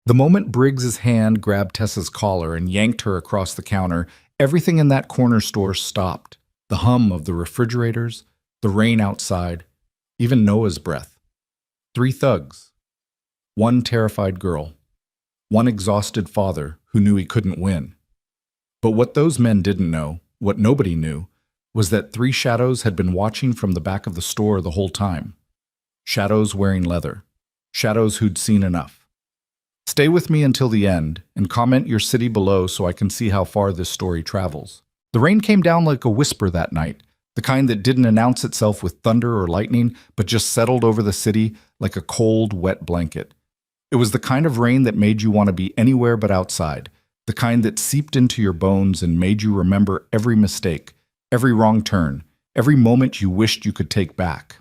The moment Briggs's hand grabbed Tessa's collar and yanked her across the counter, everything in that corner store stopped. The hum of the refrigerators, the rain outside, even Noah's breath. 3 thugs. 1 terrified girl. 1 exhausted father who knew he couldn't win. But what those men didn't know, what nobody knew, was that 3 shadows had been watching from the back of the store the whole time. Shadows wearing leather. Shadows who'd seen enough. Stay with me until the end, and comment your city below so I can see how far this story travels. The rain came down like a whisper that night, the kind that didn't announce itself with thunder or lightning, but just settled over the city like a cold, wet blanket. It was the kind of rain that made you want to be anywhere but outside, the kind that seeped into your bones and made you remember every mistake, every wrong turn, every moment you wished you could take back.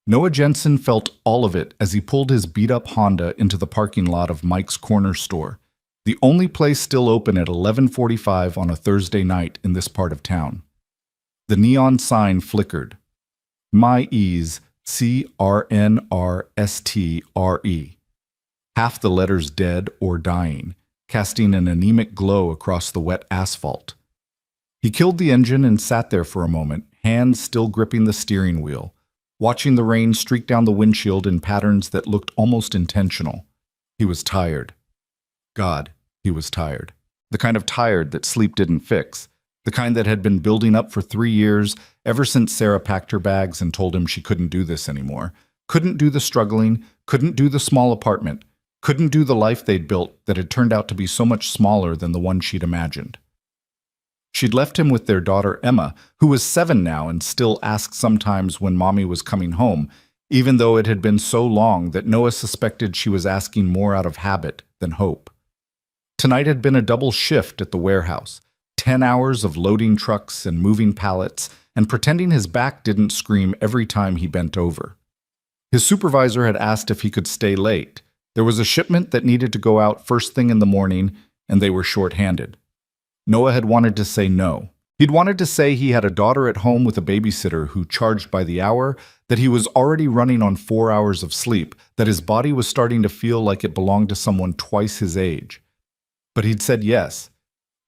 Noah Jensen felt all of it as he pulled his beat-up Honda into the parking lot of Mike's Corner Store, the only place still open at 11:45 on a Thursday night in this part of town. The neon sign flickered. My Ease, CRNRSTRE. Half the letters dead or dying, casting an anemic glow across the wet asphalt. He killed the engine and sat there for a moment, hands still gripping the steering wheel, watching the rain streak down the windshield in patterns that looked almost intentional. He was tired. God, he was tired. The kind of tired that sleep didn't fix. The kind that had been building up for 3 years, ever since Sarah packed her bags and told him she couldn't do this anymore. Couldn't do the struggling, couldn't do the small apartment, couldn't do the life they'd built that had turned out to be so much smaller than the one she'd imagined. She'd left him with their daughter Emma, who was 7 now and still asked sometimes when Mommy was coming home, even though it had been so long that Noah suspected she was asking more out of habit than hope. Tonight had been a double shift at the warehouse, 10 hours of loading trucks and moving pallets and pretending his back didn't scream every time he bent over. His supervisor had asked if he could stay late. There was a shipment that needed to go out first thing in the morning, and they were short-handed. Noah had wanted to say no. He'd wanted to say he had a daughter at home with a babysitter who charged by the hour, that he was already running on 4 hours of sleep, that his body was starting to feel like it belonged to someone twice his age. But he'd said yes,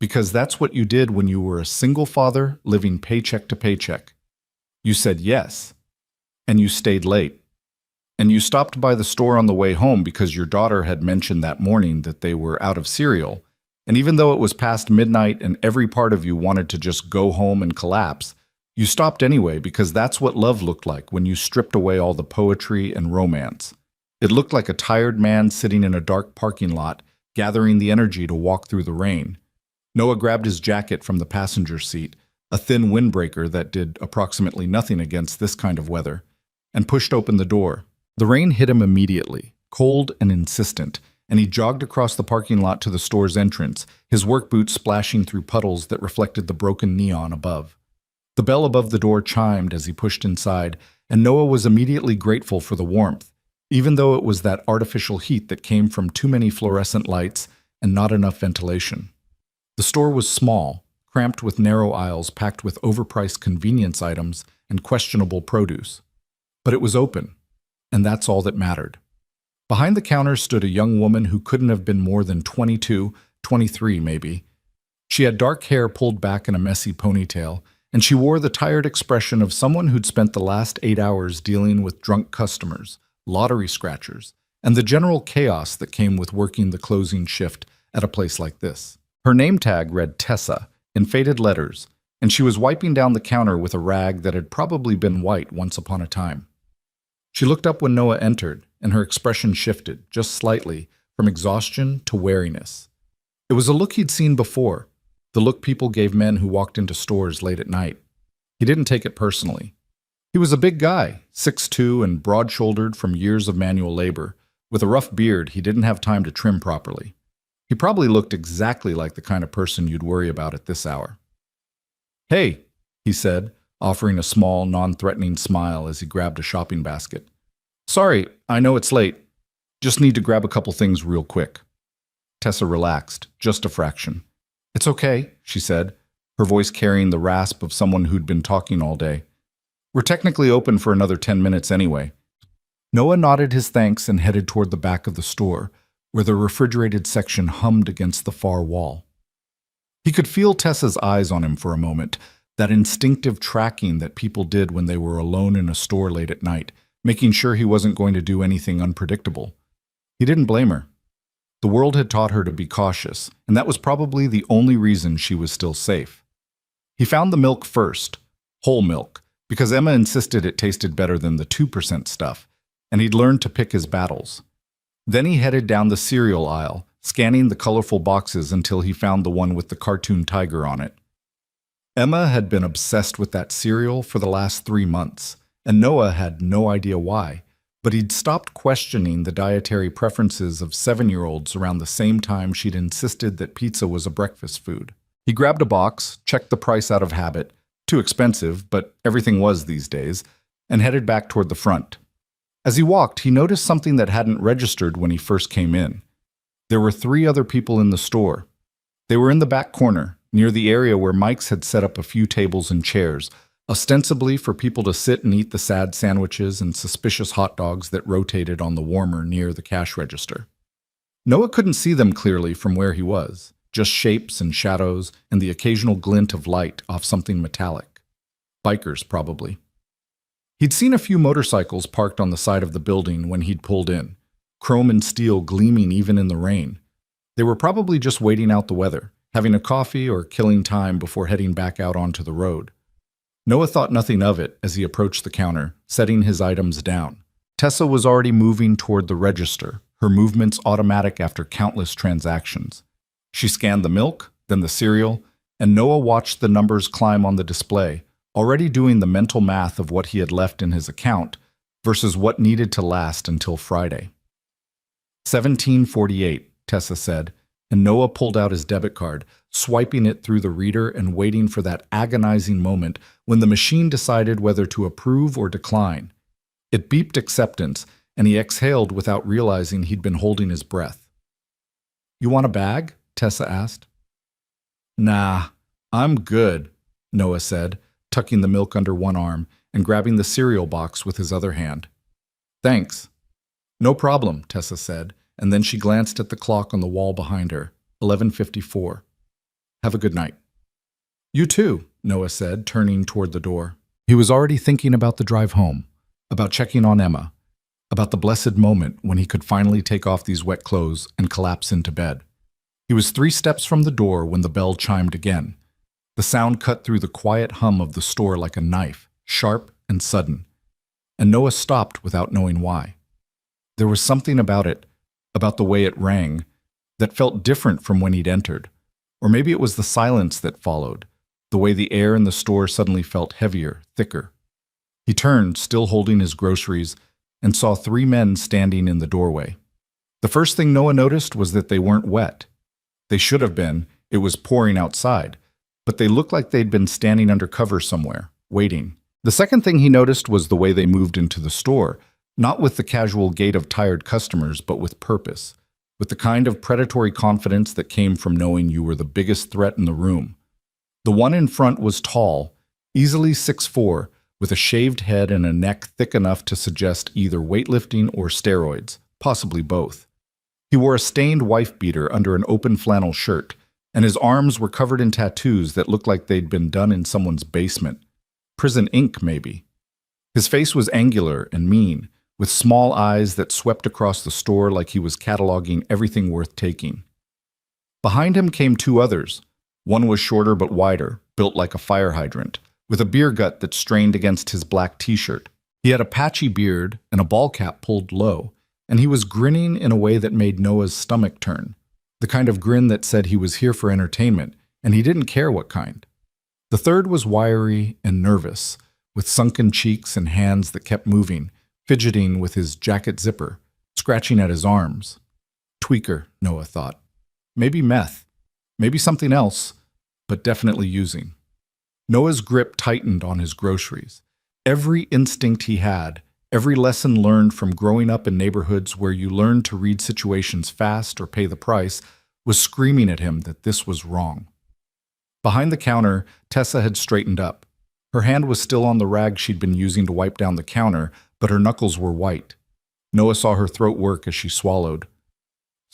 because that's what you did when you were a single father living paycheck to paycheck. You said yes, and you stayed late. And you stopped by the store on the way home because your daughter had mentioned that morning that they were out of cereal. And even though it was past midnight and every part of you wanted to just go home and collapse, you stopped anyway because that's what love looked like when you stripped away all the poetry and romance. It looked like a tired man sitting in a dark parking lot, gathering the energy to walk through the rain. Noah grabbed his jacket from the passenger seat, a thin windbreaker that did approximately nothing against this kind of weather, and pushed open the door. The rain hit him immediately, cold and insistent, and he jogged across the parking lot to the store's entrance, his work boots splashing through puddles that reflected the broken neon above. The bell above the door chimed as he pushed inside, and Noah was immediately grateful for the warmth, even though it was that artificial heat that came from too many fluorescent lights and not enough ventilation. The store was small, cramped with narrow aisles packed with overpriced convenience items and questionable produce. But it was open, and that's all that mattered. Behind the counter stood a young woman who couldn't have been more than 22, 23 maybe. She had dark hair pulled back in a messy ponytail, and she wore the tired expression of someone who'd spent the last 8 hours dealing with drunk customers, lottery scratchers, and the general chaos that came with working the closing shift at a place like this. Her name tag read Tessa in faded letters, and she was wiping down the counter with a rag that had probably been white once upon a time. She looked up when Noah entered, and her expression shifted, just slightly, from exhaustion to wariness. It was a look he'd seen before, the look people gave men who walked into stores late at night. He didn't take it personally. He was a big guy, 6'2" and broad-shouldered from years of manual labor, with a rough beard he didn't have time to trim properly. He probably looked exactly like the kind of person you'd worry about at this hour. "Hey," he said, offering a small, non-threatening smile as he grabbed a shopping basket. "Sorry, I know it's late. Just need to grab a couple things real quick." Tessa relaxed, just a fraction. "It's okay," she said, her voice carrying the rasp of someone who'd been talking all day. "We're technically open for another 10 minutes anyway." Noah nodded his thanks and headed toward the back of the store, where the refrigerated section hummed against the far wall. He could feel Tessa's eyes on him for a moment, that instinctive tracking that people did when they were alone in a store late at night, making sure he wasn't going to do anything unpredictable. He didn't blame her. The world had taught her to be cautious, and that was probably the only reason she was still safe. He found the milk first, whole milk, because Emma insisted it tasted better than the 2% stuff, and he'd learned to pick his battles. Then he headed down the cereal aisle, scanning the colorful boxes until he found the one with the cartoon tiger on it. Emma had been obsessed with that cereal for the last 3 months, and Noah had no idea why, but he'd stopped questioning the dietary preferences of 7-year-olds around the same time she'd insisted that pizza was a breakfast food. He grabbed a box, checked the price out of habit, too expensive, but everything was these days, and headed back toward the front. As he walked, he noticed something that hadn't registered when he first came in. There were 3 other people in the store. They were in the back corner, near the area where Mike's had set up a few tables and chairs, ostensibly for people to sit and eat the sad sandwiches and suspicious hot dogs that rotated on the warmer near the cash register. Noah couldn't see them clearly from where he was, just shapes and shadows and the occasional glint of light off something metallic. Bikers, probably. He'd seen a few motorcycles parked on the side of the building when he'd pulled in, chrome and steel gleaming even in the rain. They were probably just waiting out the weather, having a coffee or killing time before heading back out onto the road. Noah thought nothing of it as he approached the counter, setting his items down. Tessa was already moving toward the register, her movements automatic after countless transactions. She scanned the milk, then the cereal, and Noah watched the numbers climb on the display, already doing the mental math of what he had left in his account versus what needed to last until Friday. $17.48, Tessa said, and Noah pulled out his debit card, swiping it through the reader and waiting for that agonizing moment when the machine decided whether to approve or decline. It beeped acceptance, and he exhaled without realizing he'd been holding his breath. "You want a bag?" Tessa asked. "Nah, I'm good," Noah said, tucking the milk under one arm and grabbing the cereal box with his other hand. "Thanks." "No problem," Tessa said, and then she glanced at the clock on the wall behind her, 11:54. "Have a good night." "You too," Noah said, turning toward the door. He was already thinking about the drive home, about checking on Emma, about the blessed moment when he could finally take off these wet clothes and collapse into bed. He was 3 steps from the door when the bell chimed again. The sound cut through the quiet hum of the store like a knife, sharp and sudden. And Noah stopped without knowing why. There was something about it, about the way it rang, that felt different from when he'd entered. Or maybe it was the silence that followed, the way the air in the store suddenly felt heavier, thicker. He turned, still holding his groceries, and saw 3 men standing in the doorway. The first thing Noah noticed was that they weren't wet. They should have been. It was pouring outside. But they looked like they'd been standing under cover somewhere, waiting. The second thing he noticed was the way they moved into the store, not with the casual gait of tired customers, but with purpose, with the kind of predatory confidence that came from knowing you were the biggest threat in the room. The one in front was tall, easily 6'4", with a shaved head and a neck thick enough to suggest either weightlifting or steroids, possibly both. He wore a stained wife-beater under an open flannel shirt, and his arms were covered in tattoos that looked like they'd been done in someone's basement. Prison ink, maybe. His face was angular and mean, with small eyes that swept across the store like he was cataloging everything worth taking. Behind him came 2 others. One was shorter but wider, built like a fire hydrant, with a beer gut that strained against his black t-shirt. He had a patchy beard and a ball cap pulled low, and he was grinning in a way that made Noah's stomach turn. The kind of grin that said he was here for entertainment, and he didn't care what kind. The third was wiry and nervous, with sunken cheeks and hands that kept moving, fidgeting with his jacket zipper, scratching at his arms. Tweaker, Noah thought. Maybe meth. Maybe something else, but definitely using. Noah's grip tightened on his groceries. Every instinct he had, every lesson learned from growing up in neighborhoods where you learned to read situations fast or pay the price, was screaming at him that this was wrong. Behind the counter, Tessa had straightened up. Her hand was still on the rag she'd been using to wipe down the counter, but her knuckles were white. Noah saw her throat work as she swallowed.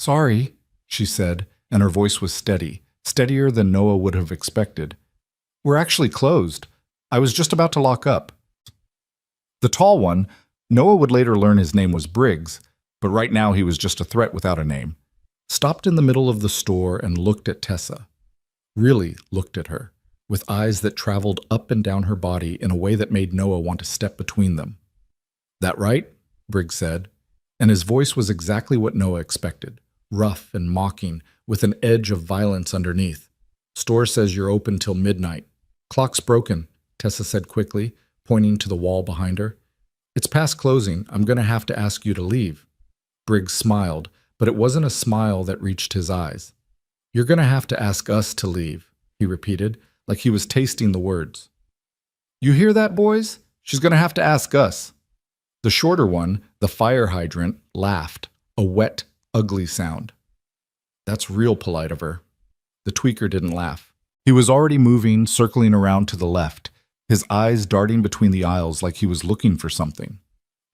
Sorry, she said, and her voice was steady, steadier than Noah would have expected. We're actually closed. I was just about to lock up. The tall one, Noah would later learn his name was Briggs, but right now he was just a threat without a name, stopped in the middle of the store and looked at Tessa. Really looked at her, with eyes that traveled up and down her body in a way that made Noah want to step between them. That right? Briggs said, and his voice was exactly what Noah expected, rough and mocking, with an edge of violence underneath. Store says you're open till midnight. Clock's broken, Tessa said quickly, pointing to the wall behind her. It's past closing. I'm going to have to ask you to leave. Briggs smiled, but it wasn't a smile that reached his eyes. You're going to have to ask us to leave, he repeated, like he was tasting the words. You hear that, boys? She's going to have to ask us. The shorter one, the fire hydrant, laughed, a wet, ugly sound. That's real polite of her. The tweaker didn't laugh. He was already moving, circling around to the left, his eyes darting between the aisles like he was looking for something,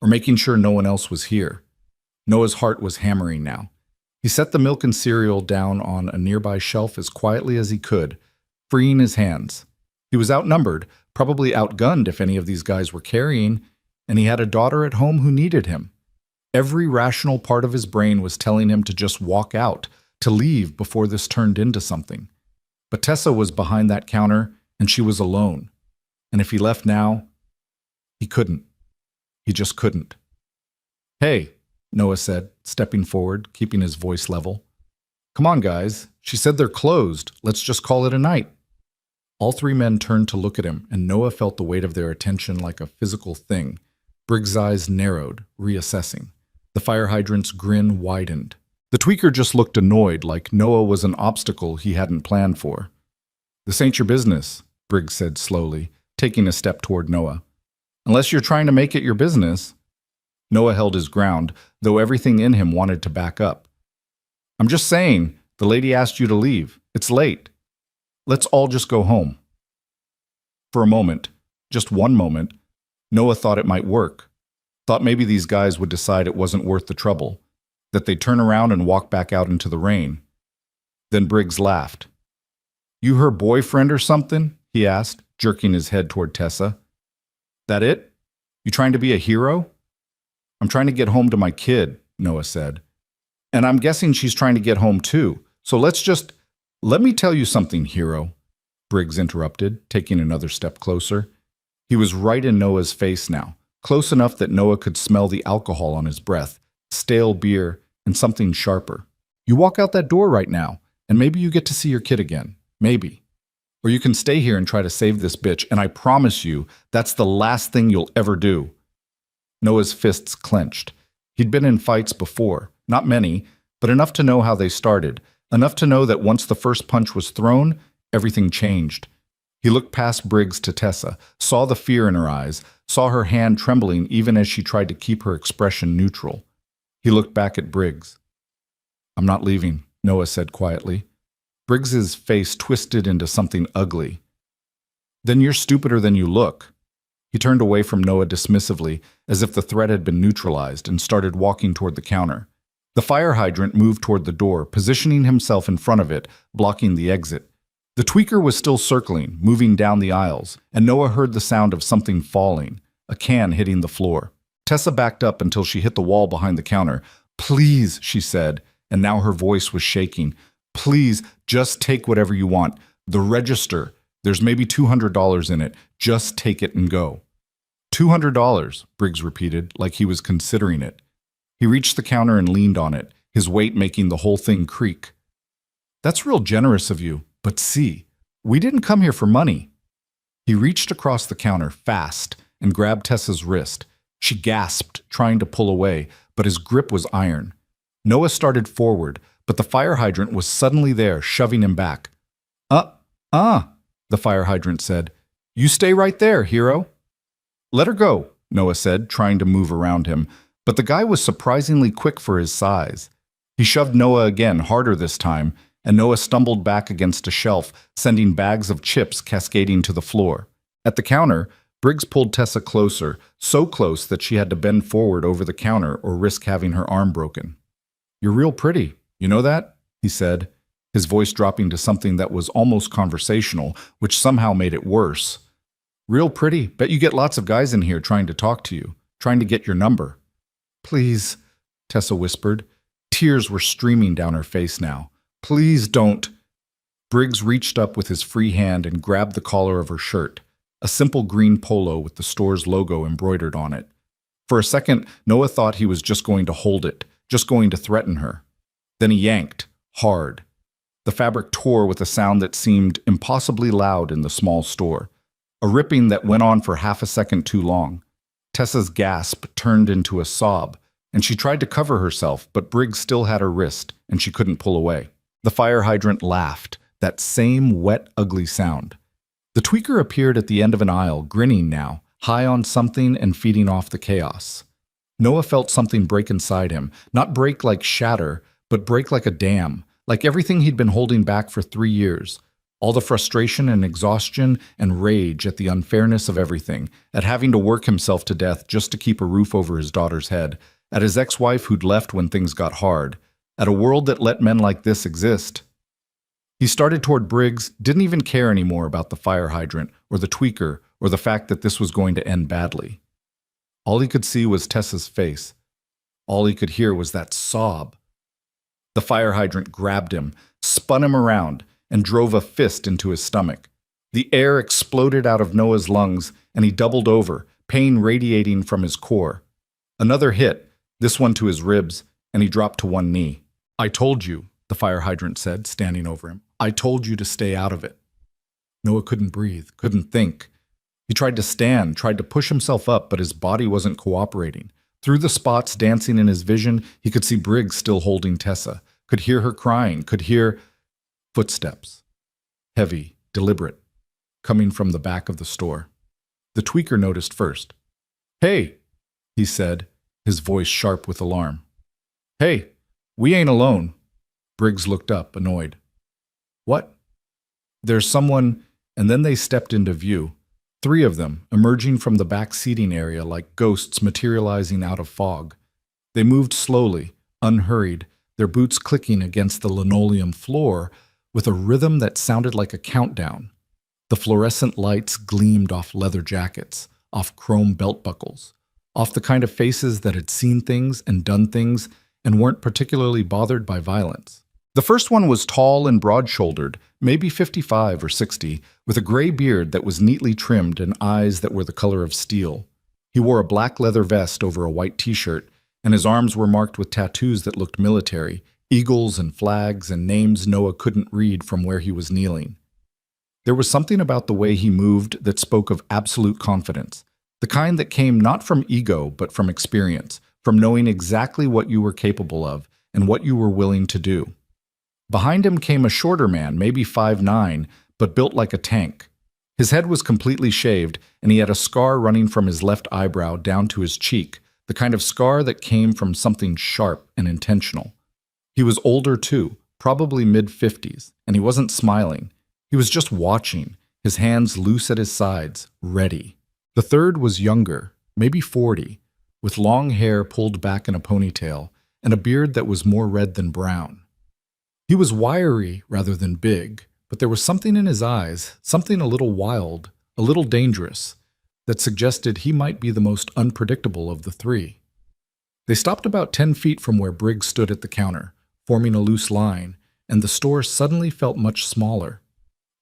or making sure no one else was here. Noah's heart was hammering now. He set the milk and cereal down on a nearby shelf as quietly as he could, freeing his hands. He was outnumbered, probably outgunned if any of these guys were carrying, and he had a daughter at home who needed him. Every rational part of his brain was telling him to just walk out, to leave before this turned into something. But Tessa was behind that counter, and she was alone. And if he left now, he couldn't. He just couldn't. Hey, Noah said, stepping forward, keeping his voice level. Come on, guys. She said they're closed. Let's just call it a night. All three men turned to look at him, and Noah felt the weight of their attention like a physical thing. Briggs' eyes narrowed, reassessing. The fire hydrant's grin widened. The tweaker just looked annoyed, like Noah was an obstacle he hadn't planned for. This ain't your business, Briggs said slowly, taking a step toward Noah. Unless you're trying to make it your business. Noah held his ground, though everything in him wanted to back up. I'm just saying, the lady asked you to leave. It's late. Let's all just go home. For a moment, just one moment, Noah thought it might work. Thought maybe these guys would decide it wasn't worth the trouble, that they'd turn around and walk back out into the rain. Then Briggs laughed. You her boyfriend or something? He asked, jerking his head toward Tessa. That it? You trying to be a hero? I'm trying to get home to my kid, Noah said. And I'm guessing she's trying to get home too. So let me tell you something, hero, Briggs interrupted, taking another step closer. He was right in Noah's face now, close enough that Noah could smell the alcohol on his breath, stale beer, and something sharper. You walk out that door right now, and maybe you get to see your kid again. Maybe. Or you can stay here and try to save this bitch, and I promise you, that's the last thing you'll ever do. Noah's fists clenched. He'd been in fights before, not many, but enough to know how they started, enough to know that once the first punch was thrown, everything changed. He looked past Briggs to Tessa, saw the fear in her eyes, saw her hand trembling even as she tried to keep her expression neutral. He looked back at Briggs. I'm not leaving, Noah said quietly. Briggs's face twisted into something ugly. Then you're stupider than you look. He turned away from Noah dismissively, as if the threat had been neutralized, and started walking toward the counter. The fire hydrant moved toward the door, positioning himself in front of it, blocking the exit. The tweaker was still circling, moving down the aisles, and Noah heard the sound of something falling, a can hitting the floor. Tessa backed up until she hit the wall behind the counter. Please, she said, and now her voice was shaking. Please, just take whatever you want. The register. There's maybe $200 in it. Just take it and go. $200, Briggs repeated, like he was considering it. He reached the counter and leaned on it, his weight making the whole thing creak. That's real generous of you, but see, we didn't come here for money. He reached across the counter fast and grabbed Tessa's wrist. She gasped, trying to pull away, but his grip was iron. Noah started forward, but the fire hydrant was suddenly there, shoving him back. The fire hydrant said. You stay right there, hero. Let her go, Noah said, trying to move around him, but the guy was surprisingly quick for his size. He shoved Noah again, harder this time, and Noah stumbled back against a shelf, sending bags of chips cascading to the floor. At the counter, Briggs pulled Tessa closer, so close that she had to bend forward over the counter or risk having her arm broken. You're real pretty, You know that? He said, his voice dropping to something that was almost conversational, which somehow made it worse. Real pretty. Bet you get lots of guys in here trying to talk to you, trying to get your number. Please, Tessa whispered. Tears were streaming down her face now. Please don't. Briggs reached up with his free hand and grabbed the collar of her shirt, a simple green polo with the store's logo embroidered on it. For a second, Noah thought he was just going to hold it, just going to threaten her. Then he yanked, hard. The fabric tore with a sound that seemed impossibly loud in the small store, a ripping that went on for half a second too long. Tessa's gasp turned into a sob, and she tried to cover herself, but Briggs still had her wrist, and she couldn't pull away. The fire hydrant laughed, that same wet, ugly sound. The tweaker appeared at the end of an aisle, grinning now, high on something and feeding off the chaos. Noah felt something break inside him, not break like shatter, but break like a dam, like everything he'd been holding back for 3 years. All the frustration and exhaustion and rage at the unfairness of everything, at having to work himself to death just to keep a roof over his daughter's head, at his ex-wife who'd left when things got hard, at a world that let men like this exist. He started toward Briggs, didn't even care anymore about the fire hydrant or the tweaker or the fact that this was going to end badly. All he could see was Tessa's face. All he could hear was that sob. The fire hydrant grabbed him, spun him around, and drove a fist into his stomach. The air exploded out of Noah's lungs, and he doubled over, pain radiating from his core. Another hit, this one to his ribs, and he dropped to one knee. I told you, the fire hydrant said, standing over him. I told you to stay out of it. Noah couldn't breathe, couldn't think. He tried to stand, tried to push himself up, but his body wasn't cooperating. Through the spots dancing in his vision, he could see Briggs still holding Tessa, could hear her crying, could hear footsteps. Heavy, deliberate, coming from the back of the store. The tweaker noticed first. Hey, he said, his voice sharp with alarm. Hey, we ain't alone. Briggs looked up, annoyed. What? There's someone, and then they stepped into view. 3 of them, emerging from the back seating area like ghosts materializing out of fog. They moved slowly, unhurried, their boots clicking against the linoleum floor with a rhythm that sounded like a countdown. The fluorescent lights gleamed off leather jackets, off chrome belt buckles, off the kind of faces that had seen things and done things and weren't particularly bothered by violence. The first one was tall and broad-shouldered, maybe 55 or 60, with a gray beard that was neatly trimmed and eyes that were the color of steel. He wore a black leather vest over a white t-shirt, and his arms were marked with tattoos that looked military, eagles and flags and names Noah couldn't read from where he was kneeling. There was something about the way he moved that spoke of absolute confidence, the kind that came not from ego but from experience, from knowing exactly what you were capable of and what you were willing to do. Behind him came a shorter man, maybe 5'9", but built like a tank. His head was completely shaved, and he had a scar running from his left eyebrow down to his cheek, the kind of scar that came from something sharp and intentional. He was older too, probably mid-50s, and he wasn't smiling. He was just watching, his hands loose at his sides, ready. The third was younger, maybe 40, with long hair pulled back in a ponytail, and a beard that was more red than brown. He was wiry rather than big, but there was something in his eyes, something a little wild, a little dangerous, that suggested he might be the most unpredictable of the 3. They stopped about 10 feet from where Briggs stood at the counter, forming a loose line, and the store suddenly felt much smaller.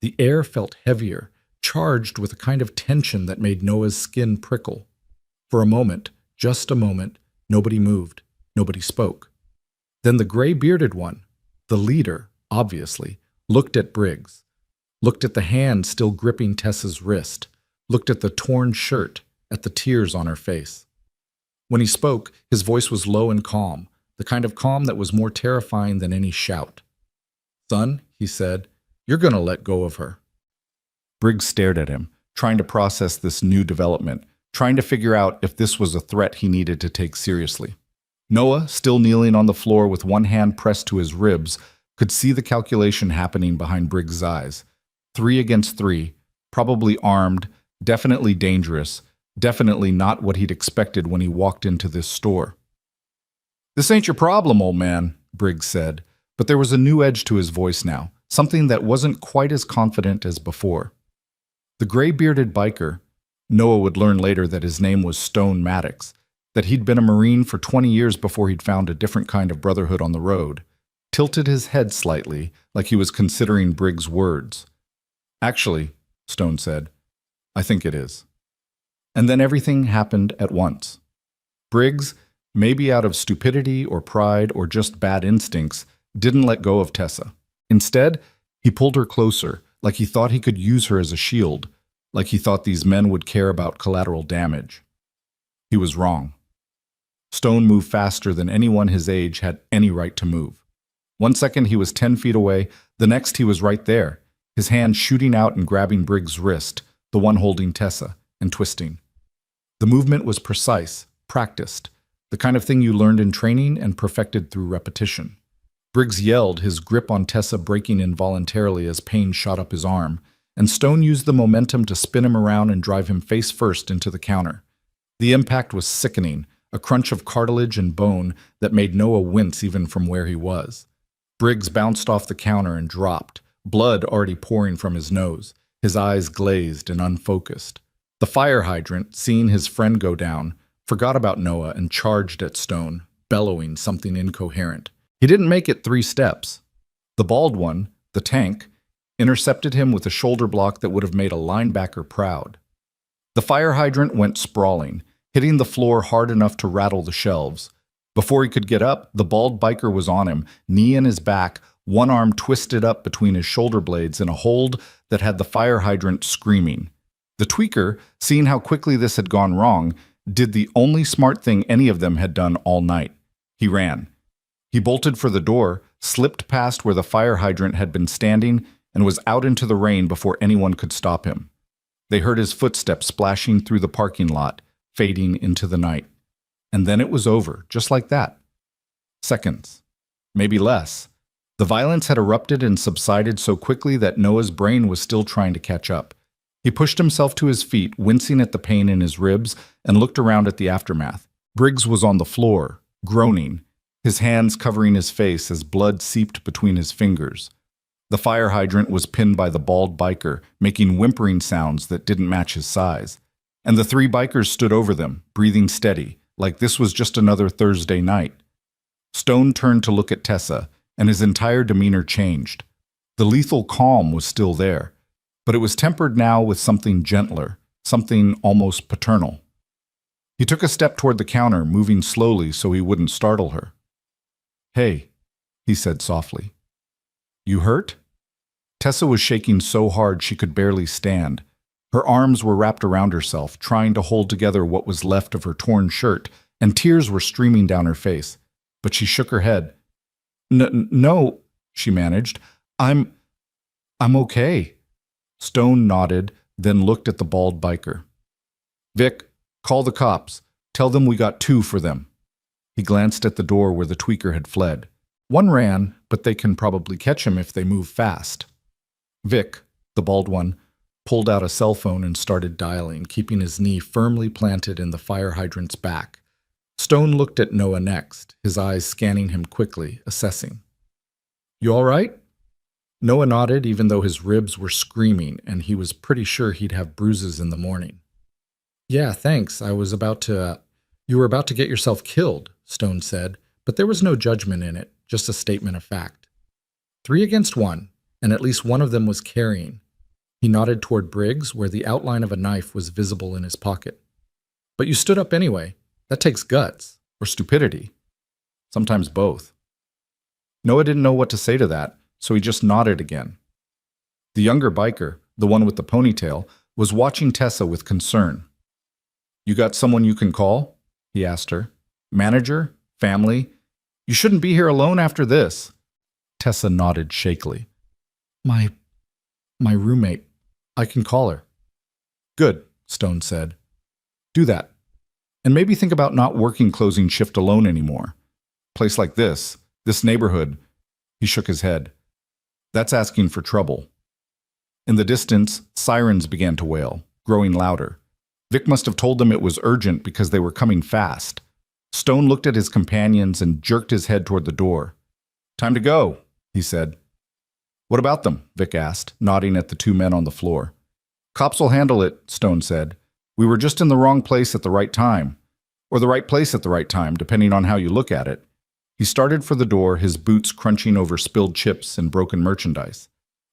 The air felt heavier, charged with a kind of tension that made Noah's skin prickle. For a moment, just a moment, nobody moved, nobody spoke. Then the gray-bearded one, the leader, obviously, looked at Briggs, looked at the hand still gripping Tessa's wrist, looked at the torn shirt, at the tears on her face. When he spoke, his voice was low and calm, the kind of calm that was more terrifying than any shout. Son, he said, you're going to let go of her. Briggs stared at him, trying to process this new development, trying to figure out if this was a threat he needed to take seriously. Noah, still kneeling on the floor with one hand pressed to his ribs, could see the calculation happening behind Briggs' eyes. 3 against 3, probably armed, definitely dangerous, definitely not what he'd expected when he walked into this store. This ain't your problem, old man, Briggs said, But there was a new edge to his voice now, something that wasn't quite as confident as before. The gray-bearded biker, Noah would learn later that his name was Stone Maddox, that he'd been a Marine for 20 years before he'd found a different kind of brotherhood on the road, tilted his head slightly, like he was considering Briggs' words. "Actually," Stone said, "I think it is." And then everything happened at once. Briggs, maybe out of stupidity or pride or just bad instincts, didn't let go of Tessa. Instead, he pulled her closer, like he thought he could use her as a shield, like he thought these men would care about collateral damage. He was wrong. Stone moved faster than anyone his age had any right to move. 1 second he was 10 feet away, the next he was right there, his hand shooting out and grabbing Briggs' wrist, the one holding Tessa, and twisting. The movement was precise, practiced, the kind of thing you learned in training and perfected through repetition. Briggs yelled, his grip on Tessa breaking involuntarily as pain shot up his arm, and Stone used the momentum to spin him around and drive him face first into the counter. The impact was sickening, a crunch of cartilage and bone that made Noah wince even from where he was. Briggs bounced off the counter and dropped, blood already pouring from his nose, his eyes glazed and unfocused. The fire hydrant, seeing his friend go down, forgot about Noah and charged at Stone, bellowing something incoherent. He didn't make it 3 steps. The bald one, the tank, intercepted him with a shoulder block that would have made a linebacker proud. The fire hydrant went sprawling, hitting the floor hard enough to rattle the shelves. Before he could get up, the bald biker was on him, knee in his back, one arm twisted up between his shoulder blades in a hold that had the fire hydrant screaming. The tweaker, seeing how quickly this had gone wrong, did the only smart thing any of them had done all night. He ran. He bolted for the door, slipped past where the fire hydrant had been standing, and was out into the rain before anyone could stop him. They heard his footsteps splashing through the parking lot, fading into the night. And then it was over, just like that. Seconds. Maybe less. The violence had erupted and subsided so quickly that Noah's brain was still trying to catch up. He pushed himself to his feet, wincing at the pain in his ribs, and looked around at the aftermath. Briggs was on the floor, groaning, his hands covering his face as blood seeped between his fingers. The fire hydrant was pinned by the bald biker, making whimpering sounds that didn't match his size. And the 3 bikers stood over them, breathing steady, like this was just another Thursday night. Stone turned to look at Tessa, and his entire demeanor changed. The lethal calm was still there, but it was tempered now with something gentler, something almost paternal. He took a step toward the counter, moving slowly so he wouldn't startle her. "Hey," he said softly. "You hurt?" Tessa was shaking so hard she could barely stand. Her arms were wrapped around herself, trying to hold together what was left of her torn shirt, and tears were streaming down her face. But she shook her head. No, she managed. I'm okay." Stone nodded, then looked at the bald biker. "Vic, call the cops. Tell them we got 2 for them." He glanced at the door where the tweaker had fled. "One ran, but they can probably catch him if they move fast." Vic, the bald one, pulled out a cell phone and started dialing, keeping his knee firmly planted in the fire hydrant's back. Stone looked at Noah next, his eyes scanning him quickly, assessing. "You all right?" Noah nodded, even though his ribs were screaming, and he was pretty sure he'd have bruises in the morning. "Yeah, thanks. You were about to get yourself killed," Stone said, but there was no judgment in it, just a statement of fact. 3 against 1, and at least one of them was carrying. He nodded toward Briggs, where the outline of a knife was visible in his pocket. "But you stood up anyway. That takes guts. Or stupidity. Sometimes both." Noah didn't know what to say to that, so he just nodded again. The younger biker, the one with the ponytail, was watching Tessa with concern. "You got someone you can call?" he asked her. "Manager? Family? You shouldn't be here alone after this." Tessa nodded shakily. My roommate. I can call her." "Good," Stone said. "Do that. And maybe think about not working closing shift alone anymore. Place like this neighborhood," he shook his head. "That's asking for trouble." In the distance, sirens began to wail, growing louder. Vic must have told them it was urgent because they were coming fast. Stone looked at his companions and jerked his head toward the door. "Time to go," he said. What about them? Vic asked, nodding at the two men on the floor. Cops will handle it, Stone said. We were just in the wrong place at the right time. Or the right place at the right time, depending on how you look at it. He started for the door, his boots crunching over spilled chips and broken merchandise.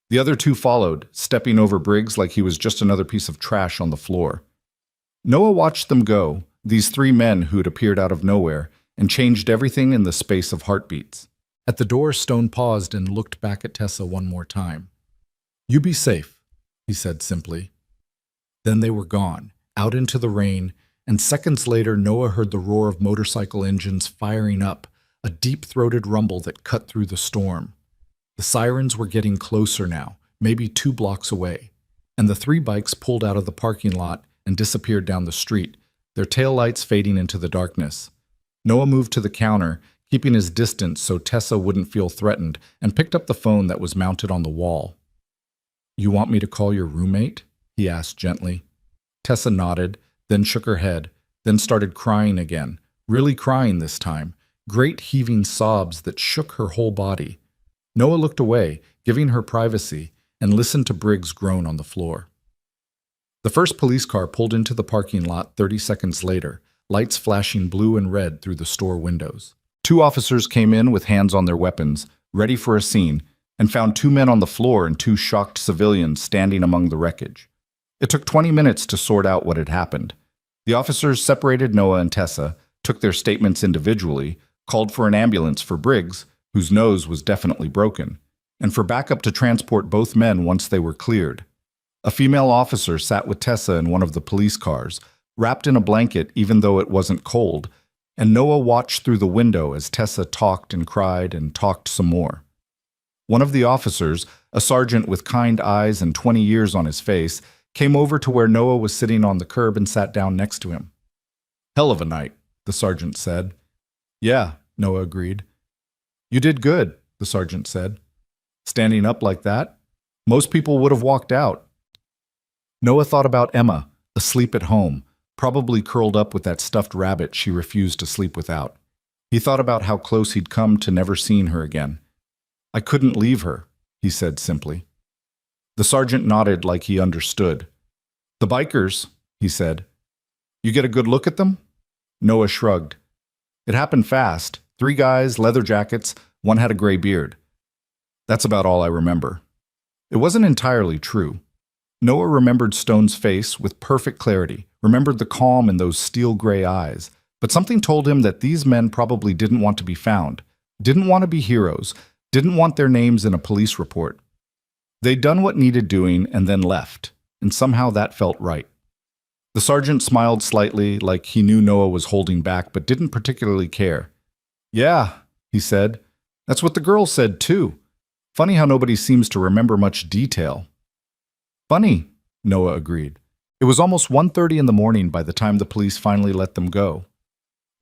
The other two followed, stepping over Briggs like he was just another piece of trash on the floor. Noah watched them go, these three men who had appeared out of nowhere, and changed everything in the space of heartbeats. At the door, Stone paused and looked back at Tessa one more time. You be safe, he said simply. Then they were gone, out into the rain, and seconds later Noah heard the roar of motorcycle engines firing up, a deep-throated rumble that cut through the storm. The sirens were getting closer now, maybe 2 blocks away, and the 3 bikes pulled out of the parking lot and disappeared down the street, their taillights fading into the darkness. Noah moved to the counter, keeping his distance so Tessa wouldn't feel threatened, and picked up the phone that was mounted on the wall. You want me to call your roommate? He asked gently. Tessa nodded, then shook her head, then started crying again, really crying this time, great heaving sobs that shook her whole body. Noah looked away, giving her privacy, and listened to Briggs groan on the floor. The first police car pulled into the parking lot 30 seconds later, lights flashing blue and red through the store windows. 2 officers came in with hands on their weapons, ready for a scene, and found 2 men on the floor and 2 shocked civilians standing among the wreckage. It took 20 minutes to sort out what had happened. The officers separated Noah and Tessa, took their statements individually, called for an ambulance for Briggs, whose nose was definitely broken, and for backup to transport both men once they were cleared. A female officer sat with Tessa in one of the police cars, wrapped in a blanket even though it wasn't cold, and Noah watched through the window as Tessa talked and cried and talked some more. One of the officers, a sergeant with kind eyes and 20 years on his face, came over to where Noah was sitting on the curb and sat down next to him. Hell of a night, the sergeant said. Yeah, Noah agreed. You did good, the sergeant said. Standing up like that? Most people would have walked out. Noah thought about Emma, asleep at home, probably curled up with that stuffed rabbit she refused to sleep without. He thought about how close he'd come to never seeing her again. I couldn't leave her, he said simply. The sergeant nodded like he understood. The bikers, he said. You get a good look at them? Noah shrugged. It happened fast. 3 guys, leather jackets, one had a gray beard. That's about all I remember. It wasn't entirely true. Noah remembered Stone's face with perfect clarity, remembered the calm in those steel gray eyes, but something told him that these men probably didn't want to be found, didn't want to be heroes, didn't want their names in a police report. They'd done what needed doing and then left, and somehow that felt right. The sergeant smiled slightly, like he knew Noah was holding back but didn't particularly care. Yeah, he said. That's what the girls said too. Funny how nobody seems to remember much detail. Funny, Noah agreed. It was almost 1:30 in the morning by the time the police finally let them go.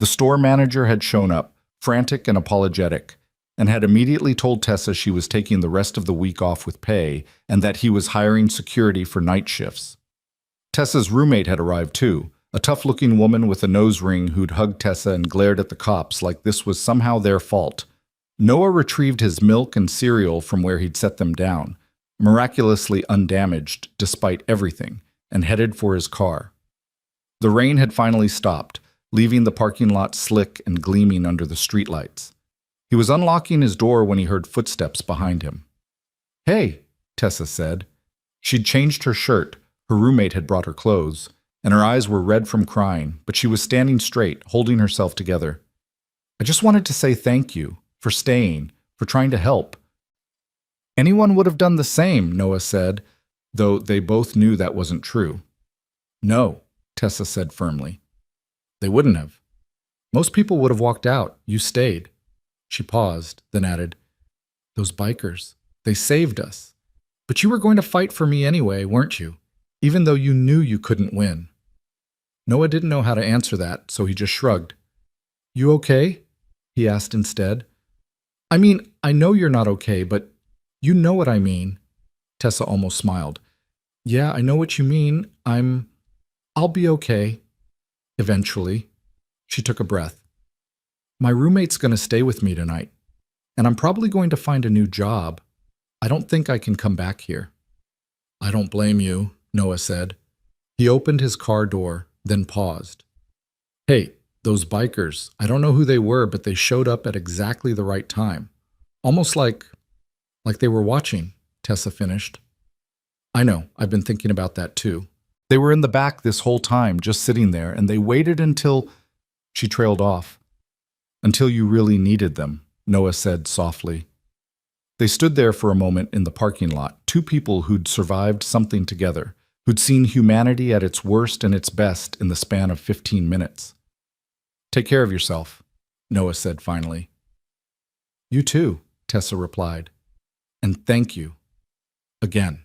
The store manager had shown up, frantic and apologetic, and had immediately told Tessa she was taking the rest of the week off with pay and that he was hiring security for night shifts. Tessa's roommate had arrived too, a tough-looking woman with a nose ring who'd hugged Tessa and glared at the cops like this was somehow their fault. Noah retrieved his milk and cereal from where he'd set them down, miraculously undamaged despite everything, and headed for his car. The rain had finally stopped, leaving the parking lot slick and gleaming under the streetlights. He was unlocking his door when he heard footsteps behind him. Hey, Tessa said. She'd changed her shirt, her roommate had brought her clothes, and her eyes were red from crying, but she was standing straight, holding herself together. I just wanted to say thank you, for staying, for trying to help. Anyone would have done the same, Noah said, though they both knew that wasn't true. No, Tessa said firmly. They wouldn't have. Most people would have walked out. You stayed. She paused, then added, Those bikers, they saved us. But you were going to fight for me anyway, weren't you? Even though you knew you couldn't win. Noah didn't know how to answer that, so he just shrugged. You okay? He asked instead. I mean, I know you're not okay, but you know what I mean. Tessa almost smiled. Yeah, I know what you mean. I'll be okay. Eventually. She took a breath. My roommate's going to stay with me tonight. And I'm probably going to find a new job. I don't think I can come back here." "I don't blame you," Noah said. He opened his car door, then paused. "Hey, those bikers, I don't know who they were, but they showed up at exactly the right time. Almost like they were watching," Tessa finished. "I know, I've been thinking about that too. They were in the back this whole time, just sitting there, and they waited until—" She trailed off. "Until you really needed them," Noah said softly. They stood there for a moment in the parking lot, two people who'd survived something together, who'd seen humanity at its worst and its best in the span of 15 minutes. "Take care of yourself," Noah said finally. "You too," Tessa replied. "And thank you. Again."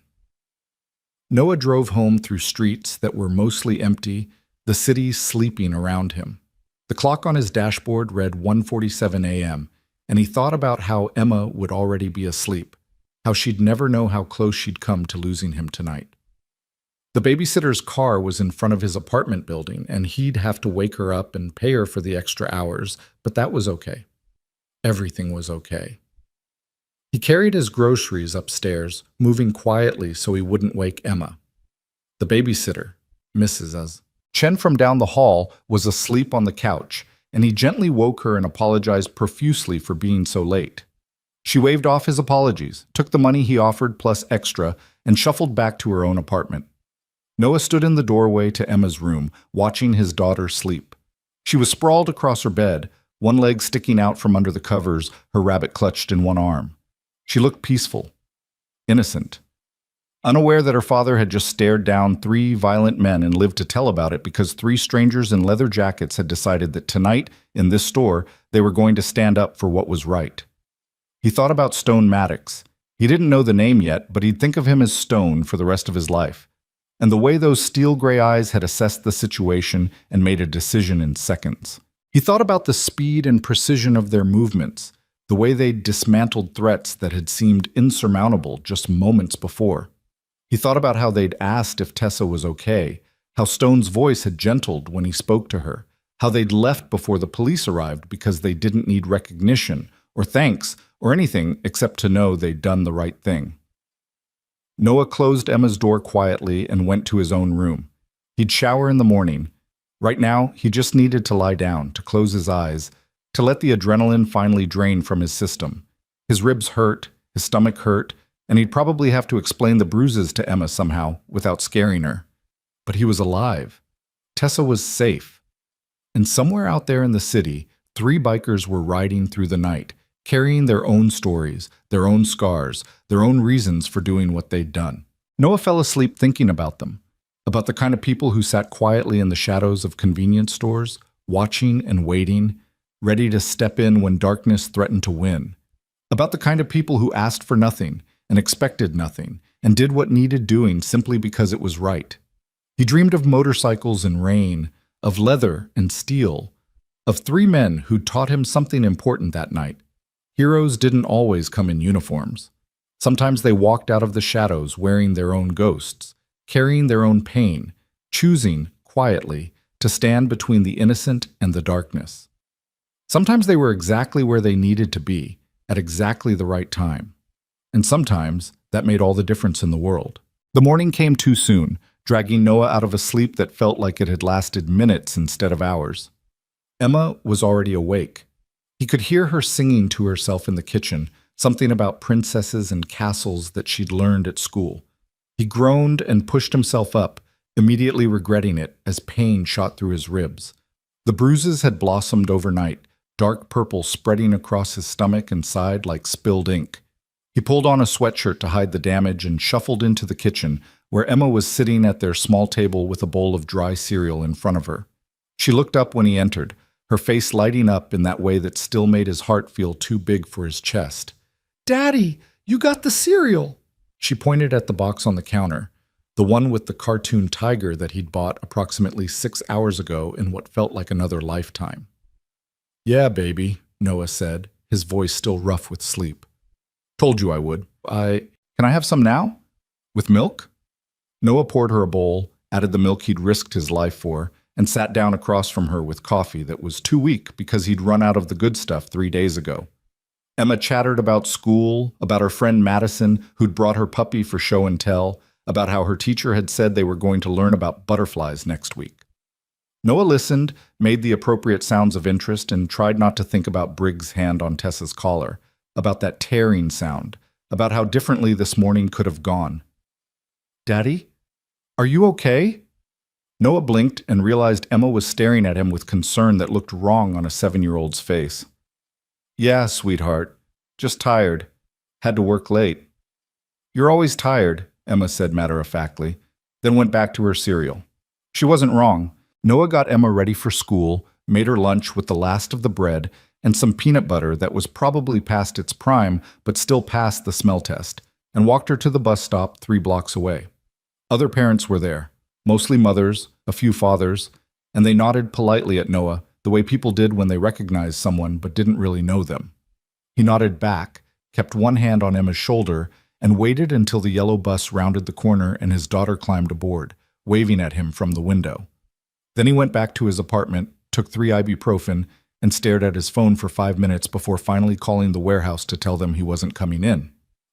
Noah drove home through streets that were mostly empty, the city sleeping around him. The clock on his dashboard read 1:47 a.m., and he thought about how Emma would already be asleep, how she'd never know how close she'd come to losing him tonight. The babysitter's car was in front of his apartment building, and he'd have to wake her up and pay her for the extra hours, but that was okay. Everything was okay. He carried his groceries upstairs, moving quietly so he wouldn't wake Emma. The babysitter, Mrs. Chen from down the hall, was asleep on the couch, and he gently woke her and apologized profusely for being so late. She waved off his apologies, took the money he offered plus extra, and shuffled back to her own apartment. Noah stood in the doorway to Emma's room, watching his daughter sleep. She was sprawled across her bed, one leg sticking out from under the covers, her rabbit clutched in one arm. She looked peaceful, innocent, unaware that her father had just stared down 3 violent men and lived to tell about it because 3 strangers in leather jackets had decided that tonight, in this store, they were going to stand up for what was right. He thought about Stone Maddox. He didn't know the name yet, but he'd think of him as Stone for the rest of his life. And the way those steel-gray eyes had assessed the situation and made a decision in seconds. He thought about the speed and precision of their movements, the way they'd dismantled threats that had seemed insurmountable just moments before. He thought about how they'd asked if Tessa was okay, how Stone's voice had gentled when he spoke to her, how they'd left before the police arrived because they didn't need recognition or thanks or anything except to know they'd done the right thing. Noah closed Emma's door quietly and went to his own room. He'd shower in the morning. Right now, he just needed to lie down, to close his eyes, to let the adrenaline finally drain from his system. His ribs hurt, his stomach hurt, and he'd probably have to explain the bruises to Emma somehow without scaring her. But he was alive. Tessa was safe. And somewhere out there in the city, 3 bikers were riding through the night, carrying their own stories, their own scars, their own reasons for doing what they'd done. Noah fell asleep thinking about them, about the kind of people who sat quietly in the shadows of convenience stores, watching and waiting, ready to step in when darkness threatened to win, about the kind of people who asked for nothing and expected nothing and did what needed doing simply because it was right. He dreamed of motorcycles and rain, of leather and steel, of 3 men who'd taught him something important that night. Heroes didn't always come in uniforms. Sometimes they walked out of the shadows wearing their own ghosts, carrying their own pain, choosing, quietly, to stand between the innocent and the darkness. Sometimes they were exactly where they needed to be, at exactly the right time. And sometimes that made all the difference in the world. The morning came too soon, dragging Noah out of a sleep that felt like it had lasted minutes instead of hours. Emma was already awake. He could hear her singing to herself in the kitchen, something about princesses and castles that she'd learned at school. He groaned and pushed himself up, immediately regretting it as pain shot through his ribs. The bruises had blossomed overnight, dark purple spreading across his stomach and side like spilled ink. He pulled on a sweatshirt to hide the damage and shuffled into the kitchen, where Emma was sitting at their small table with a bowl of dry cereal in front of her. She looked up when he entered, her face lighting up in that way that still made his heart feel too big for his chest. "Daddy, you got the cereal!" She pointed at the box on the counter, the one with the cartoon tiger that he'd bought approximately 6 hours ago in what felt like another lifetime. "Yeah, baby," Noah said, his voice still rough with sleep. "Told you I would. Can I have some now? With milk?" Noah poured her a bowl, added the milk he'd risked his life for, and sat down across from her with coffee that was too weak because he'd run out of the good stuff 3 days ago. Emma chattered about school, about her friend Madison, who'd brought her puppy for show and tell, about how her teacher had said they were going to learn about butterflies next week. Noah listened, made the appropriate sounds of interest, and tried not to think about Briggs' hand on Tessa's collar, about that tearing sound, about how differently this morning could have gone. "Daddy? Are you okay?" Noah blinked and realized Emma was staring at him with concern that looked wrong on a 7-year-old's face. "Yeah, sweetheart. Just tired. Had to work late." "You're always tired," Emma said matter-of-factly, then went back to her cereal. She wasn't wrong. Noah got Emma ready for school, made her lunch with the last of the bread and some peanut butter that was probably past its prime but still passed the smell test, and walked her to the bus stop 3 blocks away. Other parents were there, mostly mothers, a few fathers, and they nodded politely at Noah, the way people did when they recognized someone but didn't really know them. He nodded back, kept one hand on Emma's shoulder, and waited until the yellow bus rounded the corner and his daughter climbed aboard, waving at him from the window. Then he went back to his apartment, took 3 ibuprofen, and stared at his phone for 5 minutes before finally calling the warehouse to tell them he wasn't coming in.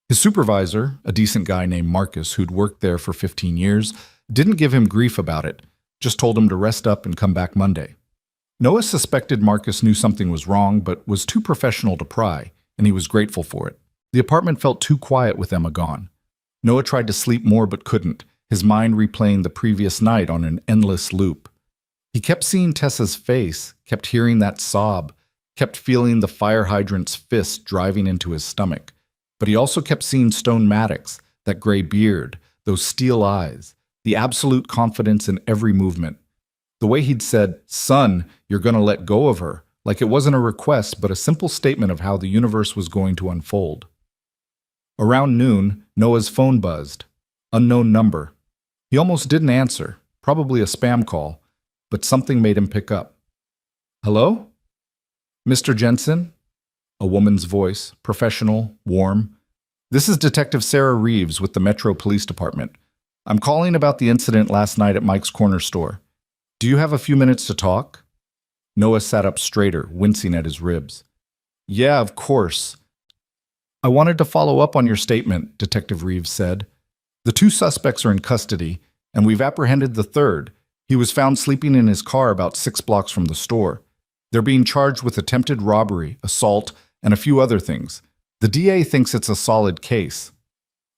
His supervisor, a decent guy named Marcus who'd worked there for 15 years, didn't give him grief about it, just told him to rest up and come back Monday. Noah suspected Marcus knew something was wrong, but was too professional to pry, and he was grateful for it. The apartment felt too quiet with Emma gone. Noah tried to sleep more but couldn't, his mind replaying the previous night on an endless loop. He kept seeing Tessa's face, kept hearing that sob, kept feeling the fire hydrant's fist driving into his stomach. But he also kept seeing Stone Maddox, that gray beard, those steel eyes, the absolute confidence in every movement. The way he'd said, "Son, you're going to let go of her," like it wasn't a request but a simple statement of how the universe was going to unfold. Around noon, Noah's phone buzzed. Unknown number. He almost didn't answer, probably a spam call, but something made him pick up. "Hello? Mr. Jensen?" A woman's voice, professional, warm. "This is Detective Sarah Reeves with the Metro Police Department. I'm calling about the incident last night at Mike's corner store. Do you have a few minutes to talk?" Noah sat up straighter, wincing at his ribs. "Yeah, of course. I wanted to follow up on your statement," Detective Reeves said. "The 2 suspects are in custody, and we've apprehended the 3rd. He was found sleeping in his car about 6 blocks from the store. They're being charged with attempted robbery, assault, and a few other things. The DA thinks it's a solid case."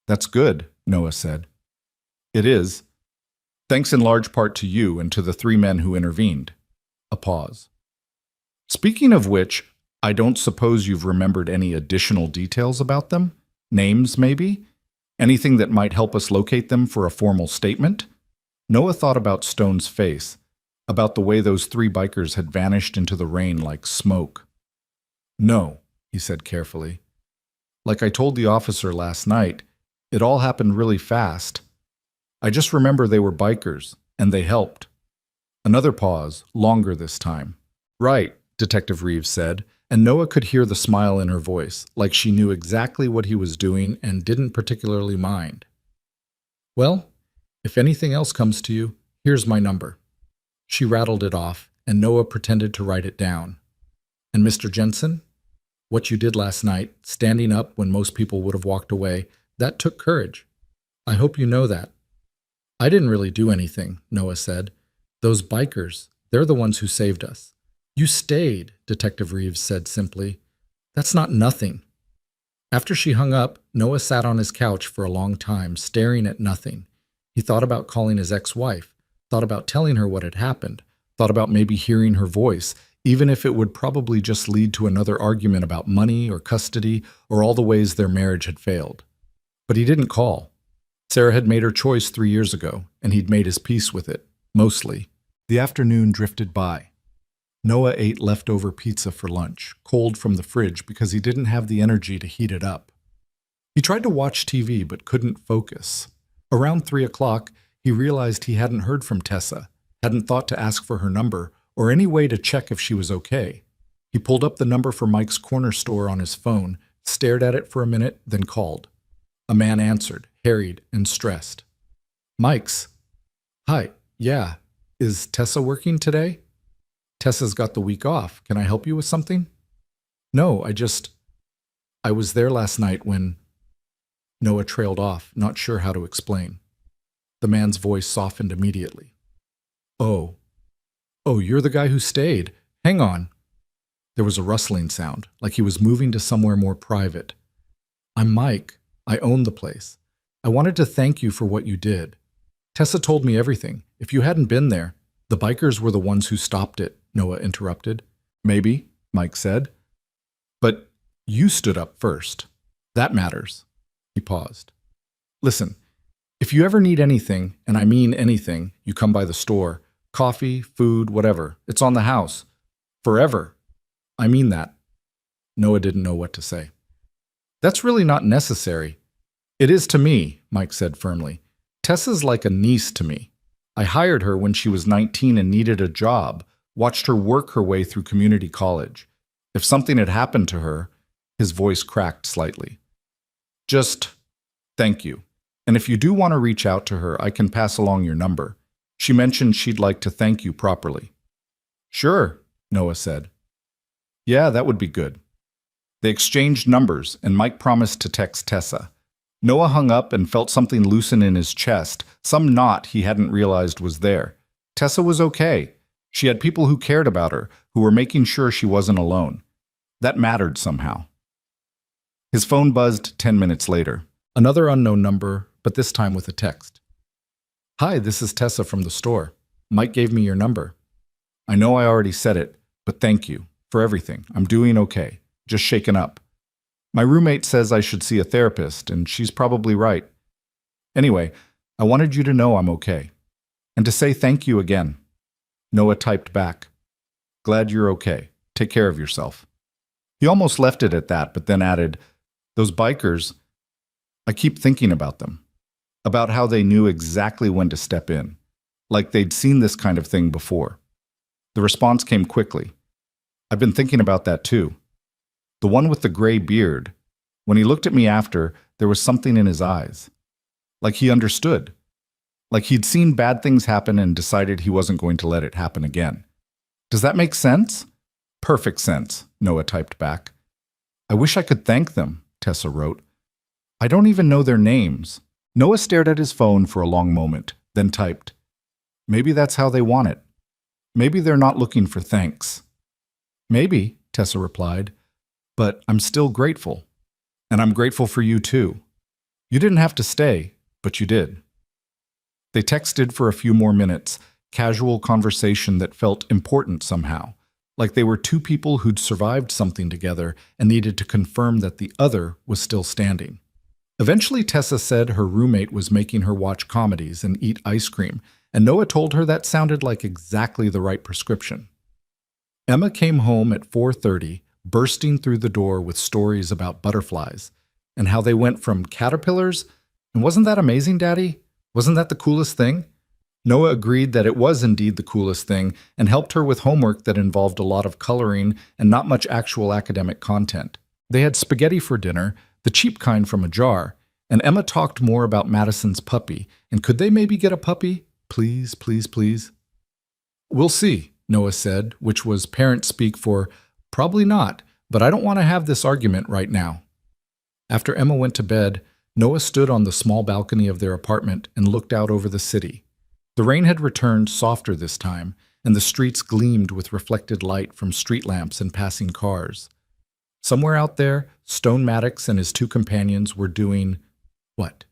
"That's good," Noah said. "It is. Thanks in large part to you and to the 3 men who intervened." A pause. "Speaking of which, I don't suppose you've remembered any additional details about them? Names, maybe? Anything that might help us locate them for a formal statement?" Noah thought about Stone's face, about the way those 3 bikers had vanished into the rain like smoke. "No," he said carefully. "Like I told the officer last night, it all happened really fast. I just remember they were bikers, and they helped." Another pause, longer this time. "Right," Detective Reeves said, and Noah could hear the smile in her voice, like she knew exactly what he was doing and didn't particularly mind. "Well, if anything else comes to you, here's my number." She rattled it off, and Noah pretended to write it down. "And Mr. Jensen, what you did last night, standing up when most people would have walked away, that took courage. I hope you know that." "I didn't really do anything," Noah said. "Those bikers, they're the ones who saved us." "You stayed," Detective Reeves said simply. "That's not nothing." After she hung up, Noah sat on his couch for a long time, staring at nothing. He thought about calling his ex-wife, thought about telling her what had happened, thought about maybe hearing her voice, even if it would probably just lead to another argument about money or custody or all the ways their marriage had failed. But he didn't call. Sarah had made her choice 3 years ago, and he'd made his peace with it, mostly. The afternoon drifted by. Noah ate leftover pizza for lunch, cold from the fridge because he didn't have the energy to heat it up. He tried to watch TV but couldn't focus. Around 3 o'clock, he realized he hadn't heard from Tessa, hadn't thought to ask for her number, or any way to check if she was okay. He pulled up the number for Mike's corner store on his phone, stared at it for a minute, then called. A man answered, harried and stressed. "Mike's." "Hi, yeah. Is Tessa working today?" "Tessa's got the week off. Can I help you with something?" "No, I just..." I was there last night when Noah trailed off, not sure how to explain. The man's voice softened immediately. Oh, you're the guy who stayed. Hang on. There was a rustling sound, like he was moving to somewhere more private. I'm Mike. I own the place. I wanted to thank you for what you did. Tessa told me everything. If you hadn't been there, the bikers were the ones who stopped it, Noah interrupted. Maybe, Mike said. But you stood up first. That matters. He paused. Listen, if you ever need anything, and I mean anything, you come by the store. Coffee, food, whatever. It's on the house. Forever. I mean that. Noah didn't know what to say. That's really not necessary. It is to me, Mike said firmly. Tessa's like a niece to me. I hired her when she was 19 and needed a job, watched her work her way through community college. If something had happened to her, his voice cracked slightly. Just thank you. And if you do want to reach out to her, I can pass along your number. She mentioned she'd like to thank you properly. Sure, Noah said. Yeah, that would be good. They exchanged numbers, and Mike promised to text Tessa. Noah hung up and felt something loosen in his chest, some knot he hadn't realized was there. Tessa was okay. She had people who cared about her, who were making sure she wasn't alone. That mattered somehow. His phone buzzed 10 minutes later. Another unknown number, but this time with a text. Hi, this is Tessa from the store. Mike gave me your number. I know I already said it, but thank you for everything. I'm doing okay, just shaken up. My roommate says I should see a therapist, and she's probably right. Anyway, I wanted you to know I'm okay. And to say thank you again. Noah typed back. Glad you're okay. Take care of yourself. He almost left it at that, but then added, those bikers, I keep thinking about them. About how they knew exactly when to step in. Like they'd seen this kind of thing before. The response came quickly. I've been thinking about that too. The one with the gray beard. When he looked at me after, there was something in his eyes. Like he understood. Like he'd seen bad things happen and decided he wasn't going to let it happen again. Does that make sense? Perfect sense, Noah typed back. I wish I could thank them, Tessa wrote. I don't even know their names. Noah stared at his phone for a long moment, then typed. Maybe that's how they want it. Maybe they're not looking for thanks. Maybe, Tessa replied, but I'm still grateful. And I'm grateful for you too. You didn't have to stay, but you did. They texted for a few more minutes, casual conversation that felt important somehow, like they were two people who'd survived something together and needed to confirm that the other was still standing. Eventually, Tessa said her roommate was making her watch comedies and eat ice cream, and Noah told her that sounded like exactly the right prescription. Emma came home at 4:30, bursting through the door with stories about butterflies and how they went from caterpillars, and wasn't that amazing, Daddy? Wasn't that the coolest thing? Noah agreed that it was indeed the coolest thing and helped her with homework that involved a lot of coloring and not much actual academic content. They had spaghetti for dinner, the cheap kind from a jar, and Emma talked more about Madison's puppy, and could they maybe get a puppy? Please, please, please. We'll see, Noah said, which was parent speak for, probably not, but I don't want to have this argument right now. After Emma went to bed, Noah stood on the small balcony of their apartment and looked out over the city. The rain had returned softer this time, and the streets gleamed with reflected light from street lamps and passing cars. Somewhere out there, Stone Maddox and his two companions were doing what?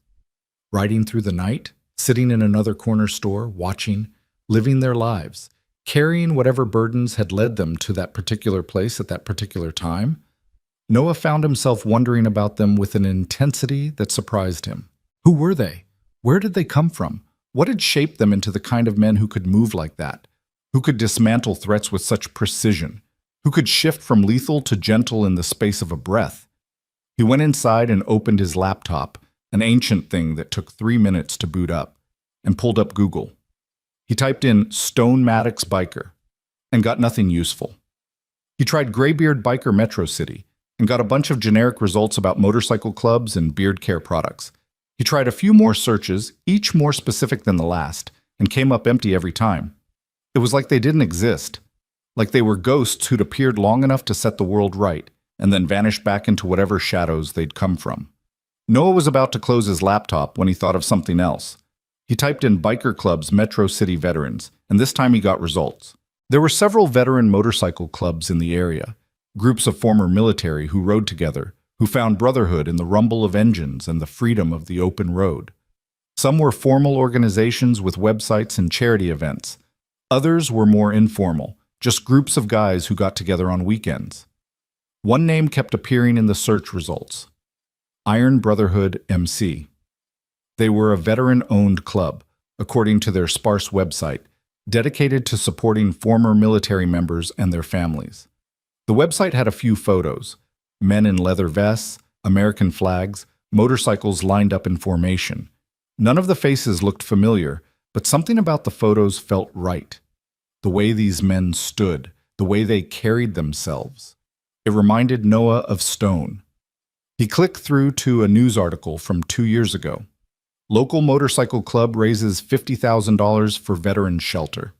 Riding through the night, sitting in another corner store, watching, living their lives, carrying whatever burdens had led them to that particular place at that particular time. Noah found himself wondering about them with an intensity that surprised him. Who were they? Where did they come from? What had shaped them into the kind of men who could move like that? Who could dismantle threats with such precision? Who could shift from lethal to gentle in the space of a breath? He went inside and opened his laptop, an ancient thing that took 3 minutes to boot up, and pulled up Google. He typed in Stone Maddox Biker and got nothing useful. He tried Graybeard Biker Metro City and got a bunch of generic results about motorcycle clubs and beard care products. He tried a few more searches, each more specific than the last, and came up empty every time. It was like they didn't exist, like they were ghosts who'd appeared long enough to set the world right, and then vanished back into whatever shadows they'd come from. Noah was about to close his laptop when he thought of something else. He typed in Biker Club's Metro City Veterans, and this time he got results. There were several veteran motorcycle clubs in the area, groups of former military who rode together, who found brotherhood in the rumble of engines and the freedom of the open road. Some were formal organizations with websites and charity events. Others were more informal, just groups of guys who got together on weekends. One name kept appearing in the search results: Iron Brotherhood MC. They were a veteran-owned club, according to their sparse website, dedicated to supporting former military members and their families. The website had a few photos: men in leather vests, American flags, motorcycles lined up in formation. None of the faces looked familiar, but something about the photos felt right. The way these men stood, the way they carried themselves. It reminded Noah of Stone. He clicked through to a news article from 2 years ago. Local motorcycle club raises $50,000 for veterans shelter.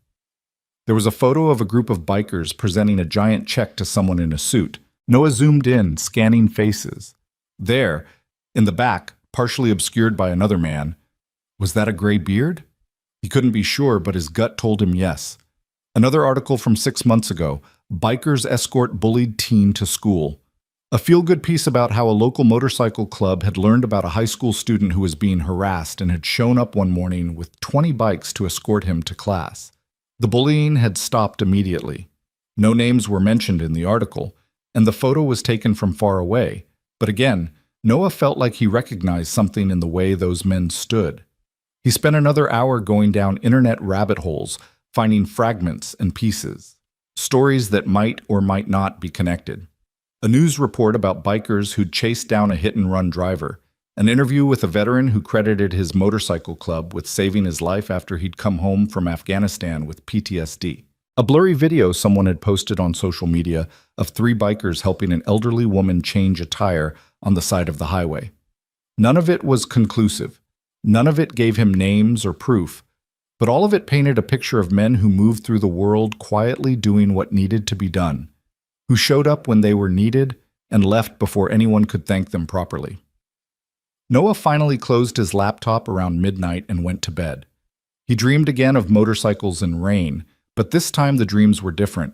There was a photo of a group of bikers presenting a giant check to someone in a suit. Noah zoomed in, scanning faces. There, in the back, partially obscured by another man, was that a gray beard? He couldn't be sure, but his gut told him yes. Another article from 6 months ago: Bikers escort bullied teen to school. A feel-good piece about how a local motorcycle club had learned about a high school student who was being harassed and had shown up one morning with 20 bikes to escort him to class. The bullying had stopped immediately. No names were mentioned in the article, and the photo was taken from far away. But again, Noah felt like he recognized something in the way those men stood. He spent another hour going down internet rabbit holes, finding fragments and pieces, stories that might or might not be connected. A news report about bikers who'd chased down a hit-and-run driver, an interview with a veteran who credited his motorcycle club with saving his life after he'd come home from Afghanistan with PTSD. A blurry video someone had posted on social media of 3 bikers helping an elderly woman change a tire on the side of the highway. None of it was conclusive. None of it gave him names or proof, but all of it painted a picture of men who moved through the world quietly doing what needed to be done, who showed up when they were needed and left before anyone could thank them properly. Noah finally closed his laptop around midnight and went to bed. He dreamed again of motorcycles and rain, but this time the dreams were different.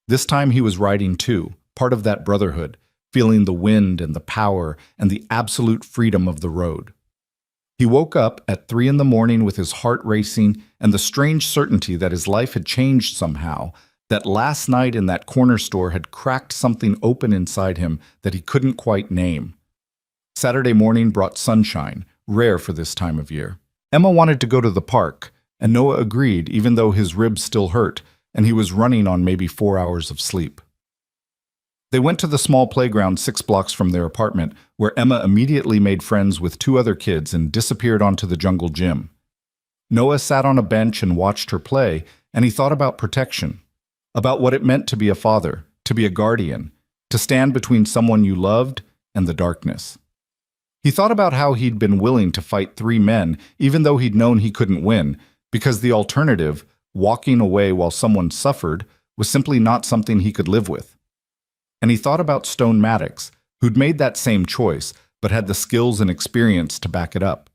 This time he was riding too, part of that brotherhood, feeling the wind and the power and the absolute freedom of the road. He woke up at 3 in the morning with his heart racing and the strange certainty that his life had changed somehow, that last night in that corner store had cracked something open inside him that he couldn't quite name. Saturday morning brought sunshine, rare for this time of year. Emma wanted to go to the park, and Noah agreed even though his ribs still hurt and he was running on maybe 4 hours of sleep. They went to the small playground 6 blocks from their apartment, where Emma immediately made friends with 2 other kids and disappeared onto the jungle gym. Noah sat on a bench and watched her play, and he thought about protection, about what it meant to be a father, to be a guardian, to stand between someone you loved and the darkness. He thought about how he'd been willing to fight 3 men, even though he'd known he couldn't win, because the alternative, walking away while someone suffered, was simply not something he could live with. And he thought about Stone Maddox, who'd made that same choice, but had the skills and experience to back it up.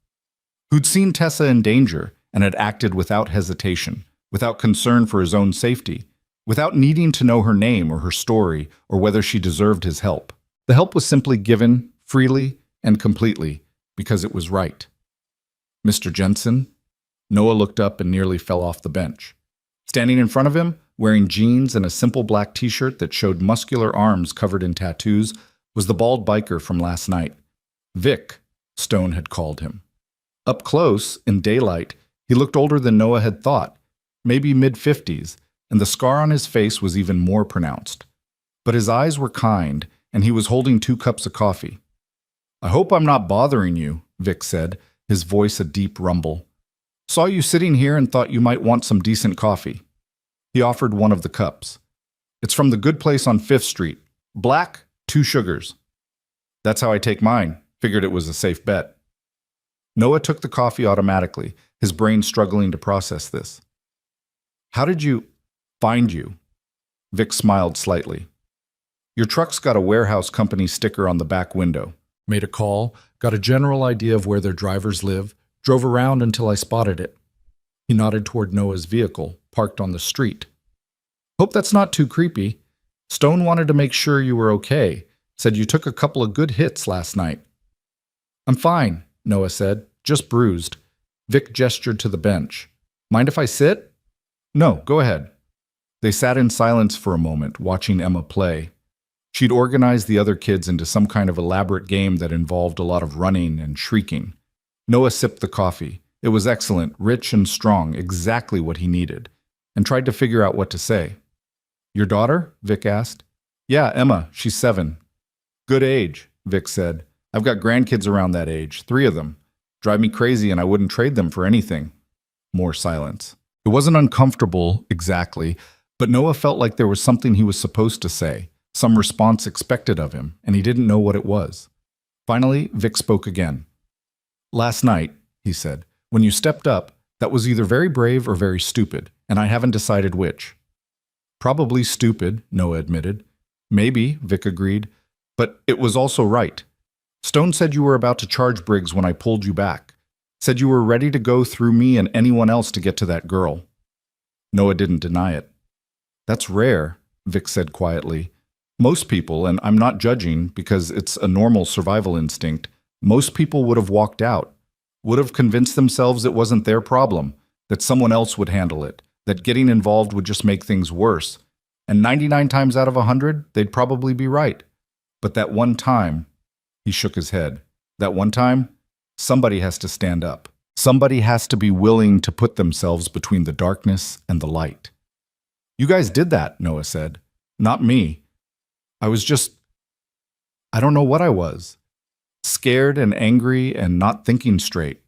Who'd seen Tessa in danger and had acted without hesitation, without concern for his own safety, without needing to know her name or her story or whether she deserved his help. The help was simply given, freely and completely, because it was right. Mr. Jensen? Noah looked up and nearly fell off the bench. Standing in front of him, wearing jeans and a simple black t-shirt that showed muscular arms covered in tattoos, was the bald biker from last night. Vic, Stone had called him. Up close, in daylight, he looked older than Noah had thought, maybe mid-50s, and the scar on his face was even more pronounced. But his eyes were kind, and he was holding 2 cups of coffee. "I hope I'm not bothering you," Vic said, his voice a deep rumble. "Saw you sitting here and thought you might want some decent coffee." He offered one of the cups. "It's from the good place on 5th Street. Black, 2 sugars." "That's how I take mine. Figured it was a safe bet." Noah took the coffee automatically, his brain struggling to process this. "How did you find you?" Vic smiled slightly. Your truck's got a warehouse company sticker on the back window. Made a call, got a general idea of where their drivers live, drove around until I spotted it. He nodded toward Noah's vehicle, parked on the street. Hope that's not too creepy. Stone wanted to make sure you were okay. Said you took a couple of good hits last night. I'm fine, Noah said, just bruised. Vic gestured to the bench. Mind if I sit? No, go ahead. They sat in silence for a moment, watching Emma play. She'd organized the other kids into some kind of elaborate game that involved a lot of running and shrieking. Noah sipped the coffee. It was excellent, rich and strong, exactly what he needed, and tried to figure out what to say. Your daughter? Vic asked. Yeah, Emma. She's 7. Good age, Vic said. I've got grandkids around that age, 3 of them. Drive me crazy and I wouldn't trade them for anything. More silence. It wasn't uncomfortable, exactly, but Noah felt like there was something he was supposed to say, some response expected of him, and he didn't know what it was. Finally, Vic spoke again. Last night, he said, when you stepped up, that was either very brave or very stupid, and I haven't decided which. Probably stupid, Noah admitted. Maybe, Vic agreed, but it was also right. Stone said you were about to charge Briggs when I pulled you back. Said you were ready to go through me and anyone else to get to that girl. Noah didn't deny it. That's rare, Vic said quietly. Most people, and I'm not judging because it's a normal survival instinct, most people would have walked out, would have convinced themselves it wasn't their problem, that someone else would handle it, that getting involved would just make things worse. And 99 times out of 100, they'd probably be right. But that one time, he shook his head. That one time, somebody has to stand up. Somebody has to be willing to put themselves between the darkness and the light. You guys did that, Noah said. Not me. I don't know what I was. Scared and angry and not thinking straight.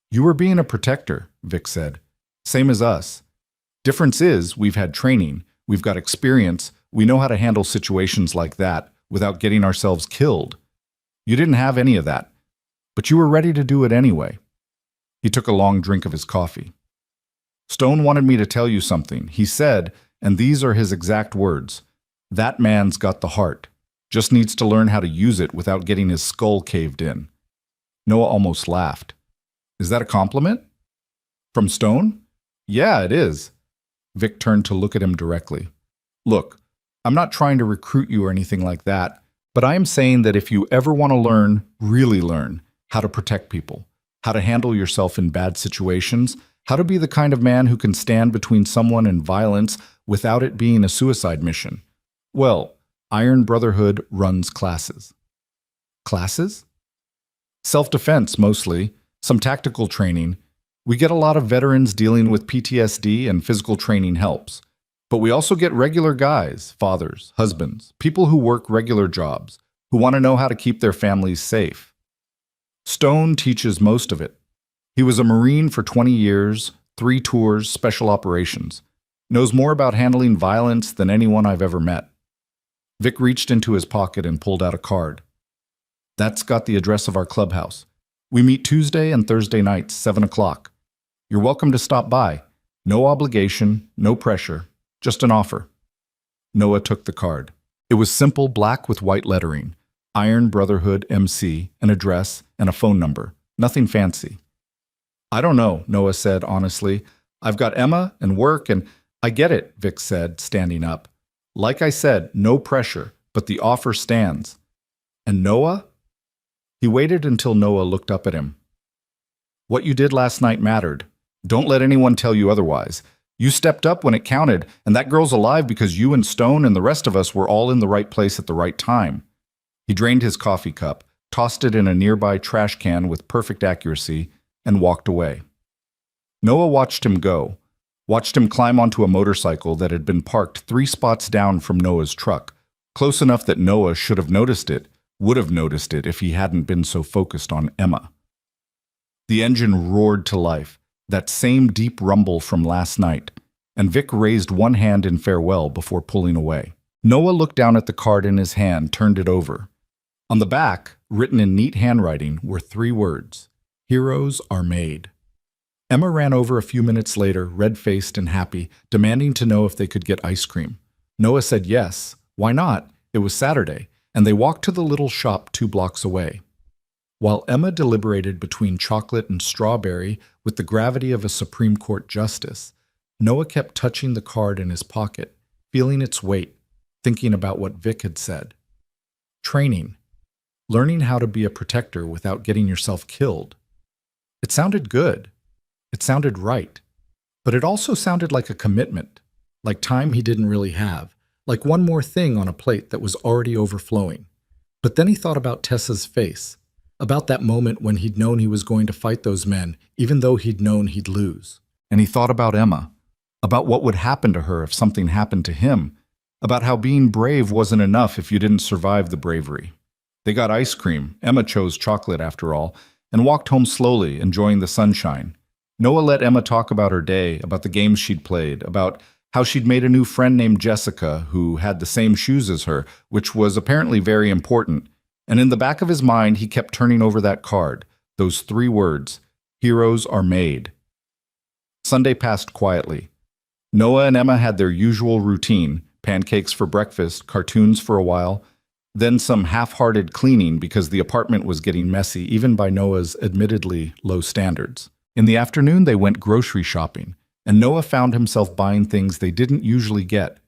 You were being a protector, Vic said. Same as us. Difference is, we've had training, we've got experience, we know how to handle situations like that without getting ourselves killed. You didn't have any of that, but you were ready to do it anyway. He took a long drink of his coffee. Stone wanted me to tell you something. He said, and these are his exact words, that man's got the heart. Just needs to learn how to use it without getting his skull caved in. Noah almost laughed. Is that a compliment? From Stone? Yeah, it is. Vic turned to look at him directly. Look, I'm not trying to recruit you or anything like that, but I am saying that if you ever want to learn, really learn, how to protect people, how to handle yourself in bad situations, how to be the kind of man who can stand between someone and violence without it being a suicide mission, well, Iron Brotherhood runs classes. Classes? Self-defense, mostly, some tactical training. We get a lot of veterans dealing with PTSD and physical training helps. But we also get regular guys, fathers, husbands, people who work regular jobs, who want to know how to keep their families safe. Stone teaches most of it. He was a Marine for 20 years, 3 tours, special operations. Knows more about handling violence than anyone I've ever met. Vic reached into his pocket and pulled out a card. That's got the address of our clubhouse. We meet Tuesday and Thursday nights, 7 o'clock. You're welcome to stop by. No obligation, no pressure, just an offer. Noah took the card. It was simple black with white lettering. Iron Brotherhood MC, an address, and a phone number. Nothing fancy. I don't know, Noah said honestly. I've got Emma and work and... I get it, Vic said, standing up. Like I said, no pressure, but the offer stands. And Noah? He waited until Noah looked up at him. What you did last night mattered. Don't let anyone tell you otherwise. You stepped up when it counted, and that girl's alive because you and Stone and the rest of us were all in the right place at the right time. He drained his coffee cup, tossed it in a nearby trash can with perfect accuracy, and walked away. Noah watched him go. Watched him climb onto a motorcycle that had been parked 3 spots down from Noah's truck, close enough that Noah should have noticed it, would have noticed it if he hadn't been so focused on Emma. The engine roared to life, that same deep rumble from last night, and Vic raised one hand in farewell before pulling away. Noah looked down at the card in his hand, turned it over. On the back, written in neat handwriting, were 3 words, "Heroes are made." Emma ran over a few minutes later, red-faced and happy, demanding to know if they could get ice cream. Noah said yes. Why not? It was Saturday, and they walked to the little shop 2 blocks away. While Emma deliberated between chocolate and strawberry with the gravity of a Supreme Court justice, Noah kept touching the card in his pocket, feeling its weight, thinking about what Vic had said. Training. Learning how to be a protector without getting yourself killed. It sounded good. It sounded right. But it also sounded like a commitment, like time he didn't really have, like one more thing on a plate that was already overflowing. But then he thought about Tessa's face, about that moment when he'd known he was going to fight those men, even though he'd known he'd lose. And he thought about Emma, about what would happen to her if something happened to him, about how being brave wasn't enough if you didn't survive the bravery. They got ice cream, Emma chose chocolate after all, and walked home slowly, enjoying the sunshine. Noah let Emma talk about her day, about the games she'd played, about how she'd made a new friend named Jessica who had the same shoes as her, which was apparently very important. And in the back of his mind, he kept turning over that card, those 3 words, heroes are made. Sunday passed quietly. Noah and Emma had their usual routine, pancakes for breakfast, cartoons for a while, then some half-hearted cleaning because the apartment was getting messy even by Noah's admittedly low standards. In the afternoon, they went grocery shopping, and Noah found himself buying things they didn't usually get.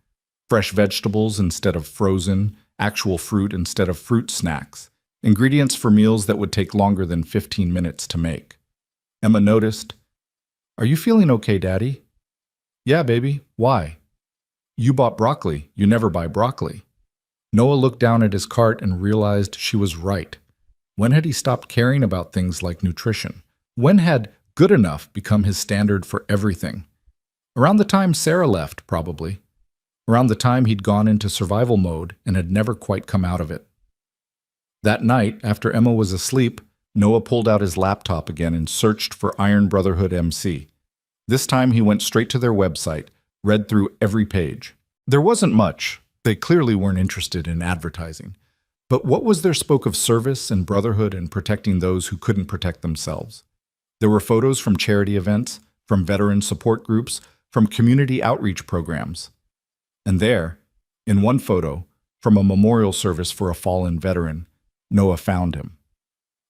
Fresh vegetables instead of frozen, actual fruit instead of fruit snacks, ingredients for meals that would take longer than 15 minutes to make. Emma noticed, "Are you feeling okay, Daddy?" "Yeah, baby. Why?" "You bought broccoli. You never buy broccoli." Noah looked down at his cart and realized she was right. When had he stopped caring about things like nutrition? When had good enough become his standard for everything? Around the time Sarah left, probably. Around the time he'd gone into survival mode and had never quite come out of it. That night, after Emma was asleep, Noah pulled out his laptop again and searched for Iron Brotherhood MC. This time he went straight to their website, read through every page. There wasn't much. They clearly weren't interested in advertising. But what was there spoke of service and brotherhood and protecting those who couldn't protect themselves? There were photos from charity events, from veteran support groups, from community outreach programs. And there, in one photo, from a memorial service for a fallen veteran, Noah found him.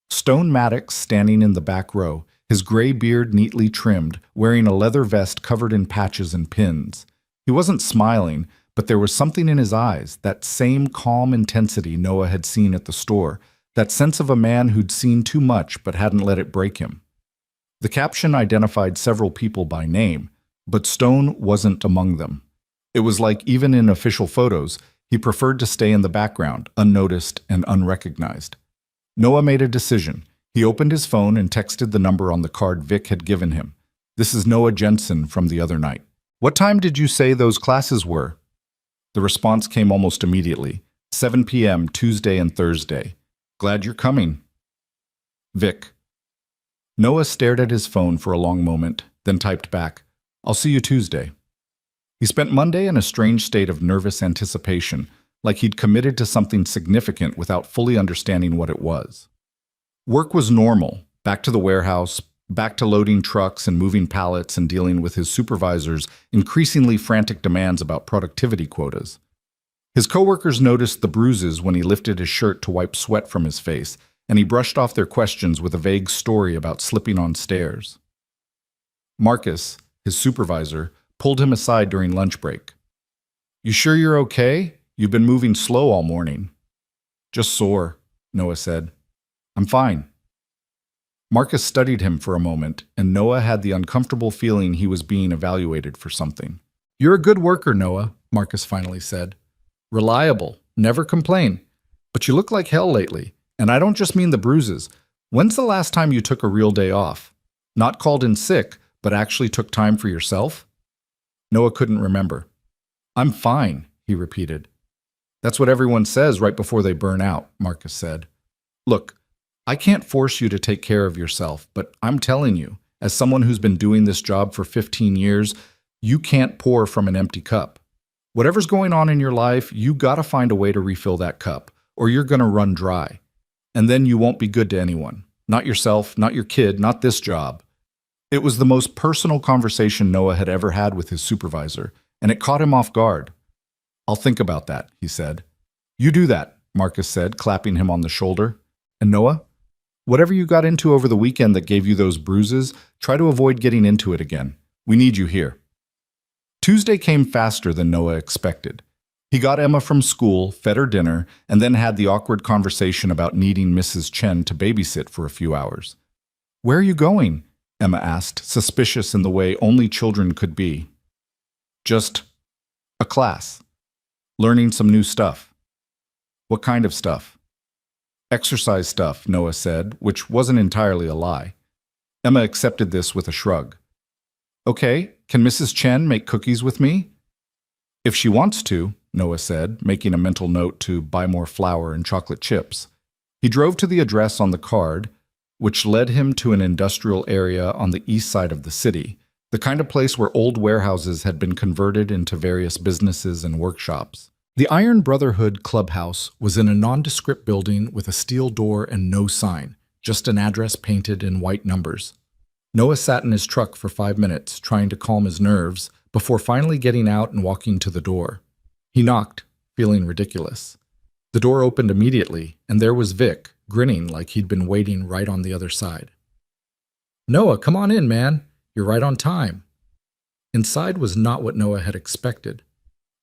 Stone Maddox standing in the back row, his gray beard neatly trimmed, wearing a leather vest covered in patches and pins. He wasn't smiling, but there was something in his eyes, that same calm intensity Noah had seen at the store, that sense of a man who'd seen too much but hadn't let it break him. The caption identified several people by name, but Stone wasn't among them. It was like even in official photos, he preferred to stay in the background, unnoticed and unrecognized. Noah made a decision. He opened his phone and texted the number on the card Vic had given him. "This is Noah Jensen from the other night. What time did you say those classes were?" The response came almost immediately. 7 p.m. Tuesday and Thursday. "Glad you're coming." Vic. Noah stared at his phone for a long moment, then typed back, "I'll see you Tuesday." He spent Monday in a strange state of nervous anticipation, like he'd committed to something significant without fully understanding what it was. Work was normal, back to the warehouse, back to loading trucks and moving pallets and dealing with his supervisor's increasingly frantic demands about productivity quotas. His coworkers noticed the bruises when he lifted his shirt to wipe sweat from his face, and he brushed off their questions with a vague story about slipping on stairs. Marcus, his supervisor, pulled him aside during lunch break. "You sure you're okay? You've been moving slow all morning." "Just sore," Noah said. "I'm fine." Marcus studied him for a moment, and Noah had the uncomfortable feeling he was being evaluated for something. "You're a good worker, Noah," Marcus finally said. "Reliable, never complain. But you look like hell lately, and I don't just mean the bruises. When's the last time you took a real day off? Not called in sick, but actually took time for yourself?" Noah couldn't remember. "I'm fine," he repeated. "That's what everyone says right before they burn out," Marcus said. "Look, I can't force you to take care of yourself, but I'm telling you, as someone who's been doing this job for 15 years, you can't pour from an empty cup. Whatever's going on in your life, you gotta find a way to refill that cup, or you're gonna run dry. And then you won't be good to anyone. Not yourself, not your kid, not this job." It was the most personal conversation Noah had ever had with his supervisor, and it caught him off guard. "I'll think about that," he said. You do that, Marcus said, clapping him on the shoulder. And Noah, whatever you got into over the weekend that gave you those bruises, try to avoid getting into it again. We need you here. Tuesday came faster than Noah expected. He got Emma from school, fed her dinner, and then had the awkward conversation about needing Mrs. Chen to babysit for a few hours. Where are you going? Emma asked, suspicious in the way only children could be. Just a class. Learning some new stuff. What kind of stuff? Exercise stuff, Noah said, which wasn't entirely a lie. Emma accepted this with a shrug. Okay, can Mrs. Chen make cookies with me? If she wants to, Noah said, making a mental note to buy more flour and chocolate chips. He drove to the address on the card, which led him to an industrial area on the east side of the city, the kind of place where old warehouses had been converted into various businesses and workshops. The Iron Brotherhood Clubhouse was in a nondescript building with a steel door and no sign, just an address painted in white numbers. Noah sat in his truck for 5 minutes, trying to calm his nerves, before finally getting out and walking to the door. He knocked, feeling ridiculous. The door opened immediately, and there was Vic, grinning like he'd been waiting right on the other side. Noah, come on in, man. You're right on time. Inside was not what Noah had expected.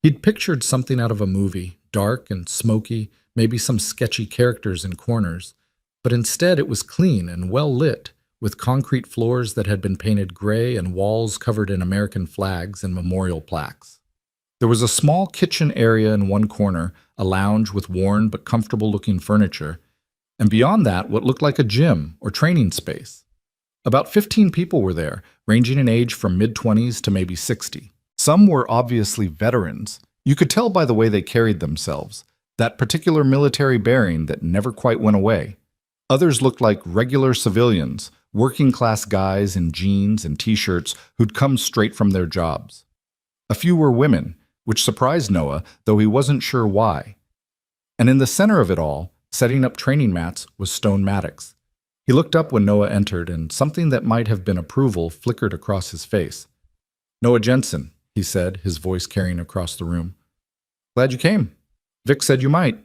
He'd pictured something out of a movie, dark and smoky, maybe some sketchy characters in corners, but instead it was clean and well lit, with concrete floors that had been painted gray and walls covered in American flags and memorial plaques. There was a small kitchen area in one corner, a lounge with worn but comfortable-looking furniture, and beyond that what looked like a gym or training space. About 15 people were there, ranging in age from mid-20s to maybe 60. Some were obviously veterans. You could tell by the way they carried themselves, that particular military bearing that never quite went away. Others looked like regular civilians, working-class guys in jeans and t-shirts who'd come straight from their jobs. A few were women, which surprised Noah, though he wasn't sure why. And in the center of it all, setting up training mats, was Stone Maddox. He looked up when Noah entered, and something that might have been approval flickered across his face. Noah Jensen, he said, his voice carrying across the room. Glad you came. Vic said you might.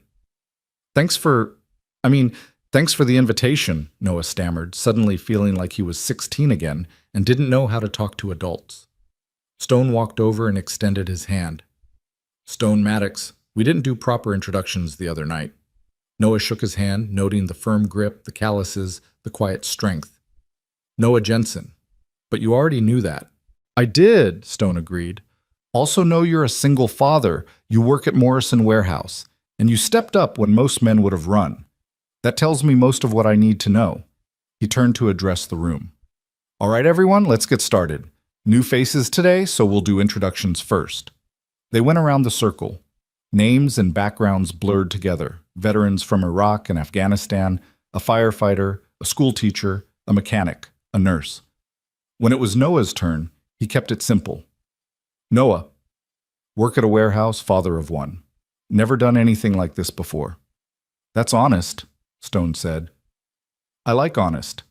Thanks for the invitation, Noah stammered, suddenly feeling like he was 16 again and didn't know how to talk to adults. Stone walked over and extended his hand. Stone Maddox, we didn't do proper introductions the other night. Noah shook his hand, noting the firm grip, the calluses, the quiet strength. Noah Jensen. But you already knew that. I did, Stone agreed. Also know you're a single father, you work at Morrison Warehouse, and you stepped up when most men would have run. That tells me most of what I need to know. He turned to address the room. All right, everyone, let's get started. New faces today, so we'll do introductions first. They went around the circle. Names and backgrounds blurred together. Veterans from Iraq and Afghanistan, a firefighter, a school teacher, a mechanic, a nurse. When it was Noah's turn, he kept it simple. Noah, work at a warehouse, father of one. Never done anything like this before. That's honest, Stone said. I like honest.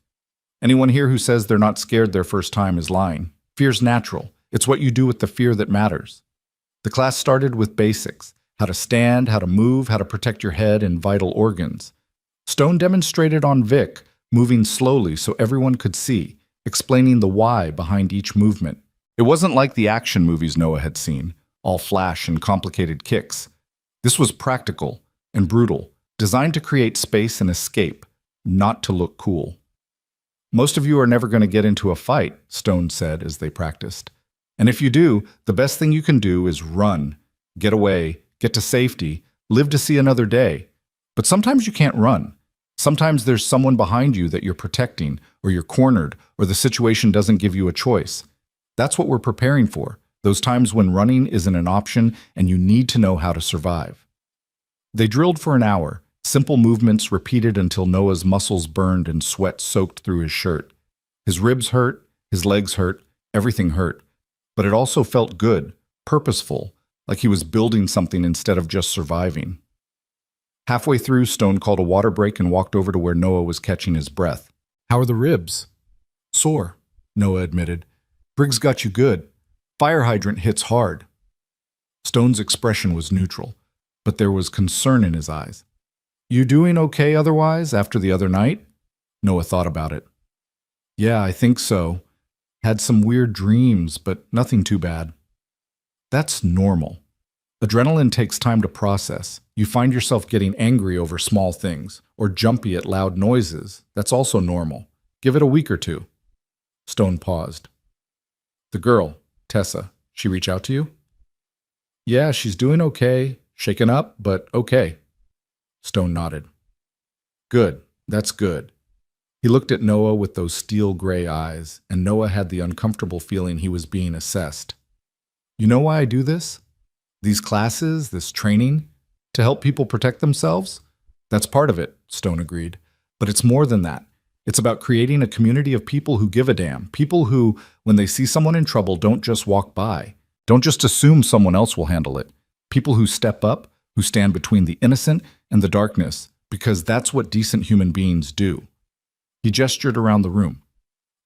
Anyone here who says they're not scared their first time is lying. Fear's natural. It's what you do with the fear that matters. The class started with basics. How to stand, how to move, how to protect your head and vital organs. Stone demonstrated on Vic, moving slowly so everyone could see, explaining the why behind each movement. It wasn't like the action movies Noah had seen, all flash and complicated kicks. This was practical and brutal, designed to create space and escape, not to look cool. Most of you are never going to get into a fight, Stone said as they practiced. And if you do, the best thing you can do is run, get away, get to safety, live to see another day. But sometimes you can't run. Sometimes there's someone behind you that you're protecting, or you're cornered, or the situation doesn't give you a choice. That's what we're preparing for, those times when running isn't an option and you need to know how to survive. They drilled for an hour, simple movements repeated until Noah's muscles burned and sweat soaked through his shirt. His ribs hurt, his legs hurt, everything hurt. But it also felt good, purposeful, like he was building something instead of just surviving. Halfway through, Stone called a water break and walked over to where Noah was catching his breath. How are the ribs? Sore, Noah admitted. Briggs got you good. Fire hydrant hits hard. Stone's expression was neutral. but there was concern in his eyes. You doing okay otherwise after the other night? Noah thought about it. Yeah, I think so. Had some weird dreams, but nothing too bad. That's normal. Adrenaline takes time to process. You find yourself getting angry over small things, or jumpy at loud noises. That's also normal. Give it a week or two. Stone paused. The girl, Tessa, she reach out to you? Yeah, she's doing okay. Shaken up, but okay. Stone nodded. Good, that's good. He looked at Noah with those steel gray eyes, and Noah had the uncomfortable feeling he was being assessed. You know why I do this? These classes, this training, to help people protect themselves? That's part of it, Stone agreed. But it's more than that. It's about creating a community of people who give a damn, people who, when they see someone in trouble, don't just walk by. Don't just assume someone else will handle it. People who step up, who stand between the innocent and the darkness, because that's what decent human beings do. He gestured around the room.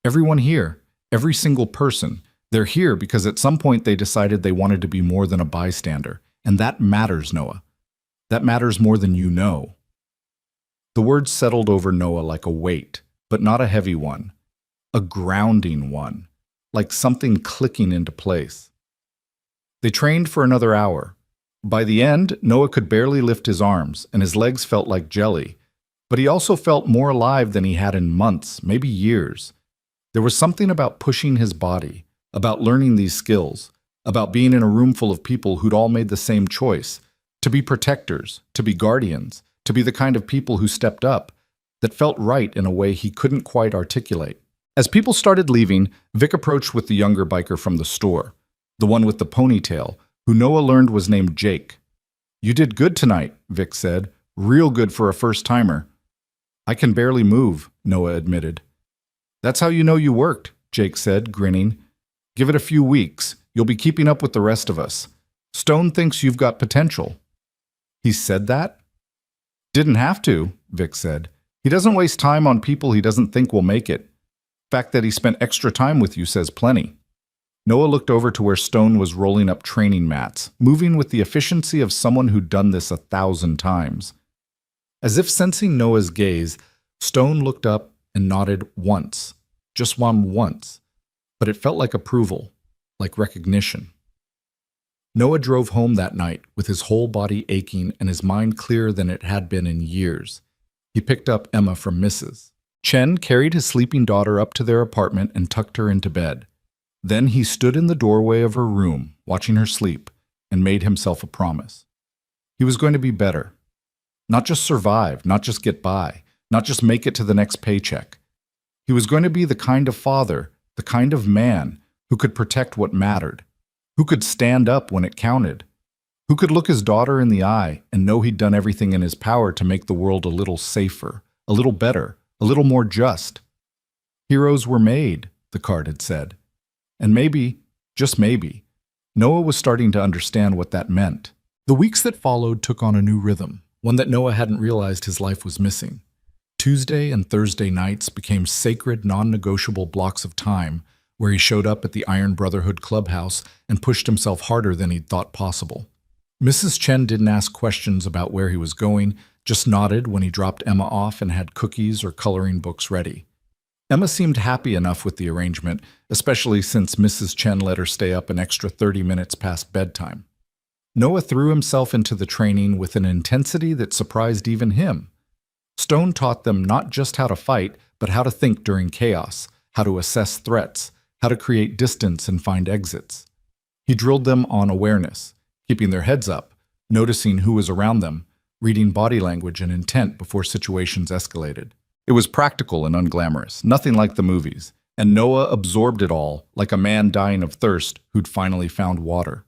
Everyone here, every single person, they're here because at some point they decided they wanted to be more than a bystander. And that matters, Noah. That matters more than you know. The words settled over Noah like a weight, but not a heavy one. A grounding one, like something clicking into place. They trained for another hour. By the end, Noah could barely lift his arms, and his legs felt like jelly. But he also felt more alive than he had in months, maybe years. There was something about pushing his body, about learning these skills, about being in a room full of people who'd all made the same choice, to be protectors, to be guardians, to be the kind of people who stepped up, that felt right in a way he couldn't quite articulate. As people started leaving, Vic approached with the younger biker from the store, the one with the ponytail, who Noah learned was named Jake. You did good tonight, Vic said. Real good for a first-timer. I can barely move, Noah admitted. That's how you know you worked, Jake said, grinning. Give it a few weeks. You'll be keeping up with the rest of us. Stone thinks you've got potential. He said that? Didn't have to, Vic said. He doesn't waste time on people he doesn't think will make it. The fact that he spent extra time with you says plenty. Noah looked over to where Stone was rolling up training mats, moving with the efficiency of someone who'd done this 1,000 times. As if sensing Noah's gaze, Stone looked up and nodded once. Just once. But it felt like approval, like recognition. Noah drove home that night with his whole body aching and his mind clearer than it had been in years. He picked up Emma from Mrs. Chen carried his sleeping daughter up to their apartment and tucked her into bed. Then he stood in the doorway of her room, watching her sleep, and made himself a promise. He was going to be better. Not just survive, not just get by, not just make it to the next paycheck. He was going to be the kind of father, the kind of man who could protect what mattered, who could stand up when it counted, who could look his daughter in the eye and know he'd done everything in his power to make the world a little safer, a little better, a little more just. Heroes were made, the card had said. And maybe, just maybe, Noah was starting to understand what that meant. The weeks that followed took on a new rhythm, one that Noah hadn't realized his life was missing. Tuesday and Thursday nights became sacred, non-negotiable blocks of time where he showed up at the Iron Brotherhood clubhouse and pushed himself harder than he'd thought possible. Mrs. Chen didn't ask questions about where he was going, just nodded when he dropped Emma off and had cookies or coloring books ready. Emma seemed happy enough with the arrangement, especially since Mrs. Chen let her stay up an extra 30 minutes past bedtime. Noah threw himself into the training with an intensity that surprised even him. Stone taught them not just how to fight, but how to think during chaos, how to assess threats, how to create distance and find exits. He drilled them on awareness, keeping their heads up, noticing who was around them, reading body language and intent before situations escalated. It was practical and unglamorous, nothing like the movies, and Noah absorbed it all like a man dying of thirst who'd finally found water.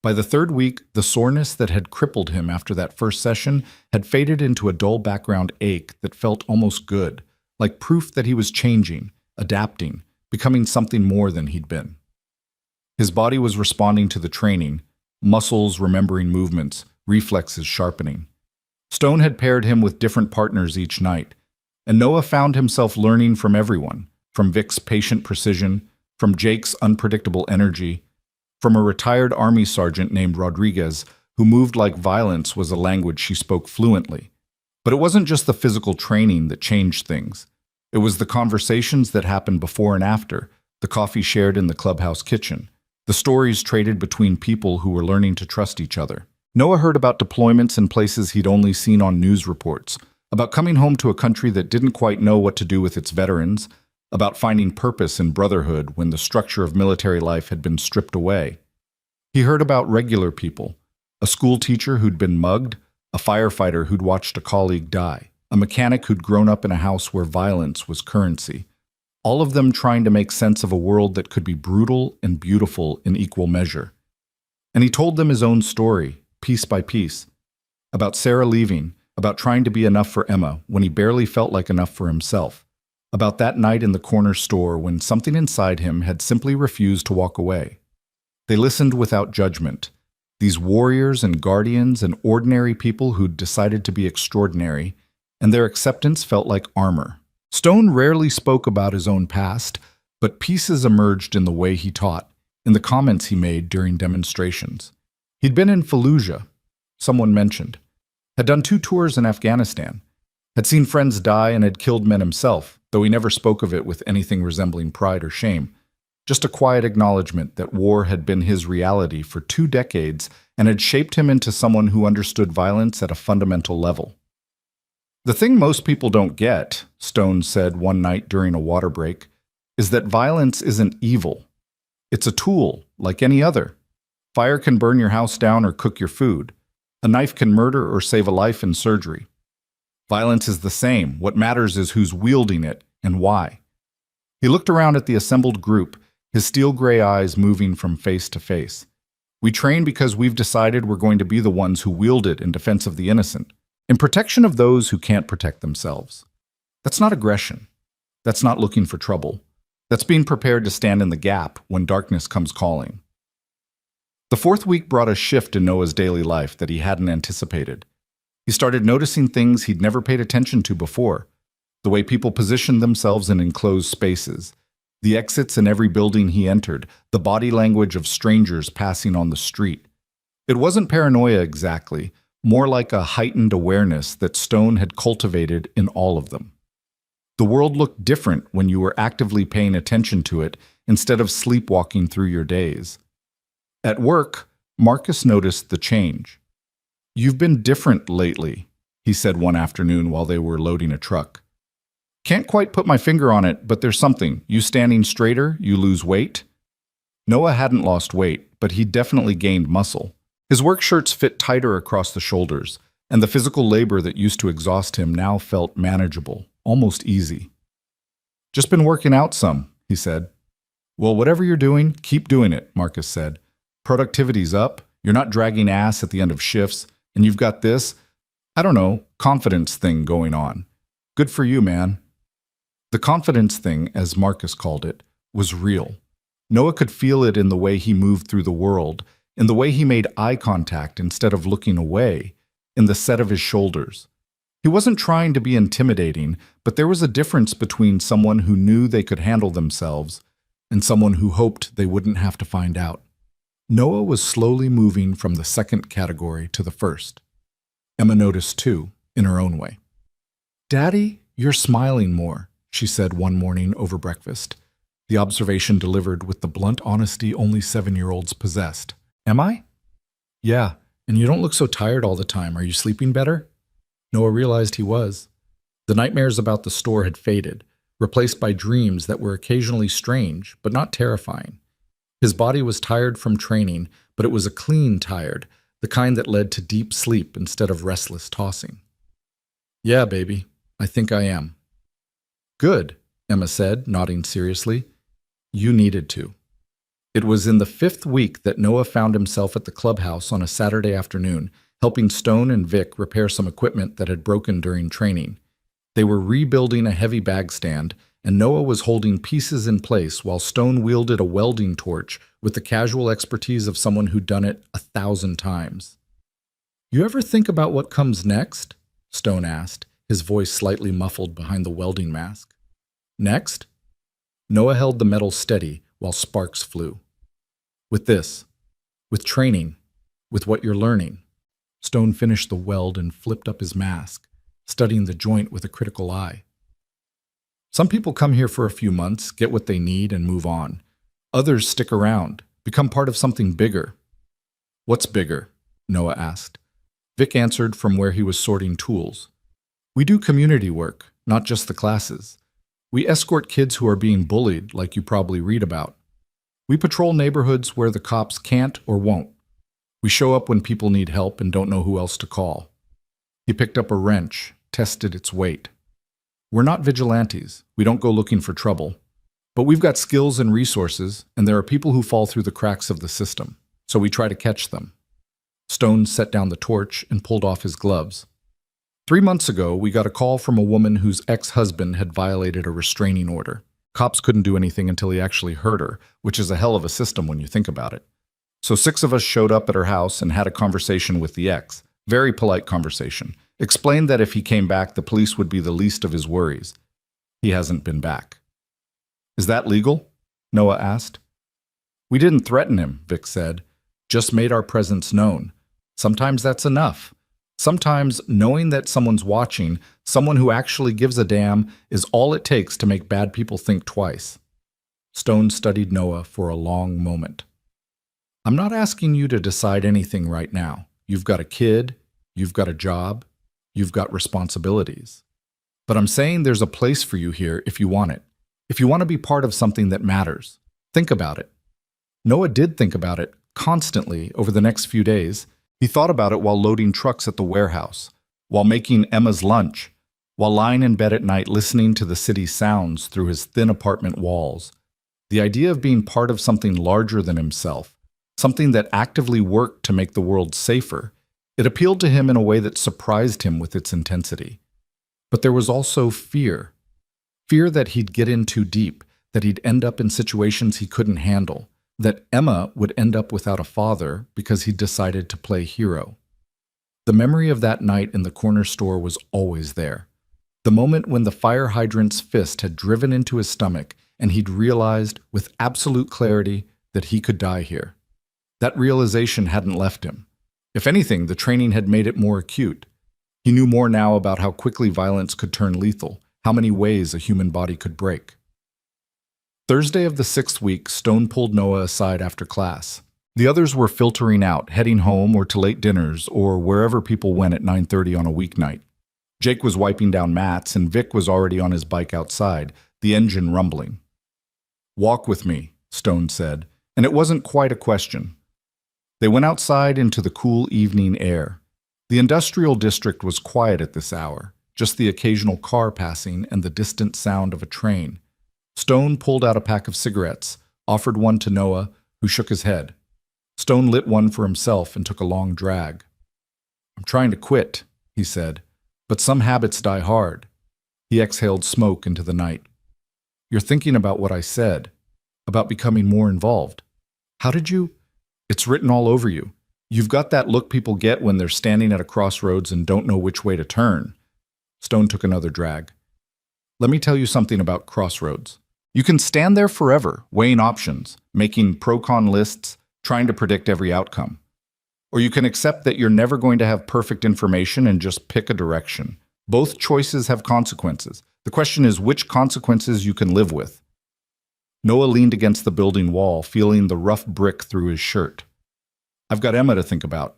By the third week, the soreness that had crippled him after that first session had faded into a dull background ache that felt almost good, like proof that he was changing, adapting, becoming something more than he'd been. His body was responding to the training, muscles remembering movements, reflexes sharpening. Stone had paired him with different partners each night, and Noah found himself learning from everyone, from Vic's patient precision, from Jake's unpredictable energy, from a retired army sergeant named Rodriguez who moved like violence was a language she spoke fluently. But it wasn't just the physical training that changed things. It was the conversations that happened before and after, the coffee shared in the clubhouse kitchen, the stories traded between people who were learning to trust each other. Noah heard about deployments in places he'd only seen on news reports, about coming home to a country that didn't quite know what to do with its veterans, about finding purpose in brotherhood when the structure of military life had been stripped away. He heard about regular people, a school teacher who'd been mugged, a firefighter who'd watched a colleague die, a mechanic who'd grown up in a house where violence was currency, all of them trying to make sense of a world that could be brutal and beautiful in equal measure. And he told them his own story, piece by piece, about Sarah leaving, about trying to be enough for Emma when he barely felt like enough for himself, about that night in the corner store when something inside him had simply refused to walk away. They listened without judgment, these warriors and guardians and ordinary people who'd decided to be extraordinary, and their acceptance felt like armor. Stone rarely spoke about his own past, but pieces emerged in the way he taught, in the comments he made during demonstrations. He'd been in Fallujah, someone mentioned, had done 2 tours in Afghanistan, had seen friends die and had killed men himself, though he never spoke of it with anything resembling pride or shame. Just a quiet acknowledgement that war had been his reality for 2 decades and had shaped him into someone who understood violence at a fundamental level. The thing most people don't get, Stone said one night during a water break, is that violence isn't evil. It's a tool, like any other. Fire can burn your house down or cook your food. A knife can murder or save a life in surgery. Violence is the same. What matters is who's wielding it and why. He looked around at the assembled group, his steel gray eyes moving from face to face. We train because we've decided we're going to be the ones who wield it in defense of the innocent, in protection of those who can't protect themselves. That's not aggression. That's not looking for trouble. That's being prepared to stand in the gap when darkness comes calling. The 4th week brought a shift in Noah's daily life that he hadn't anticipated. He started noticing things he'd never paid attention to before, the way people positioned themselves in enclosed spaces, the exits in every building he entered, the body language of strangers passing on the street. It wasn't paranoia exactly, more like a heightened awareness that Stone had cultivated in all of them. The world looked different when you were actively paying attention to it instead of sleepwalking through your days. At work, Marcus noticed the change. "You've been different lately," he said one afternoon while they were loading a truck. "Can't quite put my finger on it, but there's something. You standing straighter, you lose weight." Noah hadn't lost weight, but he'd definitely gained muscle. His work shirts fit tighter across the shoulders, and the physical labor that used to exhaust him now felt manageable, almost easy. "Just been working out some," he said. "Well, whatever you're doing, keep doing it," Marcus said. "Productivity's up, you're not dragging ass at the end of shifts, and you've got this, I don't know, confidence thing going on. Good for you, man." The confidence thing, as Marcus called it, was real. Noah could feel it in the way he moved through the world, in the way he made eye contact instead of looking away, in the set of his shoulders. He wasn't trying to be intimidating, but there was a difference between someone who knew they could handle themselves and someone who hoped they wouldn't have to find out. Noah was slowly moving from the second category to the first. Emma noticed too, in her own way. "Daddy, you're smiling more," she said one morning over breakfast, the observation delivered with the blunt honesty only 7-year-olds possessed. "Am I?" "Yeah, and you don't look so tired all the time. Are you sleeping better?" Noah realized he was. The nightmares about the store had faded, replaced by dreams that were occasionally strange, but not terrifying. His body was tired from training, but it was a clean tired, the kind that led to deep sleep instead of restless tossing. "Yeah, baby, I think I am." "Good," Emma said, nodding seriously. "You needed to." It was in the 5th week that Noah found himself at the clubhouse on a Saturday afternoon, helping Stone and Vic repair some equipment that had broken during training. They were rebuilding a heavy bag stand, and Noah was holding pieces in place while Stone wielded a welding torch with the casual expertise of someone who'd done it 1,000 times. "You ever think about what comes next?" Stone asked, his voice slightly muffled behind the welding mask. "Next?" Noah held the metal steady while sparks flew. "With this, with training, with what you're learning." Stone finished the weld and flipped up his mask, studying the joint with a critical eye. Some people come here for a few months, get what they need, and move on. Others stick around, become part of something bigger. What's bigger? Noah asked. Vic answered from where he was sorting tools. We do community work, not just the classes. We escort kids who are being bullied, like you probably read about. We patrol neighborhoods where the cops can't or won't. We show up when people need help and don't know who else to call. He picked up a wrench, tested its weight. We're not vigilantes. We don't go looking for trouble. But we've got skills and resources, and there are people who fall through the cracks of the system, so we try to catch them. Stone set down the torch and pulled off his gloves. 3 months ago, we got a call from a woman whose ex-husband had violated a restraining order. Cops couldn't do anything until he actually hurt her, which is a hell of a system when you think about it. So 6 of us showed up at her house and had a conversation with the ex. Very polite conversation. Explained that if he came back, the police would be the least of his worries. He hasn't been back. Is that legal? Noah asked. We didn't threaten him, Vic said. Just made our presence known. Sometimes that's enough. Sometimes knowing that someone's watching, someone who actually gives a damn, is all it takes to make bad people think twice. Stone studied Noah for a long moment. I'm not asking you to decide anything right now. You've got a kid, you've got a job, you've got responsibilities. But I'm saying there's a place for you here if you want it. If you want to be part of something that matters, think about it. Noah did think about it constantly over the next few days. He thought about it while loading trucks at the warehouse, while making Emma's lunch, while lying in bed at night listening to the city's sounds through his thin apartment walls. The idea of being part of something larger than himself, something that actively worked to make the world safer, it appealed to him in a way that surprised him with its intensity. But there was also fear. Fear that he'd get in too deep, that he'd end up in situations he couldn't handle, that Emma would end up without a father because he'd decided to play hero. The memory of that night in the corner store was always there. The moment when the fire hydrant's fist had driven into his stomach and he'd realized with absolute clarity that he could die here. That realization hadn't left him. If anything, the training had made it more acute. He knew more now about how quickly violence could turn lethal, how many ways a human body could break. Thursday of the 6th week, Stone pulled Noah aside after class. The others were filtering out, heading home or to late dinners or wherever people went at 9:30 on a weeknight. Jake was wiping down mats and Vic was already on his bike outside, the engine rumbling. Walk with me, Stone said, and it wasn't quite a question. They went outside into the cool evening air. The industrial district was quiet at this hour, just the occasional car passing and the distant sound of a train. Stone pulled out a pack of cigarettes, offered one to Noah, who shook his head. Stone lit one for himself and took a long drag. I'm trying to quit, he said, but some habits die hard. He exhaled smoke into the night. You're thinking about what I said, about becoming more involved. How did you? It's written all over you. You've got that look people get when they're standing at a crossroads and don't know which way to turn. Stone took another drag. Let me tell you something about crossroads. You can stand there forever, weighing options, making pro-con lists, trying to predict every outcome. Or you can accept that you're never going to have perfect information and just pick a direction. Both choices have consequences. The question is which consequences you can live with. Noah leaned against the building wall, feeling the rough brick through his shirt. I've got Emma to think about.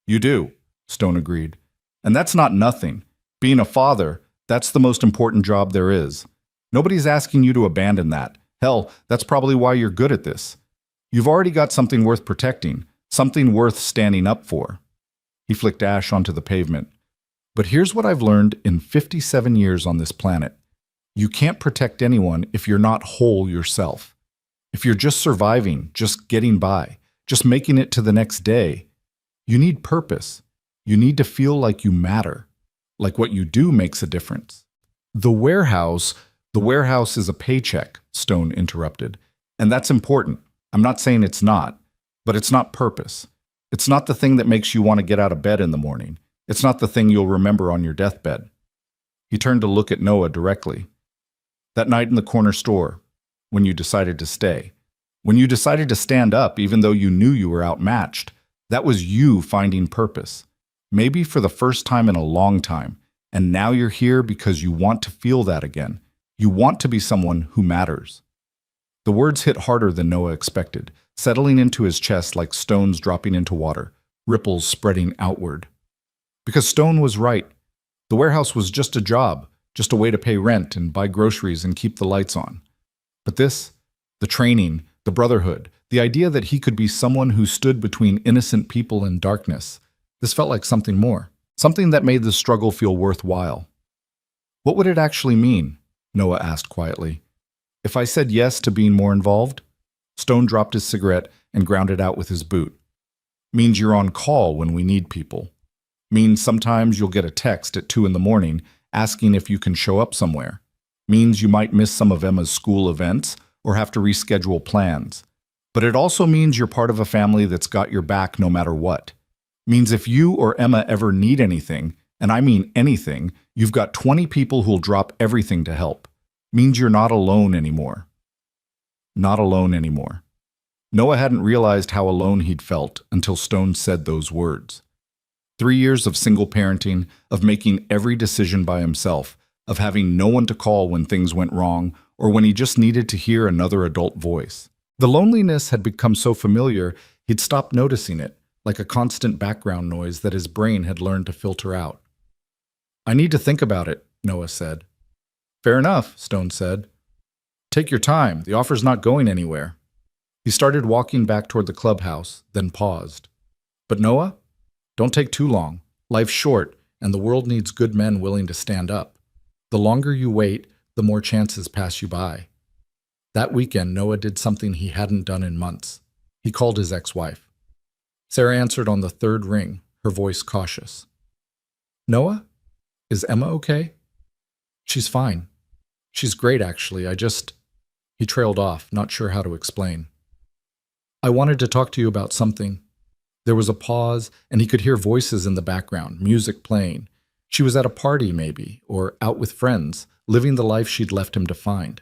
You do, Stone agreed. And that's not nothing. Being a father, that's the most important job there is. Nobody's asking you to abandon that. Hell, that's probably why you're good at this. You've already got something worth protecting, something worth standing up for. He flicked ash onto the pavement. But here's what I've learned in 57 years on this planet. You can't protect anyone if you're not whole yourself. If you're just surviving, just getting by, just making it to the next day, you need purpose. You need to feel like you matter, like what you do makes a difference. The warehouse is a paycheck, Stone interrupted. And that's important. I'm not saying it's not, but it's not purpose. It's not the thing that makes you want to get out of bed in the morning. It's not the thing you'll remember on your deathbed. He turned to look at Noah directly. That night in the corner store, when you decided to stay, when you decided to stand up even though you knew you were outmatched, that was you finding purpose. maybe for the first time in a long time, and now you're here because you want to feel that again. You want to be someone who matters. The words hit harder than Noah expected, settling into his chest like stones dropping into water, ripples spreading outward. Because Stone was right. The warehouse was just a job, just a way to pay rent and buy groceries and keep the lights on. But this, the training, the brotherhood, the idea that he could be someone who stood between innocent people and darkness, this felt like something more, something that made the struggle feel worthwhile. What would it actually mean? Noah asked quietly. If I said yes to being more involved? Stone dropped his cigarette and ground it out with his boot. Means you're on call when we need people. Means sometimes you'll get a text at 2 in the morning asking if you can show up somewhere. Means you might miss some of Emma's school events or have to reschedule plans. But it also means you're part of a family that's got your back no matter what. Means if you or Emma ever need anything, and I mean anything, you've got 20 people who'll drop everything to help. Means you're not alone anymore. Not alone anymore. Noah hadn't realized how alone he'd felt until Stone said those words. 3 years of single parenting, of making every decision by himself, of having no one to call when things went wrong or when he just needed to hear another adult voice. The loneliness had become so familiar he'd stopped noticing it, like a constant background noise that his brain had learned to filter out. I need to think about it, Noah said. Fair enough, Stone said. Take your time, the offer's not going anywhere. He started walking back toward the clubhouse, then paused. But Noah, don't take too long. Life's short, and the world needs good men willing to stand up. The longer you wait, the more chances pass you by. That weekend, Noah did something he hadn't done in months. He called his ex-wife. Sarah answered on the third ring, her voice cautious. Noah? Is Emma okay? She's fine. She's great, actually. He trailed off, not sure how to explain. I wanted to talk to you about something. There was a pause, and he could hear voices in the background, music playing. She was at a party, maybe, or out with friends, living the life she'd left him to find.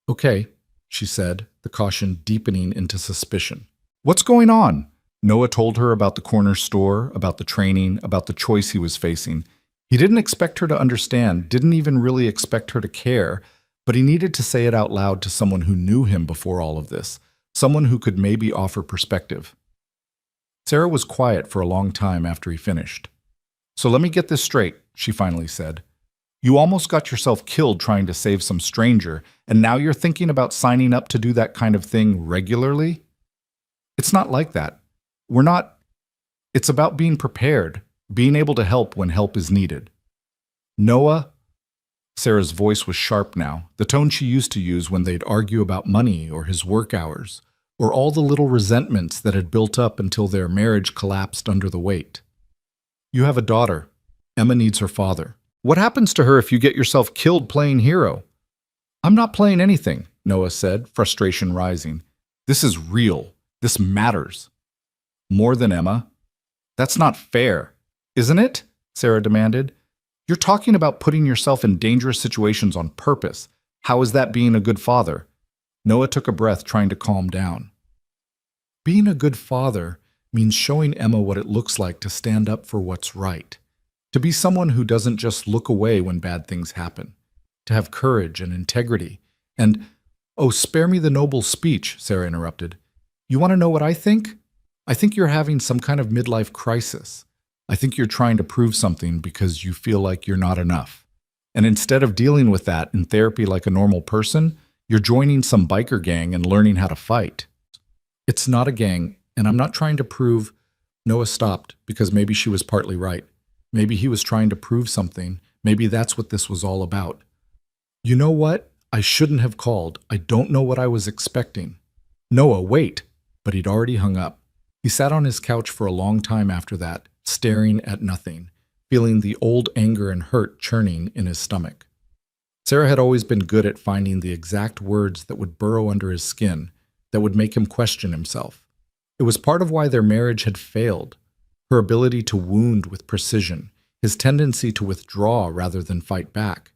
Okay, she said, the caution deepening into suspicion. What's going on? Noah told her about the corner store, about the training, about the choice he was facing. He didn't expect her to understand, didn't even really expect her to care, but he needed to say it out loud to someone who knew him before all of this, someone who could maybe offer perspective. Sarah was quiet for a long time after he finished. So let me get this straight, she finally said. You almost got yourself killed trying to save some stranger, and now you're thinking about signing up to do that kind of thing regularly? It's not like that. It's about being prepared, being able to help when help is needed. Noah? Sarah's voice was sharp now, the tone she used to use when they'd argue about money or his work hours, or all the little resentments that had built up until their marriage collapsed under the weight. You have a daughter. Emma needs her father. What happens to her if you get yourself killed playing hero? I'm not playing anything, Noah said, frustration rising. This is real. This matters. More than Emma. That's not fair, isn't it? Sarah demanded. You're talking about putting yourself in dangerous situations on purpose. How is that being a good father? Noah took a breath, trying to calm down. Being a good father means showing Emma what it looks like to stand up for what's right. To be someone who doesn't just look away when bad things happen. To have courage and integrity. And, oh, spare me the noble speech, Sarah interrupted. You want to know what I think? I think you're having some kind of midlife crisis. I think you're trying to prove something because you feel like you're not enough. And instead of dealing with that in therapy like a normal person, you're joining some biker gang and learning how to fight. It's not a gang, and I'm not trying to prove... Noah stopped because maybe she was partly right. Maybe he was trying to prove something. Maybe that's what this was all about. You know what? I shouldn't have called. I don't know what I was expecting. Noah, wait! But he'd already hung up. He sat on his couch for a long time after that, staring at nothing, feeling the old anger and hurt churning in his stomach. Sarah had always been good at finding the exact words that would burrow under his skin, that would make him question himself. It was part of why their marriage had failed. Her ability to wound with precision, his tendency to withdraw rather than fight back.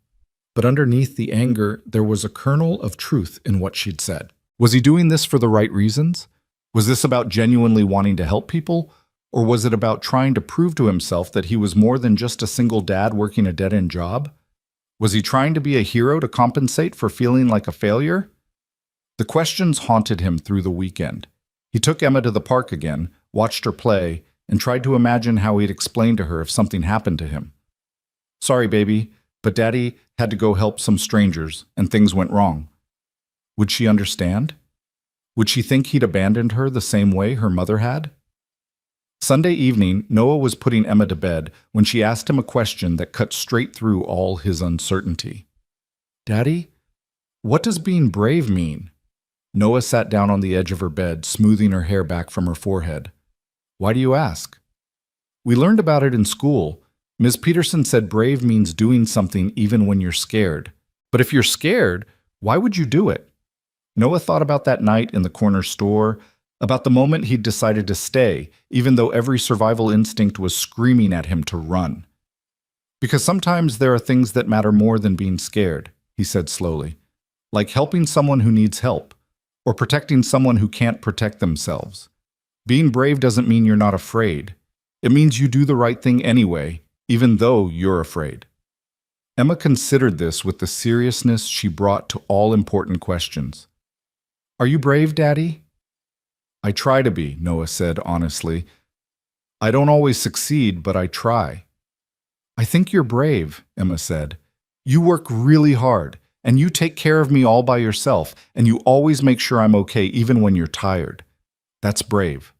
But underneath the anger, there was a kernel of truth in what she'd said. Was he doing this for the right reasons? Was this about genuinely wanting to help people? Or was it about trying to prove to himself that he was more than just a single dad working a dead-end job? Was he trying to be a hero to compensate for feeling like a failure? The questions haunted him through the weekend. He took Emma to the park again, watched her play, and tried to imagine how he'd explain to her if something happened to him. "Sorry, baby, but Daddy had to go help some strangers, and things went wrong." Would she understand? Would she think he'd abandoned her the same way her mother had? Sunday evening, Noah was putting Emma to bed when she asked him a question that cut straight through all his uncertainty. "Daddy, what does being brave mean?" Noah sat down on the edge of her bed, smoothing her hair back from her forehead. "Why do you ask?" "We learned about it in school. Ms. Peterson said brave means doing something even when you're scared. But if you're scared, why would you do it?" Noah thought about that night in the corner store, about the moment he'd decided to stay, even though every survival instinct was screaming at him to run. "Because sometimes there are things that matter more than being scared," he said slowly. "Like helping someone who needs help, or protecting someone who can't protect themselves. Being brave doesn't mean you're not afraid. It means you do the right thing anyway, even though you're afraid." Emma considered this with the seriousness she brought to all important questions. "Are you brave, Daddy?" "I try to be," Noah said honestly. "I don't always succeed, but I try." "I think you're brave," Emma said. "You work really hard, and you take care of me all by yourself, and you always make sure I'm okay even when you're tired. That's brave."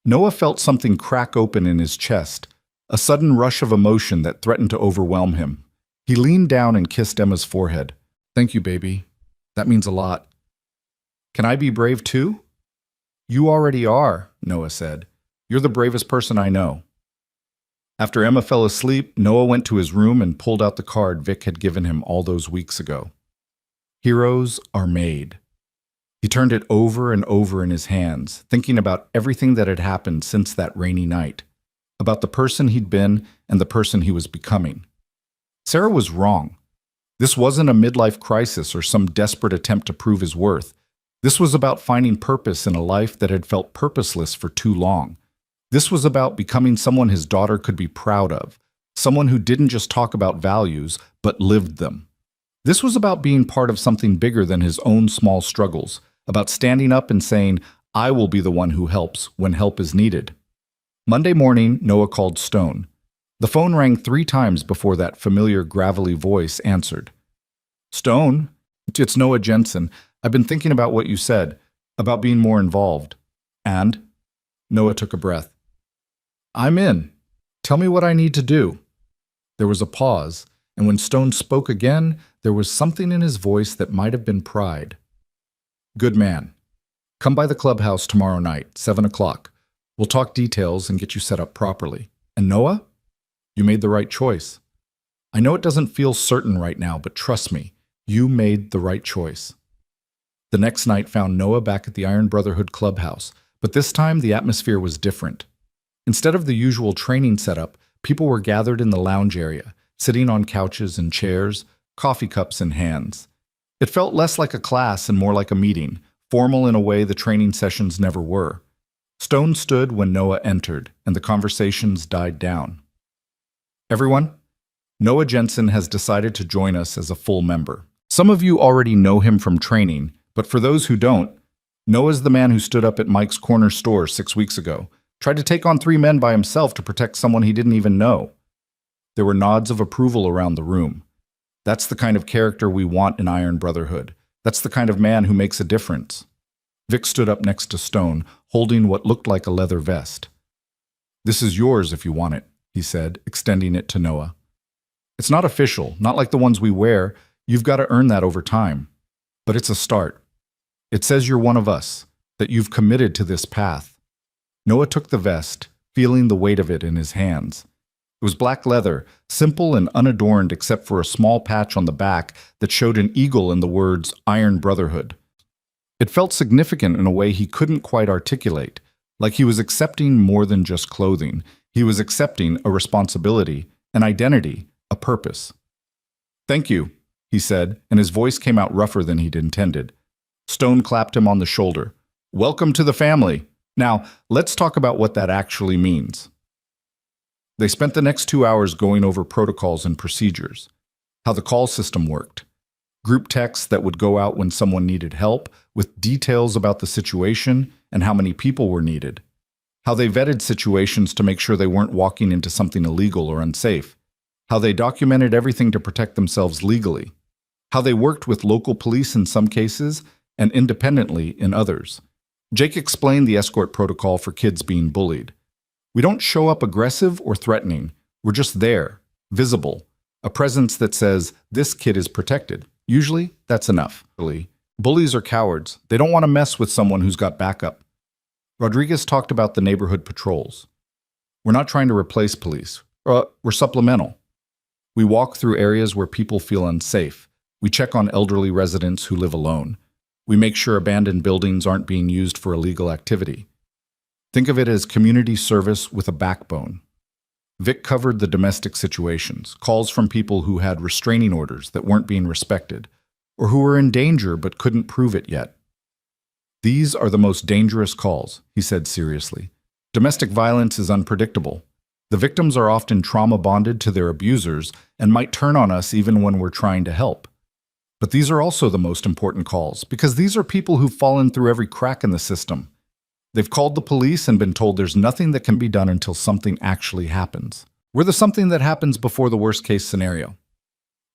Noah felt something crack open in his chest, a sudden rush of emotion that threatened to overwhelm him. He leaned down and kissed Emma's forehead. "Thank you, baby. That means a lot." "Can I be brave too?" "You already are," Noah said. "You're the bravest person I know." After Emma fell asleep, Noah went to his room and pulled out the card Vic had given him all those weeks ago. "Heroes are made." He turned it over and over in his hands, thinking about everything that had happened since that rainy night, about the person he'd been and the person he was becoming. Sarah was wrong. This wasn't a midlife crisis or some desperate attempt to prove his worth. This was about finding purpose in a life that had felt purposeless for too long. This was about becoming someone his daughter could be proud of, someone who didn't just talk about values, but lived them. This was about being part of something bigger than his own small struggles, about standing up and saying, "I will be the one who helps when help is needed." Monday morning, Noah called Stone. The phone rang 3 times before that familiar gravelly voice answered. "Stone, it's Noah Jensen. I've been thinking about what you said, about being more involved." "And?" Noah took a breath. "I'm in. Tell me what I need to do." There was a pause, and when Stone spoke again, there was something in his voice that might have been pride. "Good man. Come by the clubhouse tomorrow night, 7 o'clock. We'll talk details and get you set up properly. And Noah, you made the right choice. I know it doesn't feel certain right now, but trust me, you made the right choice." The next night found Noah back at the Iron Brotherhood clubhouse, but this time the atmosphere was different. Instead of the usual training setup, people were gathered in the lounge area, sitting on couches and chairs, coffee cups in hands. It felt less like a class and more like a meeting, formal in a way the training sessions never were. Stone stood when Noah entered, and the conversations died down. "Everyone, Noah Jensen has decided to join us as a full member. Some of you already know him from training, but for those who don't, Noah's the man who stood up at Mike's corner store 6 weeks ago, tried to take on 3 men by himself to protect someone he didn't even know." There were nods of approval around the room. That's the kind of character we want in Iron Brotherhood. That's the kind of man who makes a difference. Vic stood up next to Stone, holding what looked like a leather vest. "This is yours if you want it," he said, extending it to Noah. "It's not official, not like the ones we wear. You've got to earn that over time. But it's a start. It says you're one of us, that you've committed to this path." Noah took the vest, feeling the weight of it in his hands. It was black leather, simple and unadorned except for a small patch on the back that showed an eagle and the words Iron Brotherhood. It felt significant in a way he couldn't quite articulate, like he was accepting more than just clothing. He was accepting a responsibility, an identity, a purpose. "Thank you," he said, and his voice came out rougher than he'd intended. Stone clapped him on the shoulder. "Welcome to the family. Now, let's talk about what that actually means. They spent the next 2 hours going over protocols and procedures, how the call system worked, group texts that would go out when someone needed help, with details about the situation and how many people were needed, how they vetted situations to make sure they weren't walking into something illegal or unsafe, how they documented everything to protect themselves legally, how they worked with local police in some cases and independently in others. Jake explained the escort protocol for kids being bullied. We don't show up aggressive or threatening. We're just there, visible, a presence that says, this kid is protected. Usually, that's enough. Bullies are cowards. They don't want to mess with someone who's got backup. Rodriguez talked about the neighborhood patrols. We're not trying to replace police. We're supplemental. We walk through areas where people feel unsafe. We check on elderly residents who live alone. We make sure abandoned buildings aren't being used for illegal activity. Think of it as community service with a backbone. Vic covered the domestic situations, calls from people who had restraining orders that weren't being respected, or who were in danger but couldn't prove it yet. These are the most dangerous calls, he said seriously. Domestic violence is unpredictable. The victims are often trauma-bonded to their abusers and might turn on us even when we're trying to help. But these are also the most important calls, because these are people who've fallen through every crack in the system. They've called the police and been told there's nothing that can be done until something actually happens. We're the something that happens before the worst-case scenario.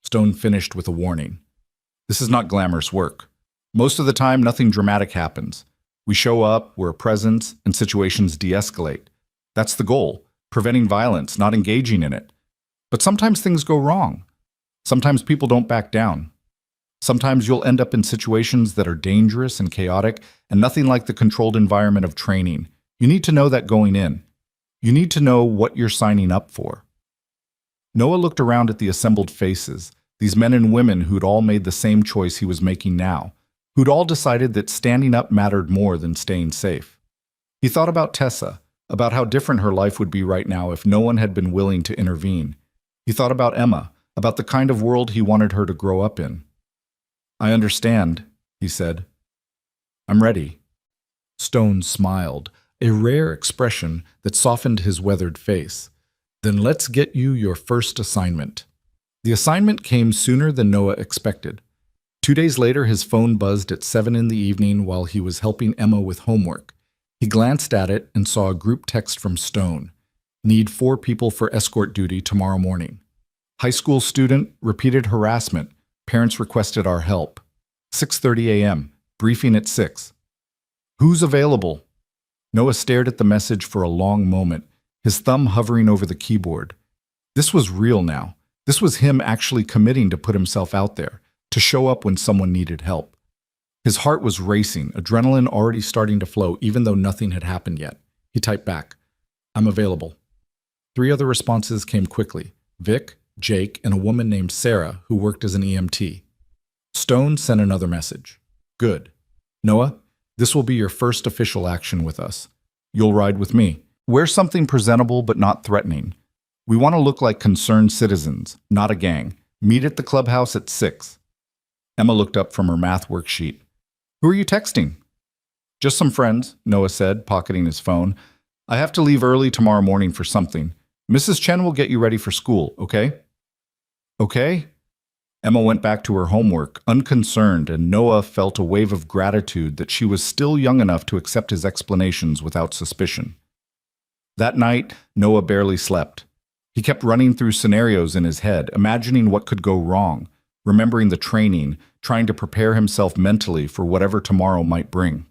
Stone finished with a warning. This is not glamorous work. Most of the time, nothing dramatic happens. We show up, we're a presence, and situations de-escalate. That's the goal, preventing violence, not engaging in it. But sometimes things go wrong. Sometimes people don't back down. Sometimes you'll end up in situations that are dangerous and chaotic and nothing like the controlled environment of training. You need to know that going in. You need to know what you're signing up for. Noah looked around at the assembled faces, these men and women who'd all made the same choice he was making now, who'd all decided that standing up mattered more than staying safe. He thought about Tessa, about how different her life would be right now if no one had been willing to intervene. He thought about Emma, about the kind of world he wanted her to grow up in. I understand, he said. I'm ready. Stone smiled, a rare expression that softened his weathered face. Then let's get you your first assignment. The assignment came sooner than Noah expected. 2 days later, his phone buzzed at 7 in the evening while he was helping Emma with homework. He glanced at it and saw a group text from Stone. Need 4 people for escort duty tomorrow morning. High school student, repeated harassment. Parents requested our help. 6:30 a.m. Briefing at 6. Who's available? Noah stared at the message for a long moment, his thumb hovering over the keyboard. This was real now. This was him actually committing to put himself out there, to show up when someone needed help. His heart was racing, adrenaline already starting to flow even though nothing had happened yet. He typed back, I'm available. 3 other responses came quickly. Vic, Jake, and a woman named Sarah who worked as an EMT. Stone sent another message. Good. Noah, this will be your first official action with us. You'll ride with me. Wear something presentable but not threatening. We want to look like concerned citizens, not a gang. Meet at the clubhouse at 6. Emma looked up from her math worksheet. Who are you texting? Just some friends, Noah said, pocketing his phone. I have to leave early tomorrow morning for something. Mrs. Chen will get you ready for school, okay? Okay? Emma went back to her homework, unconcerned, and Noah felt a wave of gratitude that she was still young enough to accept his explanations without suspicion. That night, Noah barely slept. He kept running through scenarios in his head, imagining what could go wrong, remembering the training, trying to prepare himself mentally for whatever tomorrow might bring.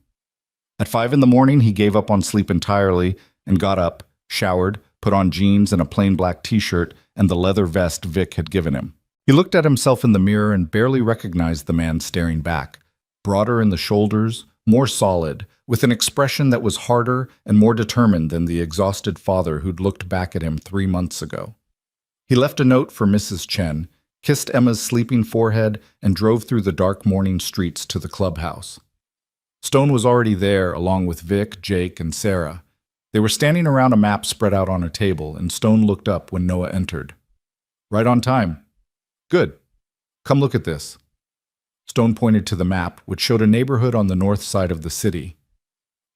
At 5 in the morning, he gave up on sleep entirely and got up, showered, put on jeans and a plain black t-shirt and the leather vest Vic had given him. He looked at himself in the mirror and barely recognized the man staring back, broader in the shoulders, more solid, with an expression that was harder and more determined than the exhausted father who'd looked back at him 3 months ago. He left a note for Mrs. Chen, kissed Emma's sleeping forehead, and drove through the dark morning streets to the clubhouse. Stone was already there, along with Vic, Jake, and Sarah. They were standing around a map spread out on a table, and Stone looked up when Noah entered. Right on time. Good. Come look at this. Stone pointed to the map, which showed a neighborhood on the north side of the city.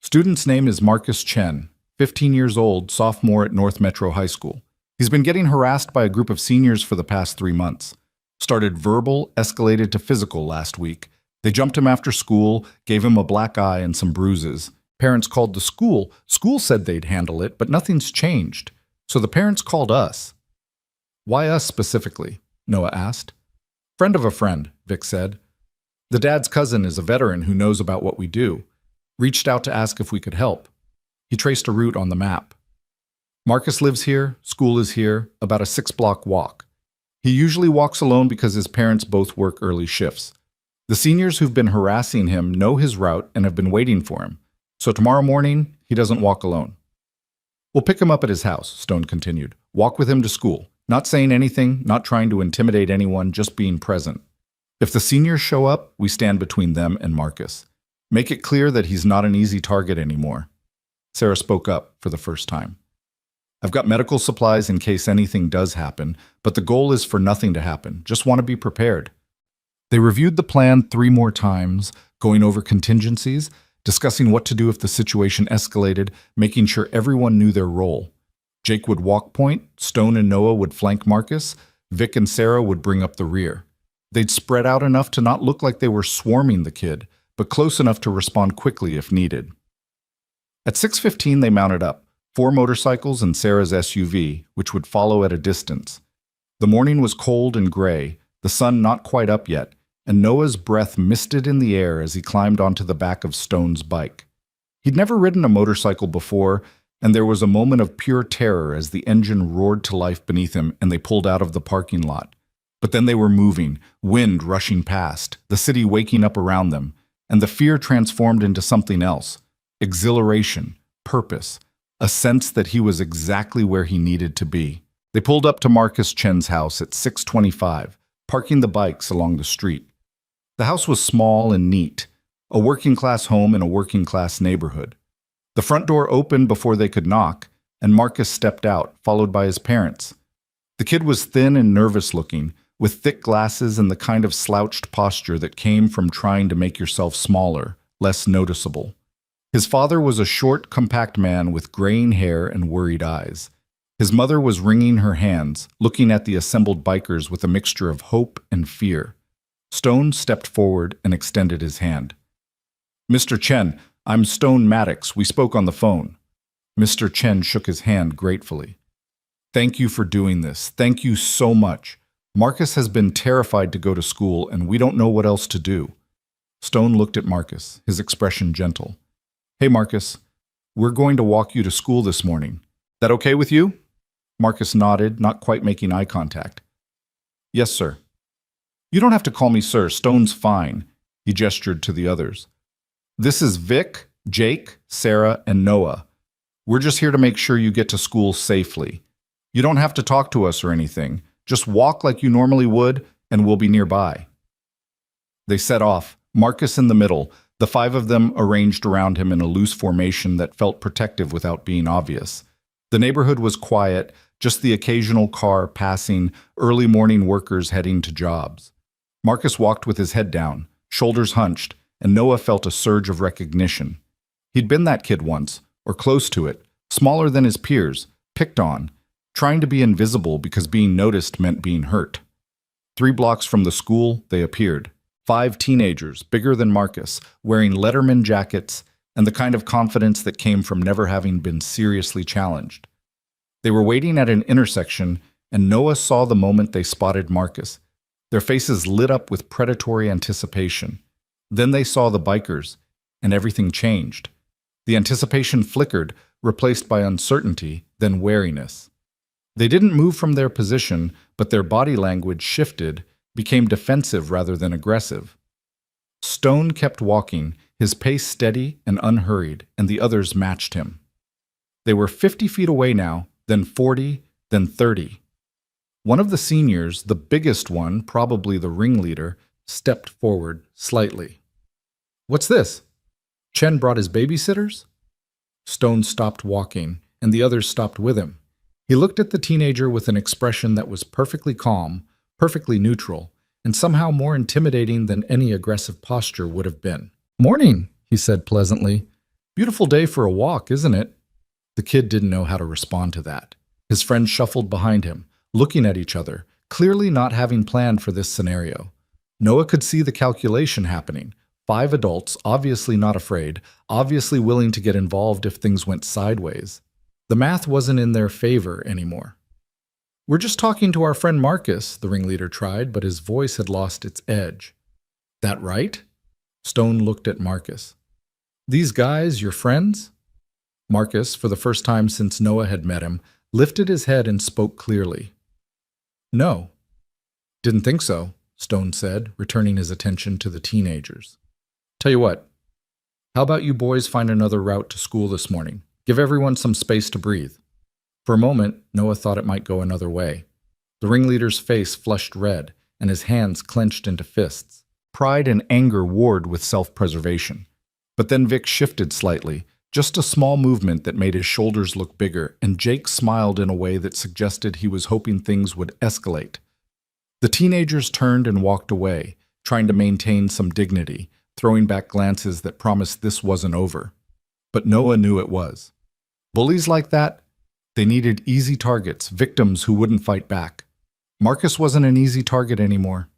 Student's name is Marcus Chen, 15 years old, sophomore at North Metro High School. He's been getting harassed by a group of seniors for the past 3 months. Started verbal, escalated to physical last week. They jumped him after school, gave him a black eye and some bruises. Parents called the school. School said they'd handle it, but nothing's changed. So the parents called us. Why us specifically? Noah asked. Friend of a friend, Vic said. The dad's cousin is a veteran who knows about what we do. Reached out to ask if we could help. He traced a route on the map. Marcus lives here, school is here, about a 6-block walk. He usually walks alone because his parents both work early shifts. The seniors who've been harassing him know his route and have been waiting for him. So tomorrow morning, he doesn't walk alone. We'll pick him up at his house, Stone continued. Walk with him to school. Not saying anything, not trying to intimidate anyone, just being present. If the seniors show up, we stand between them and Marcus. Make it clear that he's not an easy target anymore. Sarah spoke up for the first time. I've got medical supplies in case anything does happen, but the goal is for nothing to happen. Just want to be prepared. They reviewed the plan 3 more times, going over contingencies, discussing what to do if the situation escalated, making sure everyone knew their role. Jake would walk point, Stone and Noah would flank Marcus, Vic and Sarah would bring up the rear. They'd spread out enough to not look like they were swarming the kid, but close enough to respond quickly if needed. At 6:15 they mounted up, 4 motorcycles and Sarah's SUV, which would follow at a distance. The morning was cold and gray, the sun not quite up yet, and Noah's breath misted in the air as he climbed onto the back of Stone's bike. He'd never ridden a motorcycle before, and there was a moment of pure terror as the engine roared to life beneath him and they pulled out of the parking lot. But then they were moving, wind rushing past, the city waking up around them, and the fear transformed into something else. Exhilaration, purpose, a sense that he was exactly where he needed to be. They pulled up to Marcus Chen's house at 6:25, parking the bikes along the street. The house was small and neat, a working-class home in a working-class neighborhood. The front door opened before they could knock, and Marcus stepped out, followed by his parents. The kid was thin and nervous-looking, with thick glasses and the kind of slouched posture that came from trying to make yourself smaller, less noticeable. His father was a short, compact man with graying hair and worried eyes. His mother was wringing her hands, looking at the assembled bikers with a mixture of hope and fear. Stone stepped forward and extended his hand. Mr. Chen, I'm Stone Maddox. We spoke on the phone. Mr. Chen shook his hand gratefully. Thank you for doing this. Thank you so much. Marcus has been terrified to go to school, and we don't know what else to do. Stone looked at Marcus, his expression gentle. Hey, Marcus, we're going to walk you to school this morning. That okay with you? Marcus nodded, not quite making eye contact. Yes, sir. You don't have to call me sir. Stone's fine. He gestured to the others. This is Vic, Jake, Sarah, and Noah. We're just here to make sure you get to school safely. You don't have to talk to us or anything. Just walk like you normally would, and we'll be nearby. They set off, Marcus in the middle, the 5 of them arranged around him in a loose formation that felt protective without being obvious. The neighborhood was quiet, just the occasional car passing, early morning workers heading to jobs. Marcus walked with his head down, shoulders hunched, and Noah felt a surge of recognition. He'd been that kid once, or close to it, smaller than his peers, picked on, trying to be invisible because being noticed meant being hurt. 3 blocks from the school, they appeared. 5 teenagers, bigger than Marcus, wearing Letterman jackets and the kind of confidence that came from never having been seriously challenged. They were waiting at an intersection, and Noah saw the moment they spotted Marcus. Their faces lit up with predatory anticipation. Then they saw the bikers, and everything changed. The anticipation flickered, replaced by uncertainty, then wariness. They didn't move from their position, but their body language shifted, became defensive rather than aggressive. Stone kept walking, his pace steady and unhurried, and the others matched him. They were 50 feet away now, then 40, then 30. One of the seniors, the biggest one, probably the ringleader, stepped forward slightly. What's this? Chen brought his babysitters? Stone stopped walking, and the others stopped with him. He looked at the teenager with an expression that was perfectly calm, perfectly neutral, and somehow more intimidating than any aggressive posture would have been. Morning, he said pleasantly. Beautiful day for a walk, isn't it? The kid didn't know how to respond to that. His friends shuffled behind him, looking at each other, clearly not having planned for this scenario. Noah could see the calculation happening. 5 adults, obviously not afraid, obviously willing to get involved if things went sideways. The math wasn't in their favor anymore. We're just talking to our friend Marcus, the ringleader tried, but his voice had lost its edge. That right? Stone looked at Marcus. These guys, your friends? Marcus, for the first time since Noah had met him, lifted his head and spoke clearly. No. Didn't think so, Stone said, returning his attention to the teenagers. Tell you what, how about you boys find another route to school this morning? Give everyone some space to breathe. For a moment, Noah thought it might go another way. The ringleader's face flushed red, and his hands clenched into fists. Pride and anger warred with self-preservation. But then Vic shifted slightly, just a small movement that made his shoulders look bigger, and Jake smiled in a way that suggested he was hoping things would escalate. The teenagers turned and walked away, trying to maintain some dignity, throwing back glances that promised this wasn't over. But Noah knew it was. Bullies like that? They needed easy targets, victims who wouldn't fight back. Marcus wasn't an easy target anymore.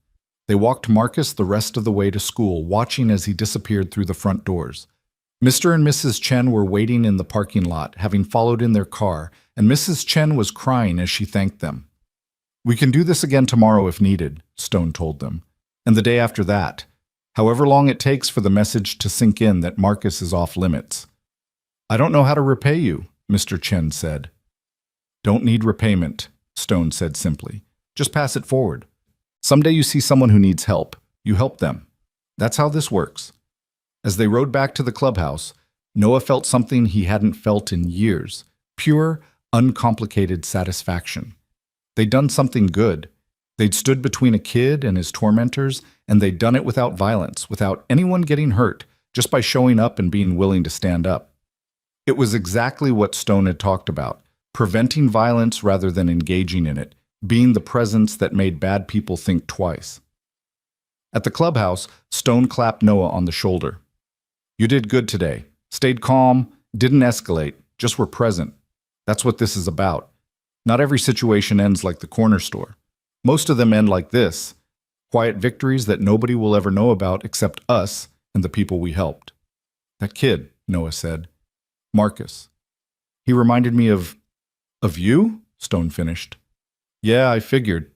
They walked Marcus the rest of the way to school, watching as he disappeared through the front doors. Mr. and Mrs. Chen were waiting in the parking lot, having followed in their car, and Mrs. Chen was crying as she thanked them. We can do this again tomorrow if needed, Stone told them, and the day after that, however long it takes for the message to sink in that Marcus is off limits. I don't know how to repay you, Mr. Chen said. Don't need repayment, Stone said simply. Just pass it forward. Someday you see someone who needs help. You help them. That's how this works. As they rode back to the clubhouse, Noah felt something he hadn't felt in years. Pure, uncomplicated satisfaction. They'd done something good. They'd stood between a kid and his tormentors, and they'd done it without violence, without anyone getting hurt, just by showing up and being willing to stand up. It was exactly what Stone had talked about, preventing violence rather than engaging in it, being the presence that made bad people think twice. At the clubhouse, Stone clapped Noah on the shoulder. You did good today. Stayed calm, didn't escalate, just were present. That's what this is about. Not every situation ends like the corner store. Most of them end like this. Quiet victories that nobody will ever know about except us and the people we helped. That kid, Noah said. Marcus. He reminded me of you? Stone finished. Yeah, I figured.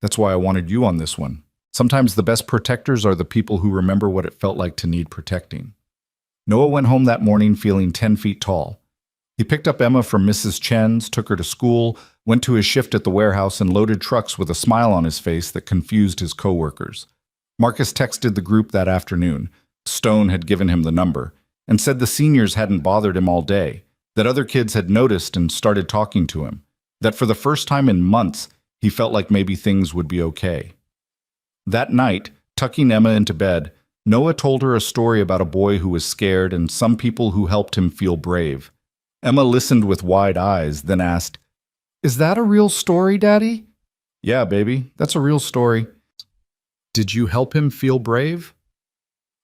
That's why I wanted you on this one. Sometimes the best protectors are the people who remember what it felt like to need protecting. Noah went home that morning feeling 10 feet tall. He picked up Emma from Mrs. Chen's, took her to school, went to his shift at the warehouse, and loaded trucks with a smile on his face that confused his coworkers. Marcus texted the group that afternoon. Stone had given him the number, and said the seniors hadn't bothered him all day, that other kids had noticed and started talking to him, that for the first time in months, he felt like maybe things would be okay. That night, tucking Emma into bed, Noah told her a story about a boy who was scared and some people who helped him feel brave. Emma listened with wide eyes, then asked, Is that a real story, Daddy? Yeah, baby, that's a real story. Did you help him feel brave?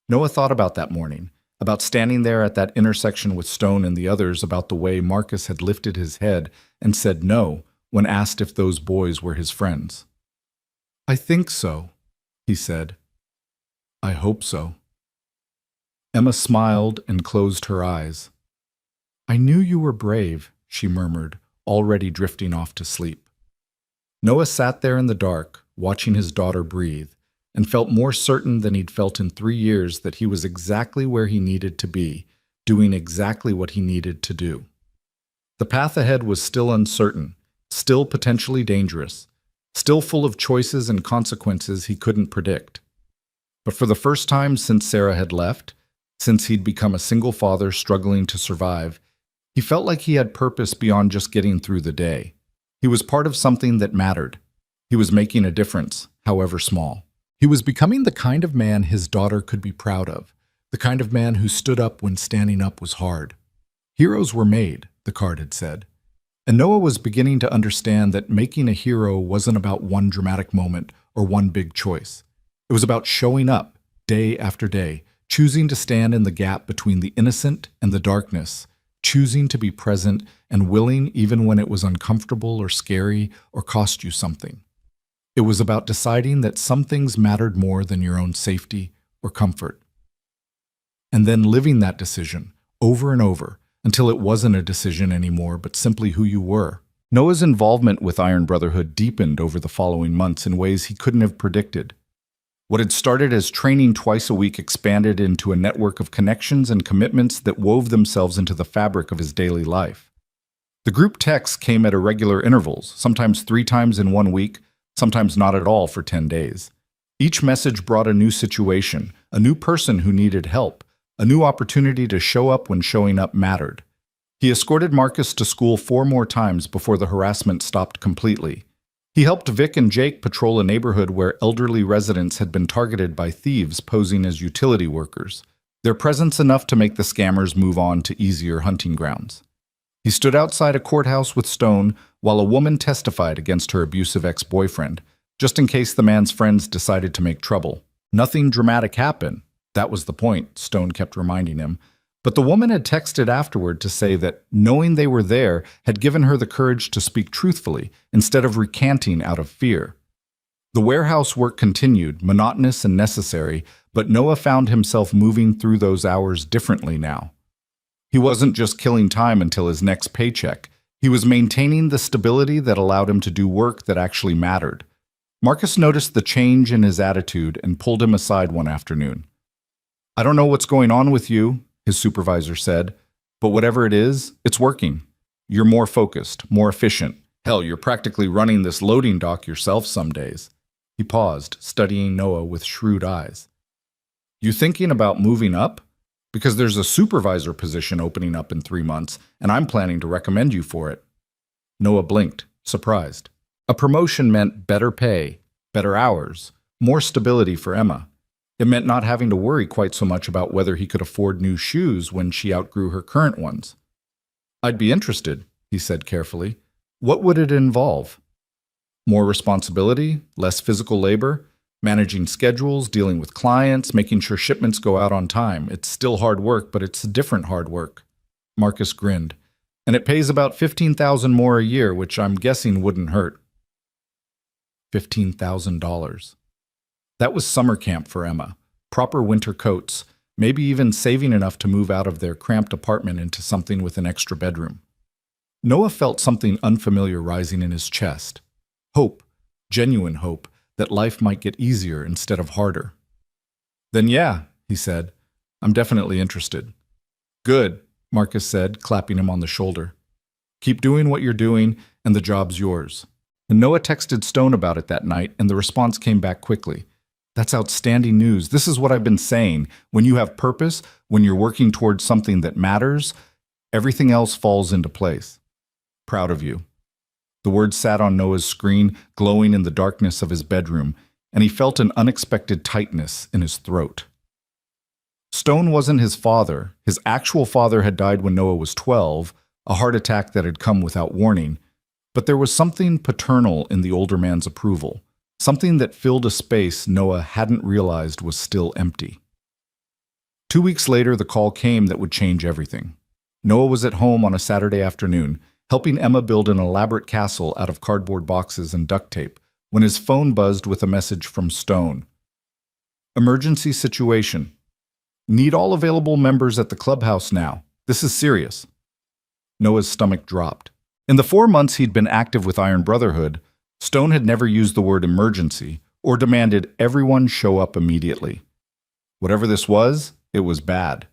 Noah thought about that morning, about standing there at that intersection with Stone and the others, about the way Marcus had lifted his head and said no when asked if those boys were his friends. I think so, he said. I hope so. Emma smiled and closed her eyes. I knew you were brave, she murmured, already drifting off to sleep. Noah sat there in the dark, watching his daughter breathe, and felt more certain than he'd felt in 3 years that he was exactly where he needed to be, doing exactly what he needed to do. The path ahead was still uncertain, still potentially dangerous, still full of choices and consequences he couldn't predict. But for the first time since Sarah had left, since he'd become a single father struggling to survive, he felt like he had purpose beyond just getting through the day. He was part of something that mattered. He was making a difference, however small. He was becoming the kind of man his daughter could be proud of, the kind of man who stood up when standing up was hard. Heroes were made, the card had said. And Noah was beginning to understand that making a hero wasn't about one dramatic moment or one big choice. It was about showing up, day after day, choosing to stand in the gap between the innocent and the darkness, choosing to be present and willing even when it was uncomfortable or scary or cost you something. It was about deciding that some things mattered more than your own safety or comfort. And then living that decision over and over until it wasn't a decision anymore but simply who you were. Noah's involvement with Iron Brotherhood deepened over the following months in ways he couldn't have predicted. What had started as training twice a week expanded into a network of connections and commitments that wove themselves into the fabric of his daily life. The group texts came at irregular intervals, sometimes 3 times in 1 week, sometimes not at all for 10 days. Each message brought a new situation, a new person who needed help, a new opportunity to show up when showing up mattered. He escorted Marcus to school 4 more times before the harassment stopped completely. He helped Vic and Jake patrol a neighborhood where elderly residents had been targeted by thieves posing as utility workers, their presence enough to make the scammers move on to easier hunting grounds. He stood outside a courthouse with Stone while a woman testified against her abusive ex-boyfriend, just in case the man's friends decided to make trouble. Nothing dramatic happened. That was the point, Stone kept reminding him. But the woman had texted afterward to say that knowing they were there had given her the courage to speak truthfully instead of recanting out of fear. The warehouse work continued, monotonous and necessary, but Noah found himself moving through those hours differently now. He wasn't just killing time until his next paycheck. He was maintaining the stability that allowed him to do work that actually mattered. Marcus noticed the change in his attitude and pulled him aside one afternoon. "I don't know what's going on with you," his supervisor said, "but whatever it is, it's working. You're more focused, more efficient. Hell, you're practically running this loading dock yourself some days." He paused, studying Noah with shrewd eyes. "You thinking about moving up? Because there's a supervisor position opening up in 3 months, and I'm planning to recommend you for it." Noah blinked, surprised. A promotion meant better pay, better hours, more stability for Emma. It meant not having to worry quite so much about whether he could afford new shoes when she outgrew her current ones. "I'd be interested," he said carefully. "What would it involve?" "More responsibility, less physical labor, managing schedules, dealing with clients, making sure shipments go out on time. It's still hard work, but it's different hard work." Marcus grinned. "And it pays about $15,000 more a year, which I'm guessing wouldn't hurt." $15,000. That was summer camp for Emma. Proper winter coats, maybe even saving enough to move out of their cramped apartment into something with an extra bedroom. Noah felt something unfamiliar rising in his chest. Hope, genuine hope, that life might get easier instead of harder. "Then yeah," he said, "I'm definitely interested." "Good," Marcus said, clapping him on the shoulder. "Keep doing what you're doing, and the job's yours." And Noah texted Stone about it that night, and the response came back quickly. "That's outstanding news. This is what I've been saying. When you have purpose, when you're working towards something that matters, everything else falls into place. Proud of you." The words sat on Noah's screen, glowing in the darkness of his bedroom, and he felt an unexpected tightness in his throat. Stone wasn't his father. His actual father had died when Noah was 12, a heart attack that had come without warning. But there was something paternal in the older man's approval, something that filled a space Noah hadn't realized was still empty. 2 weeks later, the call came that would change everything. Noah was at home on a Saturday afternoon, helping Emma build an elaborate castle out of cardboard boxes and duct tape, when his phone buzzed with a message from Stone. "Emergency situation. Need all available members at the clubhouse now. This is serious." Noah's stomach dropped. In the 4 months he'd been active with Iron Brotherhood, Stone had never used the word emergency or demanded everyone show up immediately. Whatever this was, it was bad.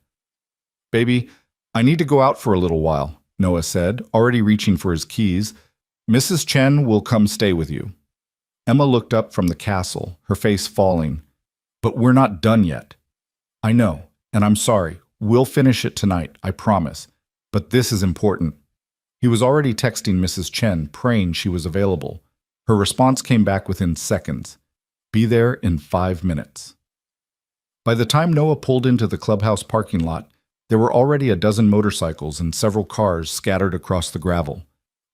"Baby, I need to go out for a little while," Noah said, already reaching for his keys. "Mrs. Chen will come stay with you." Emma looked up from the castle, her face falling. "But we're not done yet." "I know, and I'm sorry. We'll finish it tonight, I promise. But this is important." He was already texting Mrs. Chen, praying she was available. Her response came back within seconds. "Be there in 5 minutes." By the time Noah pulled into the clubhouse parking lot, there were already a dozen motorcycles and several cars scattered across the gravel.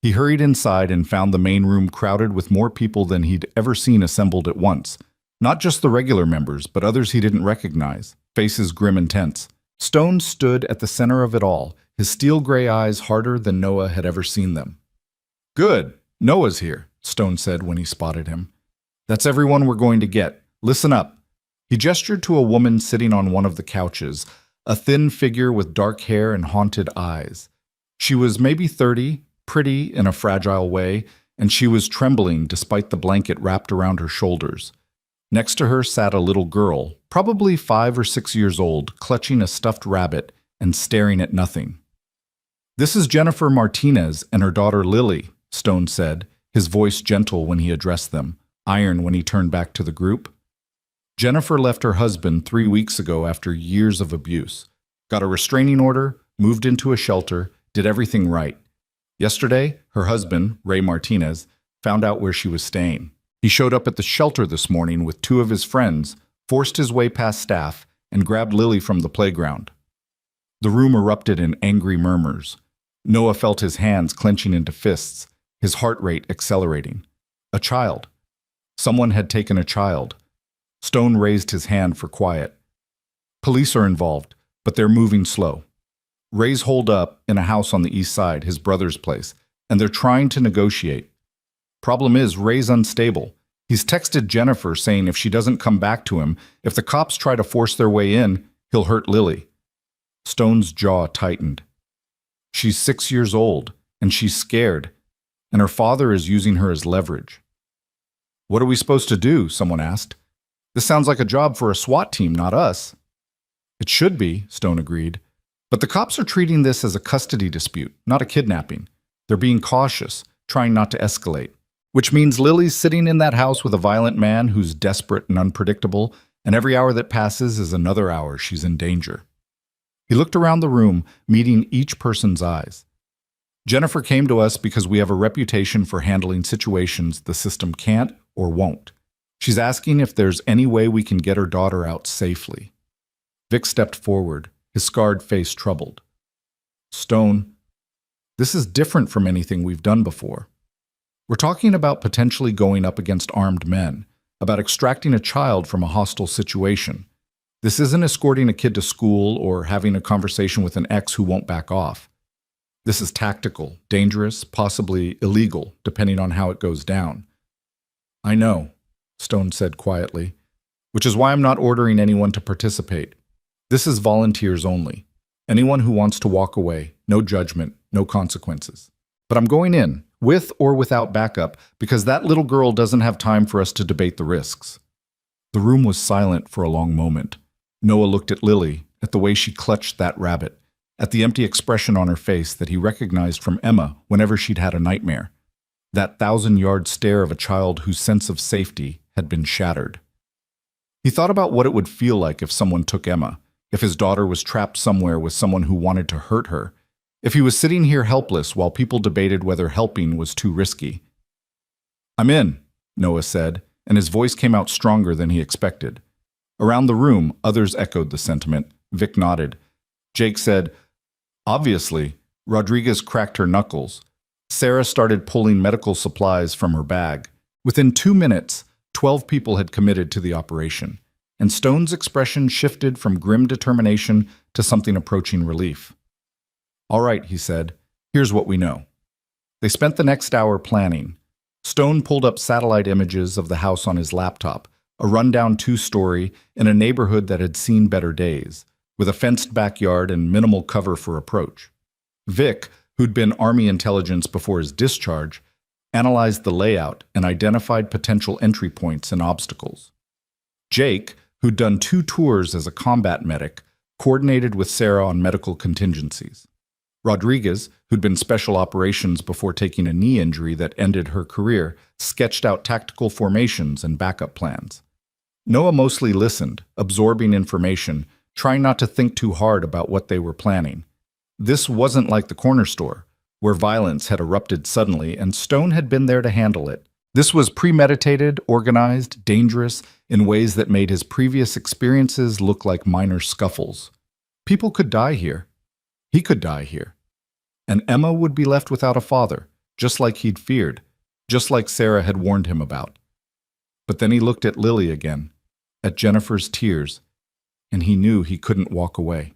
He hurried inside and found the main room crowded with more people than he'd ever seen assembled at once. Not just the regular members, but others he didn't recognize, faces grim and tense. Stone stood at the center of it all, his steel gray eyes harder than Noah had ever seen them. "Good. Noah's here," Stone said when he spotted him. "That's everyone we're going to get. Listen up." He gestured to a woman sitting on one of the couches, a thin figure with dark hair and haunted eyes. She was maybe 30, pretty in a fragile way, and she was trembling despite the blanket wrapped around her shoulders. Next to her sat a little girl, probably 5 or 6 years old, clutching a stuffed rabbit and staring at nothing. "This is Jennifer Martinez and her daughter Lily," Stone said, his voice gentle when he addressed them, iron when he turned back to the group. "Jennifer left her husband 3 weeks ago after years of abuse. Got a restraining order, moved into a shelter, did everything right. Yesterday, her husband, Ray Martinez, found out where she was staying. He showed up at the shelter this morning with 2 of his friends, forced his way past staff, and grabbed Lily from the playground." The room erupted in angry murmurs. Noah felt his hands clenching into fists, his heart rate accelerating. A child. Someone had taken a child. Stone raised his hand for quiet. "Police are involved, but they're moving slow. Ray's holed up in a house on the east side, his brother's place, and they're trying to negotiate. Problem is, Ray's unstable. He's texted Jennifer saying if she doesn't come back to him, if the cops try to force their way in, he'll hurt Lily." Stone's jaw tightened. She's 6 years old, and she's scared, and her father is using her as leverage. "What are we supposed to do?" someone asked. "This sounds like a job for a SWAT team, not us." "It should be," Stone agreed. "But the cops are treating this as a custody dispute, not a kidnapping. They're being cautious, trying not to escalate. Which means Lily's sitting in that house with a violent man who's desperate and unpredictable, and every hour that passes is another hour she's in danger." He looked around the room, meeting each person's eyes. "Jennifer came to us because we have a reputation for handling situations the system can't or won't. She's asking if there's any way we can get her daughter out safely." Vic stepped forward, his scarred face troubled. "Stone, this is different from anything we've done before. We're talking about potentially going up against armed men, about extracting a child from a hostile situation. This isn't escorting a kid to school or having a conversation with an ex who won't back off. This is tactical, dangerous, possibly illegal, depending on how it goes down." "I know," Stone said quietly, "which is why I'm not ordering anyone to participate. This is volunteers only. Anyone who wants to walk away, no judgment, no consequences. But I'm going in, with or without backup, because that little girl doesn't have time for us to debate the risks." The room was silent for a long moment. Noah looked at Lily, at the way she clutched that rabbit, at the empty expression on her face that he recognized from Emma whenever she'd had a nightmare. That 1,000-yard stare of a child whose sense of safety had been shattered. He thought about what it would feel like if someone took Emma, if his daughter was trapped somewhere with someone who wanted to hurt her, if he was sitting here helpless while people debated whether helping was too risky. "I'm in," Noah said, and his voice came out stronger than he expected. Around the room, others echoed the sentiment. Vic nodded. Jake said, "Obviously." Rodriguez cracked her knuckles. Sarah started pulling medical supplies from her bag. Within 2 minutes, 12 people had committed to the operation, and Stone's expression shifted from grim determination to something approaching relief. "All right," he said, "here's what we know." They spent the next hour planning. Stone pulled up satellite images of the house on his laptop, a rundown 2-story in a neighborhood that had seen better days, with a fenced backyard and minimal cover for approach. Vic, who'd been Army intelligence before his discharge, analyzed the layout and identified potential entry points and obstacles. Jake, who'd done 2 tours as a combat medic, coordinated with Sarah on medical contingencies. Rodriguez, who'd been special operations before taking a knee injury that ended her career, sketched out tactical formations and backup plans. Noah mostly listened, absorbing information, trying not to think too hard about what they were planning. This wasn't like the corner store, where violence had erupted suddenly and Stone had been there to handle it. This was premeditated, organized, dangerous, in ways that made his previous experiences look like minor scuffles. People could die here. He could die here. And Emma would be left without a father, just like he'd feared, just like Sarah had warned him about. But then he looked at Lily again, at Jennifer's tears, and he knew he couldn't walk away.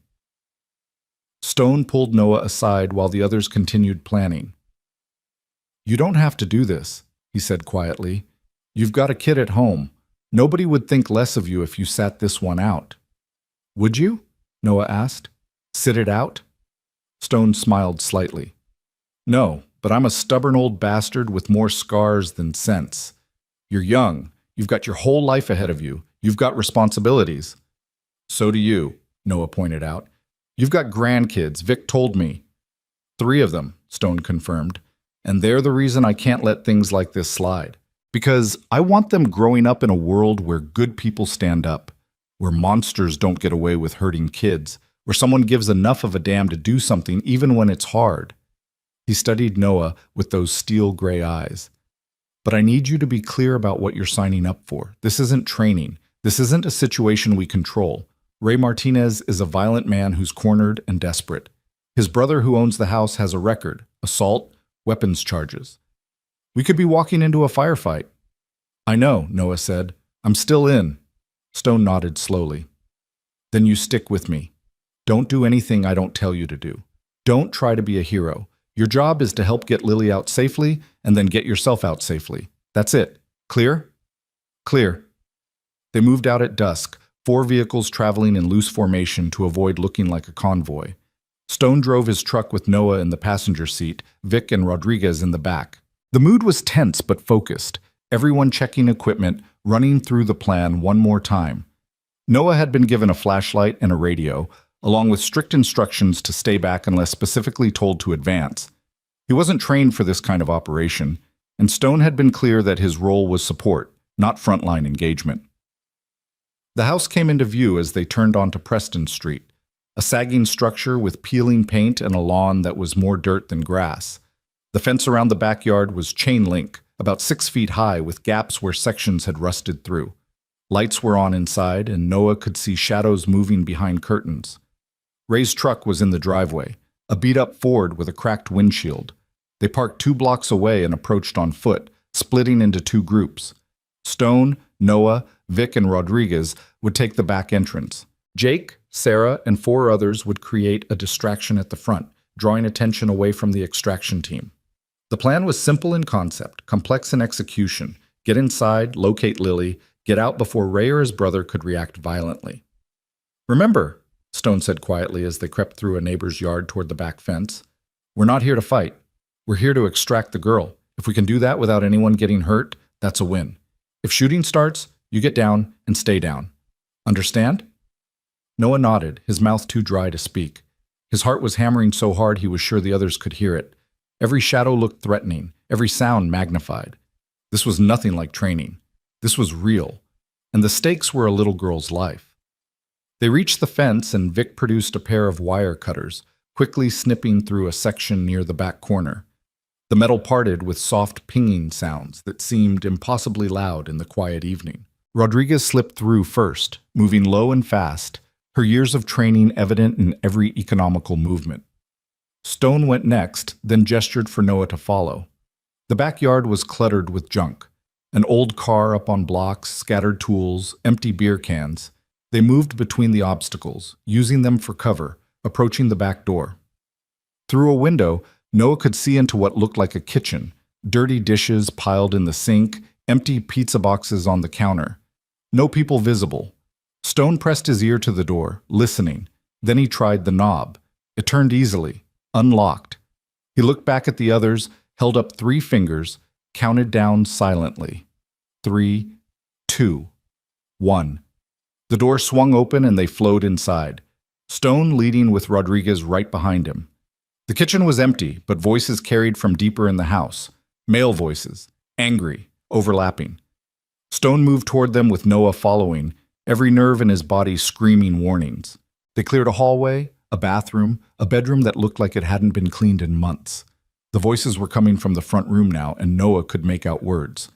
Stone pulled Noah aside while the others continued planning. "You don't have to do this," he said quietly. "You've got a kid at home. Nobody would think less of you if you sat this one out." "Would you?" Noah asked. "Sit it out?" Stone smiled slightly. "No, but I'm a stubborn old bastard with more scars than sense. You're young. You've got your whole life ahead of you. You've got responsibilities." "So do you," Noah pointed out. "You've got grandkids, Vic told me." "3 of them," Stone confirmed. "And they're the reason I can't let things like this slide. Because I want them growing up in a world where good people stand up, where monsters don't get away with hurting kids, where someone gives enough of a damn to do something even when it's hard." He studied Noah with those steel gray eyes. "But I need you to be clear about what you're signing up for. This isn't training. This isn't a situation we control. Ray Martinez is a violent man who's cornered and desperate. His brother who owns the house has a record, assault, weapons charges. We could be walking into a firefight." "I know," Noah said. "I'm still in." Stone nodded slowly. "Then you stick with me. Don't do anything I don't tell you to do. Don't try to be a hero. Your job is to help get Lily out safely and then get yourself out safely. That's it. Clear?" "Clear." They moved out at dusk, 4 vehicles traveling in loose formation to avoid looking like a convoy. Stone drove his truck with Noah in the passenger seat, Vic and Rodriguez in the back. The mood was tense but focused, everyone checking equipment, running through the plan one more time. Noah had been given a flashlight and a radio, along with strict instructions to stay back unless specifically told to advance. He wasn't trained for this kind of operation, and Stone had been clear that his role was support, not frontline engagement. The house came into view as they turned onto Preston Street, a sagging structure with peeling paint and a lawn that was more dirt than grass. The fence around the backyard was chain link, about 6 feet high with gaps where sections had rusted through. Lights were on inside, and Noah could see shadows moving behind curtains. Ray's truck was in the driveway, a beat-up Ford with a cracked windshield. They parked 2 blocks away and approached on foot, splitting into 2 groups. Stone, Noah, Vic, and Rodriguez would take the back entrance. Jake, Sarah, and 4 others would create a distraction at the front, drawing attention away from the extraction team. The plan was simple in concept, complex in execution. Get inside, locate Lily, get out before Ray or his brother could react violently. "Remember," Stone said quietly as they crept through a neighbor's yard toward the back fence, "we're not here to fight. We're here to extract the girl. If we can do that without anyone getting hurt, that's a win. If shooting starts, you get down and stay down. Understand?" Noah nodded, his mouth too dry to speak. His heart was hammering so hard he was sure the others could hear it. Every shadow looked threatening, every sound magnified. This was nothing like training. This was real, and the stakes were a little girl's life. They reached the fence, and Vic produced a pair of wire cutters, quickly snipping through a section near the back corner. The metal parted with soft pinging sounds that seemed impossibly loud in the quiet evening. Rodriguez slipped through first, moving low and fast, her years of training evident in every economical movement. Stone went next, then gestured for Noah to follow. The backyard was cluttered with junk. An old car up on blocks, scattered tools, empty beer cans. They moved between the obstacles, using them for cover, approaching the back door. Through a window, Noah could see into what looked like a kitchen, dirty dishes piled in the sink, empty pizza boxes on the counter. No people visible. Stone pressed his ear to the door, listening. Then he tried the knob. It turned easily, unlocked. He looked back at the others, held up 3 fingers, counted down silently. 3, 2, 1. The door swung open and they flowed inside, Stone leading with Rodriguez right behind him. The kitchen was empty, but voices carried from deeper in the house. Male voices, angry, overlapping. Stone moved toward them with Noah following, every nerve in his body screaming warnings. They cleared a hallway, a bathroom, a bedroom that looked like it hadn't been cleaned in months. The voices were coming from the front room now, and Noah could make out words.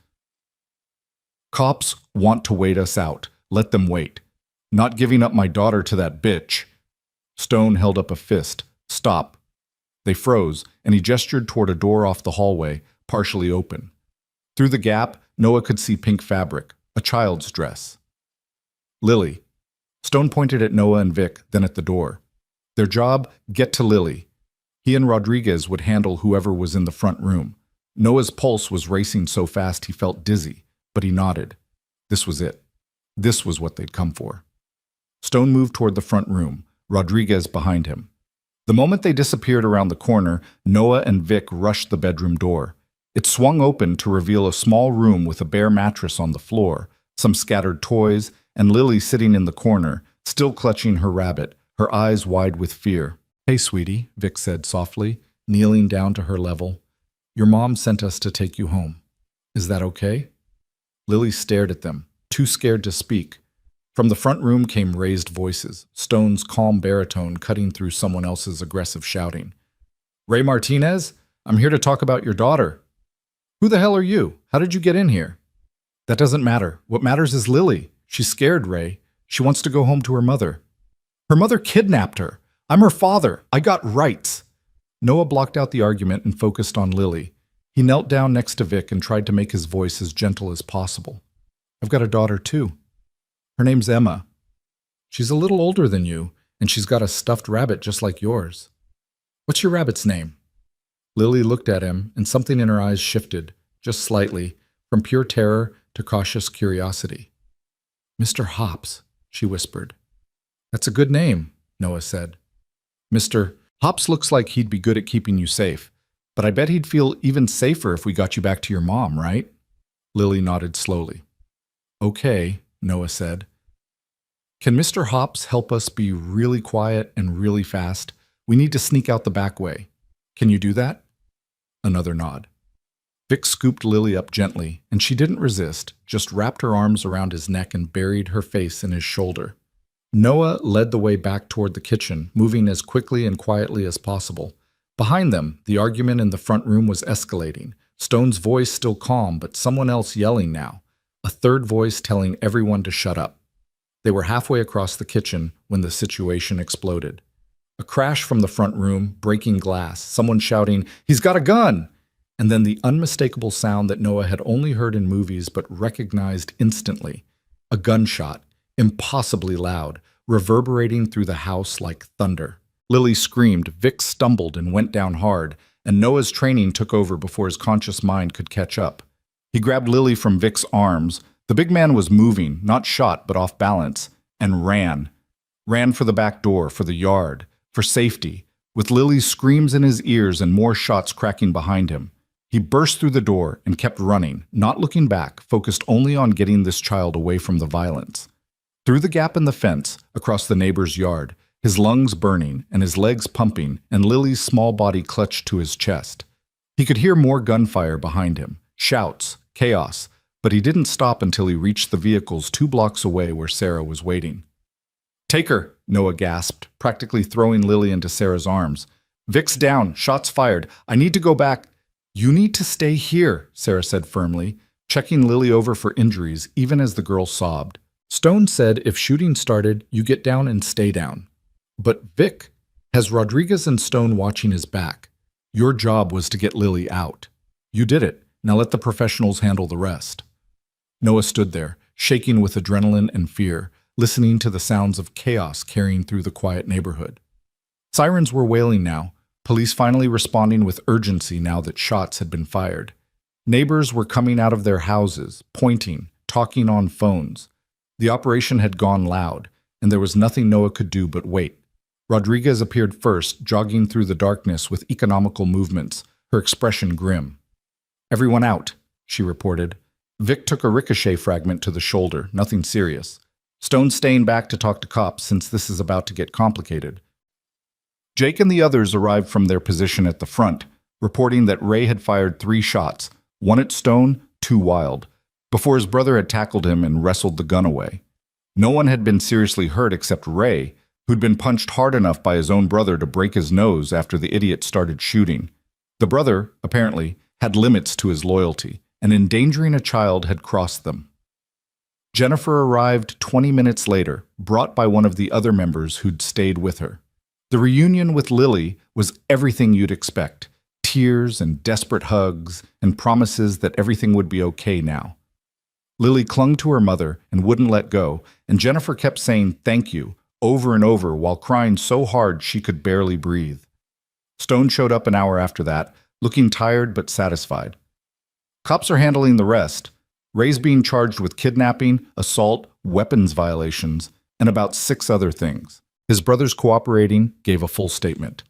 "Cops want to wait us out. Let them wait. Not giving up my daughter to that bitch." Stone held up a fist. "Stop." They froze, and he gestured toward a door off the hallway, partially open. Through the gap, Noah could see pink fabric, a child's dress. Lily. Stone pointed at Noah and Vic, then at the door. Their job, get to Lily. He and Rodriguez would handle whoever was in the front room. Noah's pulse was racing so fast he felt dizzy, but he nodded. This was it. This was what they'd come for. Stone moved toward the front room, Rodriguez behind him. The moment they disappeared around the corner, Noah and Vic rushed the bedroom door. It swung open to reveal a small room with a bare mattress on the floor, some scattered toys, and Lily sitting in the corner, still clutching her rabbit, her eyes wide with fear. "Hey, sweetie," Vic said softly, kneeling down to her level. "Your mom sent us to take you home. Is that okay?" Lily stared at them, too scared to speak. From the front room came raised voices, Stone's calm baritone cutting through someone else's aggressive shouting. "Ray Martinez? I'm here to talk about your daughter." "Who the hell are you? How did you get in here?" "That doesn't matter. What matters is Lily. She's scared, Ray. She wants to go home to her mother." "Her mother kidnapped her. I'm her father. I got rights." Noah blocked out the argument and focused on Lily. He knelt down next to Vic and tried to make his voice as gentle as possible. "I've got a daughter, too. Her name's Emma. She's a little older than you, and she's got a stuffed rabbit just like yours." "What's your rabbit's name?" Lily looked at him, and something in her eyes shifted, just slightly, from pure terror to cautious curiosity. "Mr. Hops," she whispered. "That's a good name," Noah said. "Mr. Hops looks like he'd be good at keeping you safe, but I bet he'd feel even safer if we got you back to your mom, right?" Lily nodded slowly. "Okay," Noah said. "Can Mr. Hops help us be really quiet and really fast? We need to sneak out the back way. Can you do that?" Another nod. Vic scooped Lily up gently, and she didn't resist, just wrapped her arms around his neck and buried her face in his shoulder. Noah led the way back toward the kitchen, moving as quickly and quietly as possible. Behind them, the argument in the front room was escalating, Stone's voice still calm, but someone else yelling now, a third voice telling everyone to shut up. They were halfway across the kitchen when the situation exploded. A crash from the front room, breaking glass, someone shouting, "He's got a gun!" And then the unmistakable sound that Noah had only heard in movies but recognized instantly. A gunshot, impossibly loud, reverberating through the house like thunder. Lily screamed, Vic stumbled and went down hard, and Noah's training took over before his conscious mind could catch up. He grabbed Lily from Vic's arms. The big man was moving, not shot but off balance, and ran. Ran for the back door, for the yard, for safety, with Lily's screams in his ears and more shots cracking behind him. He burst through the door and kept running, not looking back, focused only on getting this child away from the violence. Through the gap in the fence, across the neighbor's yard, his lungs burning and his legs pumping, and Lily's small body clutched to his chest. He could hear more gunfire behind him, shouts, chaos, but he didn't stop until he reached the vehicles 2 blocks away where Sarah was waiting. "Take her," Noah gasped, practically throwing Lily into Sarah's arms. "Vic's down, shots fired. I need to go back." "You need to stay here," Sarah said firmly, checking Lily over for injuries even as the girl sobbed. Stone said if shooting started, you get down and stay down. But Vic has Rodriguez and Stone watching his back. Your job was to get Lily out. You did it. Now let the professionals handle the rest. Noah stood there, shaking with adrenaline and fear, listening to the sounds of chaos carrying through the quiet neighborhood. Sirens were wailing now, police finally responding with urgency now that shots had been fired. Neighbors were coming out of their houses, pointing, talking on phones. The operation had gone loud, and there was nothing Noah could do but wait. Rodriguez appeared first, jogging through the darkness with economical movements, her expression grim. "Everyone out," she reported. Vic took a ricochet fragment to the shoulder, nothing serious. Stone's staying back to talk to cops since this is about to get complicated. Jake and the others arrived from their position at the front, reporting that Ray had fired 3 shots, 1 at Stone, 2 Wild, before his brother had tackled him and wrestled the gun away. No one had been seriously hurt except Ray, who'd been punched hard enough by his own brother to break his nose after the idiot started shooting. The brother, apparently, had limits to his loyalty, and endangering a child had crossed them. Jennifer arrived 20 minutes later, brought by one of the other members who'd stayed with her. The reunion with Lily was everything you'd expect, tears and desperate hugs and promises that everything would be okay now. Lily clung to her mother and wouldn't let go, and Jennifer kept saying thank you over and over while crying so hard she could barely breathe. Stone showed up an hour after that, looking tired but satisfied. Cops are handling the rest. Ray's being charged with kidnapping, assault, weapons violations, and about 6 other things. His brother's cooperating, gave a full statement.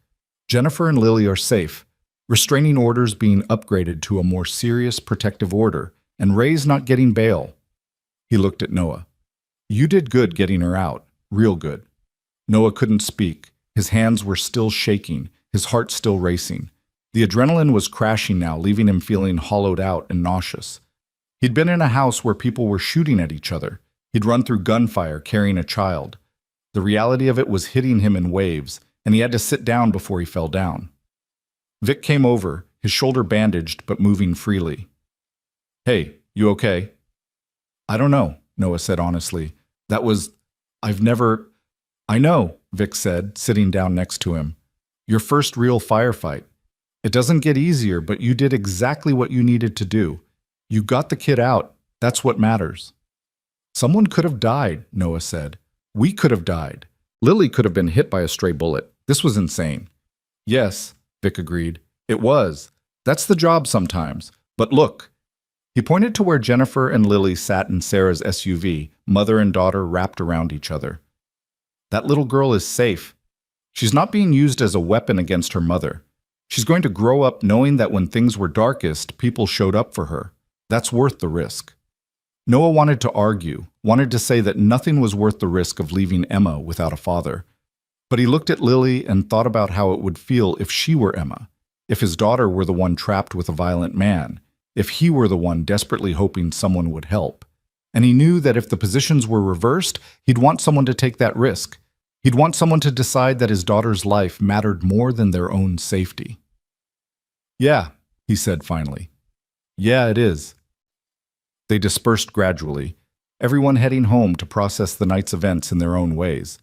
Jennifer and Lily are safe, restraining orders being upgraded to a more serious protective order, and Ray's not getting bail. He looked at Noah. You did good getting her out, real good. Noah couldn't speak. His hands were still shaking, his heart still racing. The adrenaline was crashing now, leaving him feeling hollowed out and nauseous. He'd been in a house where people were shooting at each other. He'd run through gunfire carrying a child. The reality of it was hitting him in waves, and he had to sit down before he fell down. Vic came over, his shoulder bandaged but moving freely. Hey, you okay? I don't know, Noah said honestly. I know, Vic said, sitting down next to him. Your first real firefight. It doesn't get easier, but you did exactly what you needed to do. You got the kid out. That's what matters. Someone could have died, Noah said. We could have died. Lily could have been hit by a stray bullet. This was insane. Yes, Vic agreed. It was. That's the job sometimes. But look. He pointed to where Jennifer and Lily sat in Sarah's SUV, mother and daughter wrapped around each other. That little girl is safe. She's not being used as a weapon against her mother. She's going to grow up knowing that when things were darkest, people showed up for her. That's worth the risk. Noah wanted to argue, wanted to say that nothing was worth the risk of leaving Emma without a father. But he looked at Lily and thought about how it would feel if she were Emma, if his daughter were the one trapped with a violent man, if he were the one desperately hoping someone would help. And he knew that if the positions were reversed, he'd want someone to take that risk. He'd want someone to decide that his daughter's life mattered more than their own safety. Yeah, he said finally. Yeah, it is. They dispersed gradually, everyone heading home to process the night's events in their own ways.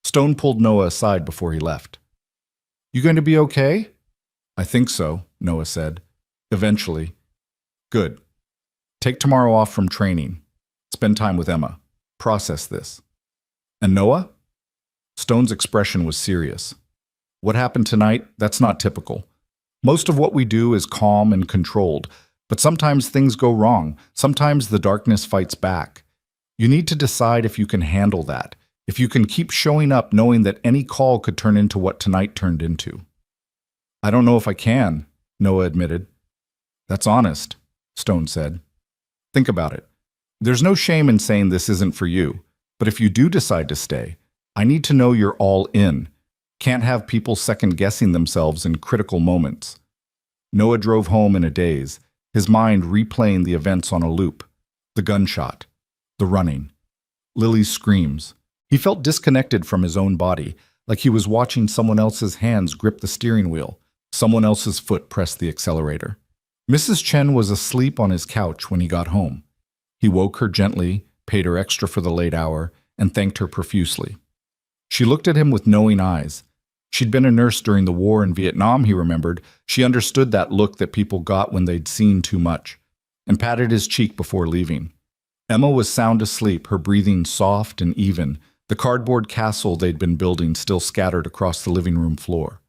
Stone pulled Noah aside before he left. You going to be okay? I think so, Noah said. Eventually. Good. Take tomorrow off from training. Spend time with Emma. Process this. And Noah? Stone's expression was serious. What happened tonight, that's not typical. Most of what we do is calm and controlled, but sometimes things go wrong. Sometimes the darkness fights back. You need to decide if you can handle that, if you can keep showing up knowing that any call could turn into what tonight turned into. I don't know if I can, Noah admitted. That's honest, Stone said. Think about it. There's no shame in saying this isn't for you, but if you do decide to stay, I need to know you're all in. Can't have people second-guessing themselves in critical moments. Noah drove home in a daze, his mind replaying the events on a loop. The gunshot. The running. Lily's screams. He felt disconnected from his own body, like he was watching someone else's hands grip the steering wheel, someone else's foot press the accelerator. Mrs. Chen was asleep on his couch when he got home. He woke her gently, paid her extra for the late hour, and thanked her profusely. She looked at him with knowing eyes. She'd been a nurse during the war in Vietnam, he remembered. She understood that look that people got when they'd seen too much, and patted his cheek before leaving. Emma was sound asleep, her breathing soft and even, the cardboard castle they'd been building still scattered across the living room floor.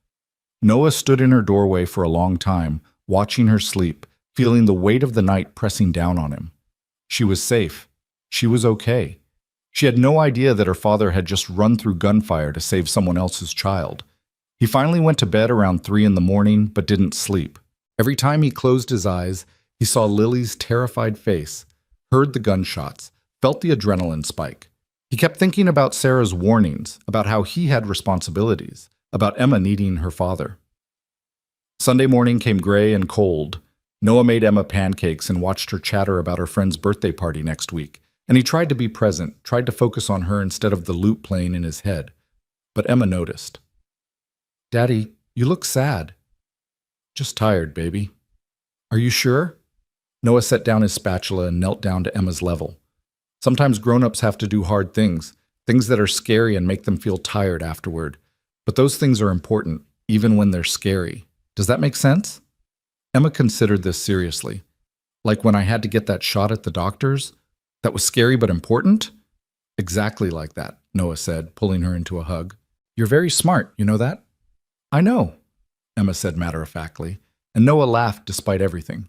Noah stood in her doorway for a long time, watching her sleep, feeling the weight of the night pressing down on him. She was safe. She was okay. She had no idea that her father had just run through gunfire to save someone else's child. He finally went to bed around 3 in the morning, but didn't sleep. Every time he closed his eyes, he saw Lily's terrified face, heard the gunshots, felt the adrenaline spike. He kept thinking about Sarah's warnings, about how he had responsibilities, about Emma needing her father. Sunday morning came gray and cold. Noah made Emma pancakes and watched her chatter about her friend's birthday party next week. And he tried to be present, tried to focus on her instead of the loop playing in his head. But Emma noticed. Daddy, you look sad. Just tired, baby. Are you sure? Noah set down his spatula and knelt down to Emma's level. Sometimes grown-ups have to do hard things, things that are scary and make them feel tired afterward. But those things are important, even when they're scary. Does that make sense? Emma considered this seriously. Like when I had to get that shot at the doctor's? That was scary but important? Exactly like that, Noah said, pulling her into a hug. You're very smart, you know that? I know, Emma said matter-of-factly, and Noah laughed despite everything.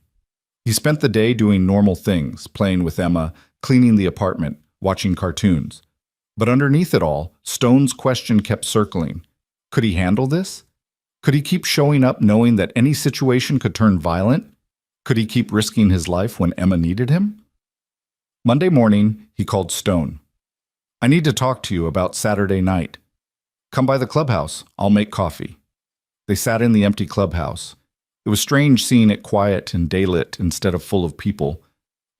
He spent the day doing normal things, playing with Emma, cleaning the apartment, watching cartoons. But underneath it all, Stone's question kept circling. Could he handle this? Could he keep showing up knowing that any situation could turn violent? Could he keep risking his life when Emma needed him? Monday morning, he called Stone. I need to talk to you about Saturday night. Come by the clubhouse. I'll make coffee. They sat in the empty clubhouse. It was strange seeing it quiet and daylit instead of full of people,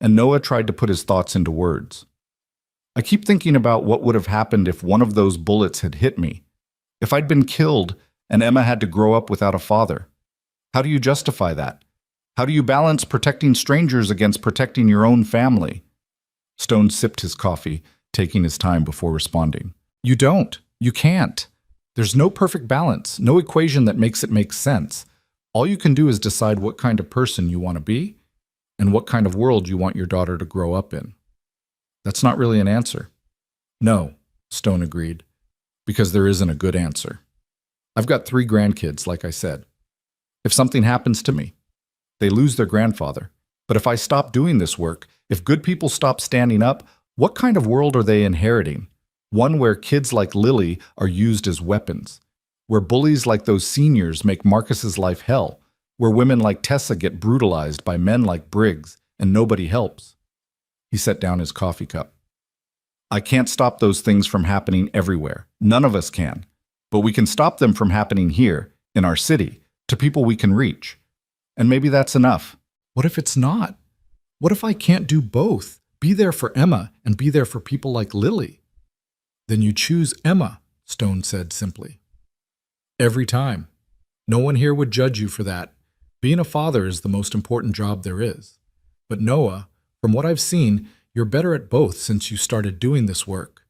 and Noah tried to put his thoughts into words. I keep thinking about what would have happened if one of those bullets had hit me. If I'd been killed and Emma had to grow up without a father. How do you justify that? How do you balance protecting strangers against protecting your own family? Stone sipped his coffee, taking his time before responding. You don't. You can't. There's no perfect balance, no equation that makes it make sense. All you can do is decide what kind of person you want to be and what kind of world you want your daughter to grow up in. That's not really an answer. No, Stone agreed, because there isn't a good answer. I've got 3 grandkids, like I said. If something happens to me, they lose their grandfather. But if I stop doing this work, if good people stop standing up, what kind of world are they inheriting? One where kids like Lily are used as weapons, where bullies like those seniors make Marcus's life hell, where women like Tessa get brutalized by men like Briggs and nobody helps. He set down his coffee cup. I can't stop those things from happening everywhere. None of us can. But we can stop them from happening here, in our city, to people we can reach. And maybe that's enough. What if it's not? What if I can't do both? Be there for Emma and be there for people like Lily? Then you choose Emma, Stone said simply. Every time. No one here would judge you for that. Being a father is the most important job there is. But Noah, from what I've seen, you're better at both since you started doing this work.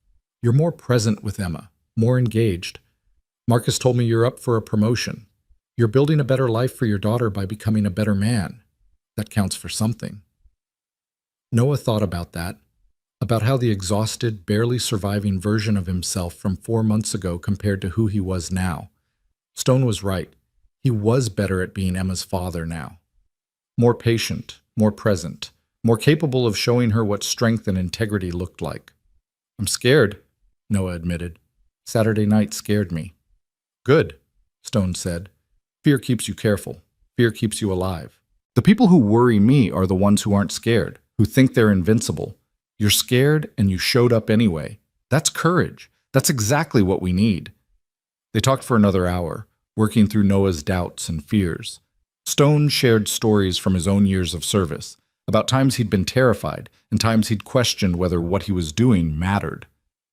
You're more present with Emma, more engaged. Marcus told me you're up for a promotion. You're building a better life for your daughter by becoming a better man. That counts for something. Noah thought about that, about how the exhausted, barely surviving version of himself from 4 months ago compared to who he was now. Stone was right. He was better at being Emma's father now. More patient, more present, more capable of showing her what strength and integrity looked like. I'm scared, Noah admitted. Saturday night scared me. Good, Stone said. Fear keeps you careful. Fear keeps you alive. The people who worry me are the ones who aren't scared, who think they're invincible. You're scared and you showed up anyway. That's courage. That's exactly what we need. They talked for another hour, working through Noah's doubts and fears. Stone shared stories from his own years of service, about times he'd been terrified and times he'd questioned whether what he was doing mattered,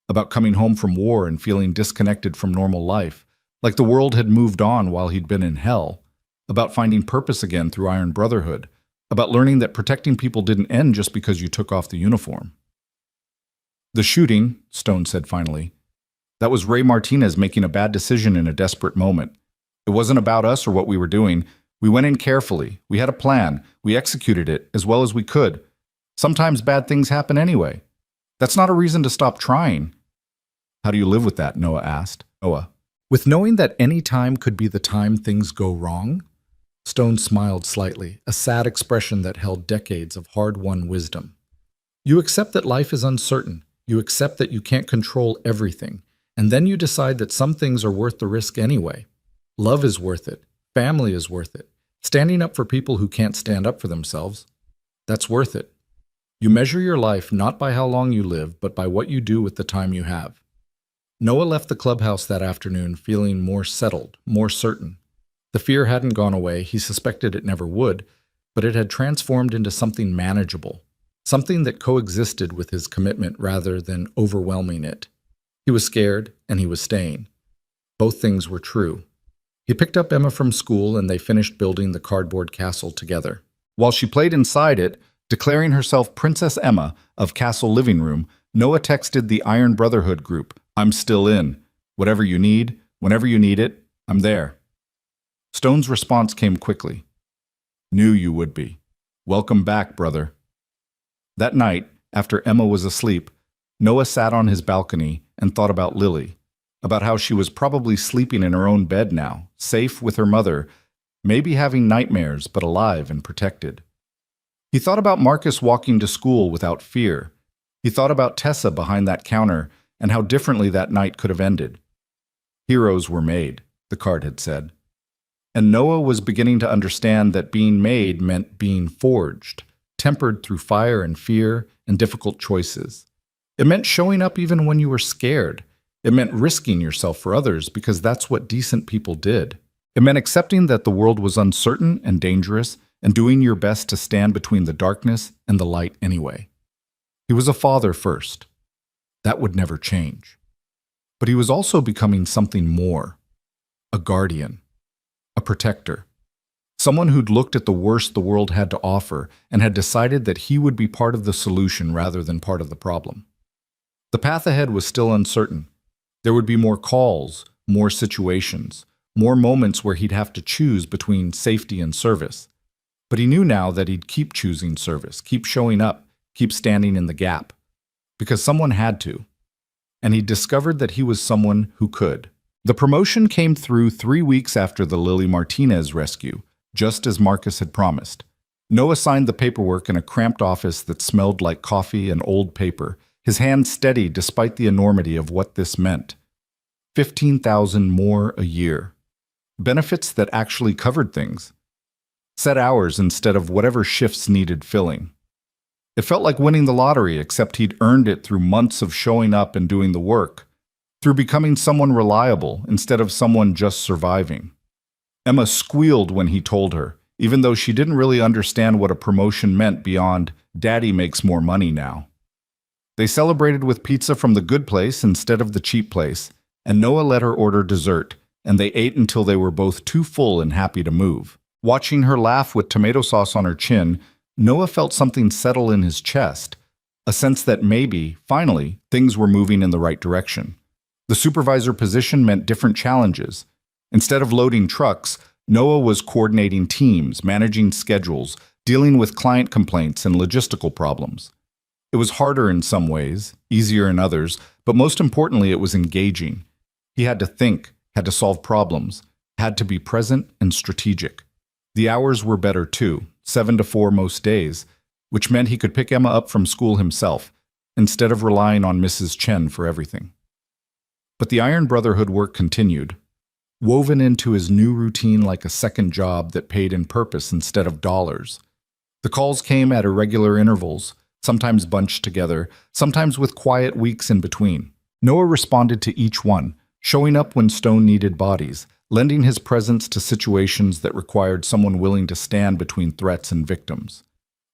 about coming home from war and feeling disconnected from normal life, like the world had moved on while he'd been in hell, about finding purpose again through Iron Brotherhood, about learning that protecting people didn't end just because you took off the uniform. The shooting, Stone said finally, that was Ray Martinez making a bad decision in a desperate moment. It wasn't about us or what we were doing. We went in carefully. We had a plan. We executed it as well as we could. Sometimes bad things happen anyway. That's not a reason to stop trying. How do you live with that? Noah asked. With knowing that any time could be the time things go wrong? Stone smiled slightly, a sad expression that held decades of hard-won wisdom. You accept that life is uncertain. You accept that you can't control everything. And then you decide that some things are worth the risk anyway. Love is worth it. Family is worth it. Standing up for people who can't stand up for themselves, that's worth it. You measure your life not by how long you live, but by what you do with the time you have. Noah left the clubhouse that afternoon feeling more settled, more certain. The fear hadn't gone away. He suspected it never would, but it had transformed into something manageable, something that coexisted with his commitment rather than overwhelming it. He was scared, and he was staying. Both things were true. He picked up Emma from school, and they finished building the cardboard castle together. While she played inside it, declaring herself Princess Emma of Castle Living Room, Noah texted the Iron Brotherhood group, I'm still in. Whatever you need, whenever you need it, I'm there. Stone's response came quickly. Knew you would be. Welcome back, brother. That night, after Emma was asleep, Noah sat on his balcony and thought about Lily, about how she was probably sleeping in her own bed now, safe with her mother, maybe having nightmares, but alive and protected. He thought about Marcus walking to school without fear. He thought about Tessa behind that counter and how differently that night could have ended. Heroes were made, the card had said. And Noah was beginning to understand that being made meant being forged, tempered through fire and fear and difficult choices. It meant showing up even when you were scared. It meant risking yourself for others because that's what decent people did. It meant accepting that the world was uncertain and dangerous and doing your best to stand between the darkness and the light anyway. He was a father first. That would never change. But he was also becoming something more. A guardian. A protector. Someone who'd looked at the worst the world had to offer and had decided that he would be part of the solution rather than part of the problem. The path ahead was still uncertain. There would be more calls, more situations, more moments where he'd have to choose between safety and service. But he knew now that he'd keep choosing service, keep showing up, keep standing in the gap. Because someone had to. And he discovered that he was someone who could. The promotion came through 3 weeks after the Lily Martinez rescue, just as Marcus had promised. Noah signed the paperwork in a cramped office that smelled like coffee and old paper, his hand steady despite the enormity of what this meant. $15,000 more a year. Benefits that actually covered things. Set hours instead of whatever shifts needed filling. It felt like winning the lottery, except he'd earned it through months of showing up and doing the work, through becoming someone reliable instead of someone just surviving. Emma squealed when he told her, even though she didn't really understand what a promotion meant beyond, "Daddy makes more money now." They celebrated with pizza from the good place instead of the cheap place, and Noah let her order dessert, and they ate until they were both too full and happy to move. Watching her laugh with tomato sauce on her chin, Noah felt something settle in his chest, a sense that maybe, finally, things were moving in the right direction. The supervisor position meant different challenges. Instead of loading trucks, Noah was coordinating teams, managing schedules, dealing with client complaints and logistical problems. It was harder in some ways, easier in others, but most importantly, it was engaging. He had to think, had to solve problems, had to be present and strategic. The hours were better too, 7 to 4 most days, which meant he could pick Emma up from school himself, instead of relying on Mrs. Chen for everything. But the Iron Brotherhood work continued, woven into his new routine like a second job that paid in purpose instead of dollars. The calls came at irregular intervals, sometimes bunched together, sometimes with quiet weeks in between. Noah responded to each one, showing up when Stone needed bodies, lending his presence to situations that required someone willing to stand between threats and victims.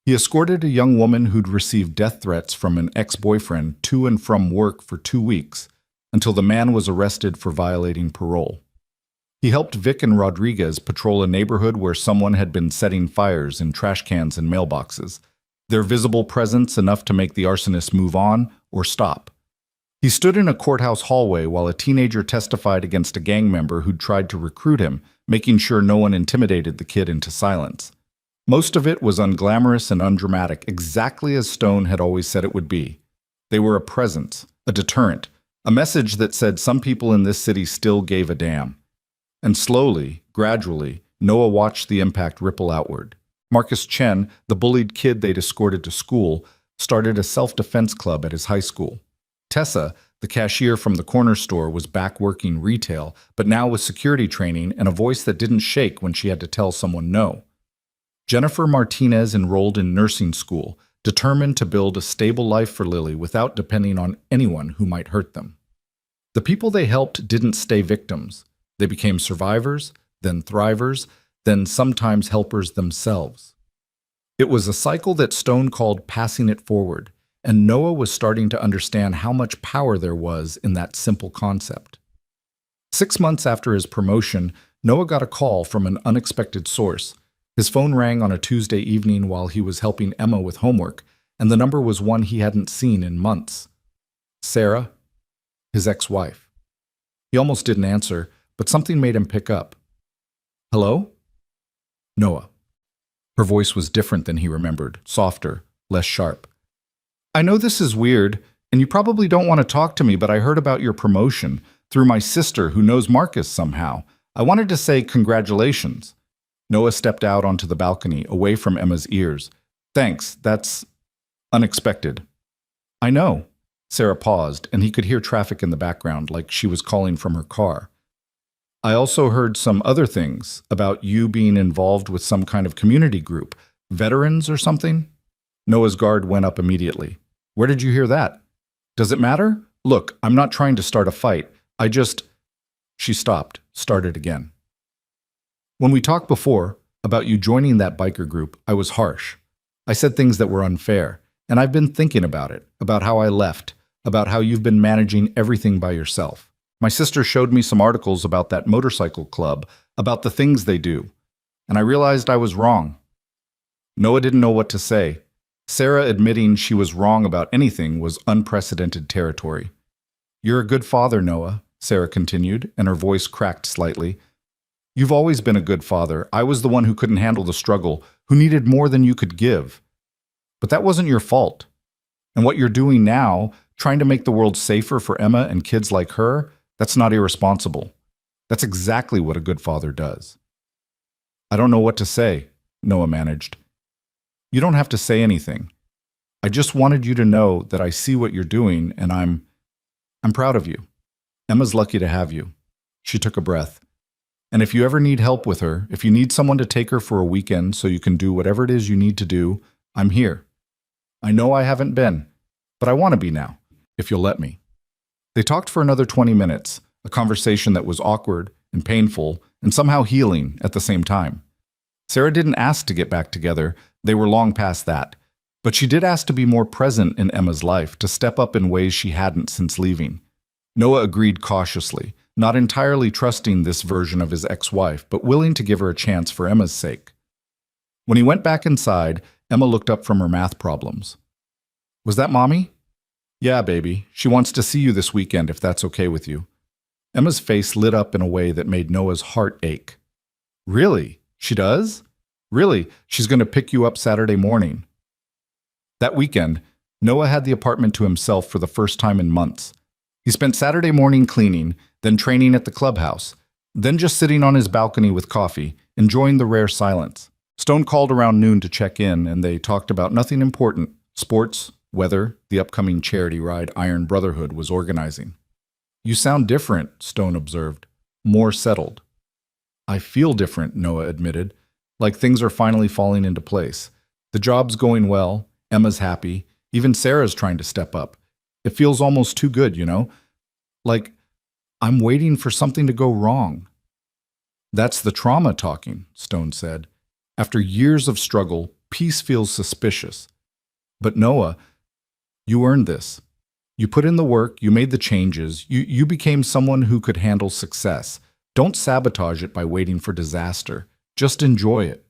He escorted a young woman who'd received death threats from an ex-boyfriend to and from work for 2 weeks, until the man was arrested for violating parole. He helped Vic and Rodriguez patrol a neighborhood where someone had been setting fires in trash cans and mailboxes, their visible presence enough to make the arsonist move on or stop. He stood in a courthouse hallway while a teenager testified against a gang member who'd tried to recruit him, making sure no one intimidated the kid into silence. Most of it was unglamorous and undramatic, exactly as Stone had always said it would be. They were a presence, a deterrent, a message that said some people in this city still gave a damn. And slowly, gradually, Noah watched the impact ripple outward. Marcus Chen, the bullied kid they'd escorted to school, started a self-defense club at his high school. Tessa, the cashier from the corner store, was back working retail, but now with security training and a voice that didn't shake when she had to tell someone no. Jennifer Martinez enrolled in nursing school, determined to build a stable life for Lily without depending on anyone who might hurt them. The people they helped didn't stay victims. They became survivors, then thrivers, then sometimes helpers themselves. It was a cycle that Stone called passing it forward, and Noah was starting to understand how much power there was in that simple concept. 6 months after his promotion, Noah got a call from an unexpected source. His phone rang on a Tuesday evening while he was helping Emma with homework, and the number was one he hadn't seen in months. Sarah, his ex-wife. He almost didn't answer, but something made him pick up. Hello? Noah. Her voice was different than he remembered, softer, less sharp. I know this is weird, and you probably don't want to talk to me, but I heard about your promotion through my sister who knows Marcus somehow. I wanted to say congratulations. Noah stepped out onto the balcony, away from Emma's ears. Thanks, that's unexpected. I know. Sarah paused, and he could hear traffic in the background, like she was calling from her car. I also heard some other things about you being involved with some kind of community group, veterans or something? Noah's guard went up immediately. Where did you hear that? Does it matter? Look, I'm not trying to start a fight. She stopped, started again. When we talked before about you joining that biker group, I was harsh. I said things that were unfair, and I've been thinking about it, about how I left, about how you've been managing everything by yourself. My sister showed me some articles about that motorcycle club, about the things they do, and I realized I was wrong. Noah didn't know what to say. Sarah admitting she was wrong about anything was unprecedented territory. You're a good father, Noah, Sarah continued, and her voice cracked slightly. You've always been a good father. I was the one who couldn't handle the struggle, who needed more than you could give. But that wasn't your fault. And what you're doing now, trying to make the world safer for Emma and kids like her, that's not irresponsible. That's exactly what a good father does. I don't know what to say, Noah managed. You don't have to say anything. I just wanted you to know that I see what you're doing, and I'm proud of you. Emma's lucky to have you. She took a breath. And if you ever need help with her, if you need someone to take her for a weekend so you can do whatever it is you need to do, I'm here. I know I haven't been, but I want to be now, if you'll let me. They talked for another 20 minutes, a conversation that was awkward and painful and somehow healing at the same time. Sarah didn't ask to get back together. They were long past that. But she did ask to be more present in Emma's life, to step up in ways she hadn't since leaving. Noah agreed cautiously, not entirely trusting this version of his ex-wife, but willing to give her a chance for Emma's sake. When he went back inside, Emma looked up from her math problems. Was that Mommy? Yeah, baby. She wants to see you this weekend if that's okay with you. Emma's face lit up in a way that made Noah's heart ache. Really? She does? Really? She's going to pick you up Saturday morning. That weekend, Noah had the apartment to himself for the first time in months. He spent Saturday morning cleaning, then training at the clubhouse, then just sitting on his balcony with coffee, enjoying the rare silence. Stone called around noon to check in, and they talked about nothing important: sports, weather, the upcoming charity ride Iron Brotherhood was organizing. You sound different, Stone observed. More settled. I feel different, Noah admitted, like things are finally falling into place. The job's going well, Emma's happy, even Sarah's trying to step up. It feels almost too good, you know? Like, I'm waiting for something to go wrong. That's the trauma talking, Stone said. After years of struggle, peace feels suspicious. But Noah, you earned this. You put in the work, you made the changes, you became someone who could handle success. Don't sabotage it by waiting for disaster. Just enjoy it.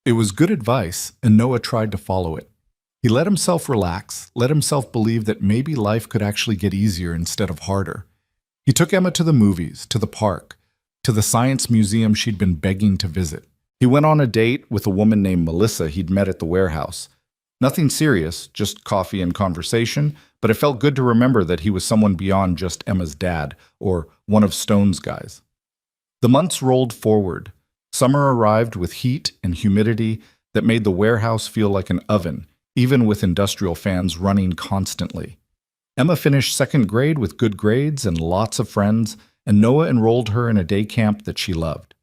It was good advice, and Noah tried to follow it. He let himself relax, let himself believe that maybe life could actually get easier instead of harder. He took Emma to the movies, to the park, to the science museum she'd been begging to visit. He went on a date with a woman named Melissa he'd met at the warehouse. Nothing serious, just coffee and conversation, but it felt good to remember that he was someone beyond just Emma's dad or one of Stone's guys. The months rolled forward. Summer arrived with heat and humidity that made the warehouse feel like an oven, even with industrial fans running constantly. Emma finished second grade with good grades and lots of friends, and Noah enrolled her in a day camp that she loved.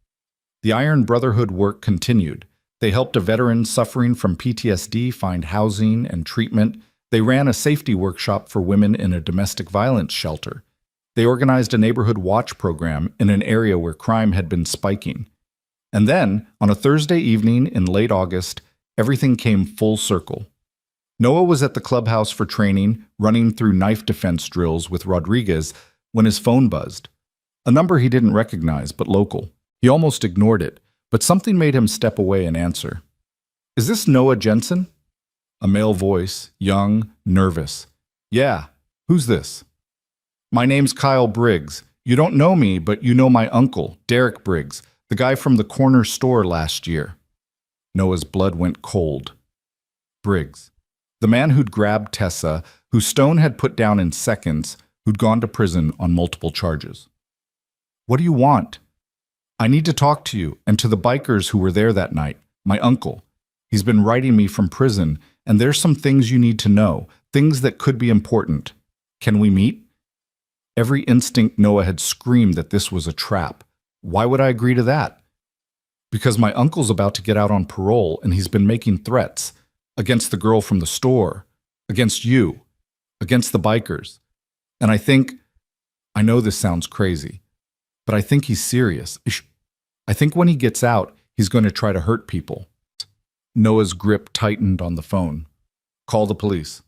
The Iron Brotherhood work continued. They helped a veteran suffering from PTSD find housing and treatment. They ran a safety workshop for women in a domestic violence shelter. They organized a neighborhood watch program in an area where crime had been spiking. And then, on a Thursday evening in late August, everything came full circle. Noah was at the clubhouse for training, running through knife defense drills with Rodriguez, when his phone buzzed. A number he didn't recognize, but local. He almost ignored it, but something made him step away and answer. Is this Noah Jensen? A male voice, young, nervous. Yeah, who's this? My name's Kyle Briggs. You don't know me, but you know my uncle, Derek Briggs, the guy from the corner store last year. Noah's blood went cold. Briggs. The man who'd grabbed Tessa, who Stone had put down in seconds, who'd gone to prison on multiple charges. "What do you want?" "I need to talk to you and to the bikers who were there that night. My uncle. He's been writing me from prison, and there's some things you need to know, things that could be important. Can we meet?" Every instinct Noah had screamed that this was a trap. Why would I agree to that? Because my uncle's about to get out on parole, and he's been making threats against the girl from the store, against you, against the bikers. And I know this sounds crazy, but I think he's serious. I think when he gets out, he's going to try to hurt people. Noah's grip tightened on the phone. "Call the police."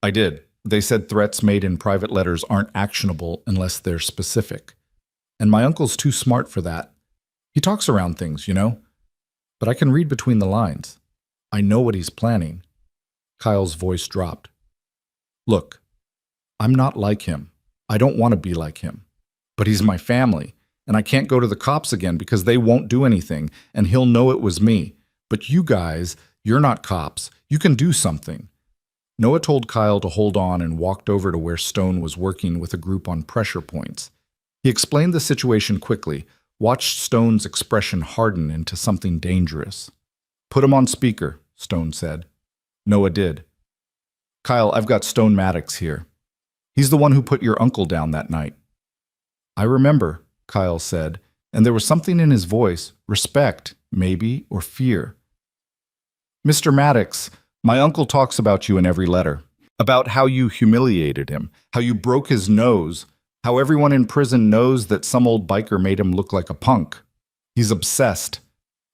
I did. They said threats made in private letters aren't actionable unless they're specific. And my uncle's too smart for that. He talks around things, you know? But I can read between the lines. I know what he's planning. Kyle's voice dropped. "Look, I'm not like him. I don't want to be like him. But he's my family, and I can't go to the cops again because they won't do anything, and he'll know it was me. But you guys, you're not cops. You can do something." Noah told Kyle to hold on and walked over to where Stone was working with a group on pressure points. He explained the situation quickly, watched Stone's expression harden into something dangerous. "Put him on speaker," Stone said. Noah did. "Kyle, I've got Stone Maddox here. He's the one who put your uncle down that night." "I remember," Kyle said, and there was something in his voice, respect, maybe, or fear. "Mr. Maddox, my uncle talks about you in every letter, about how you humiliated him, how you broke his nose, how everyone in prison knows that some old biker made him look like a punk. He's obsessed,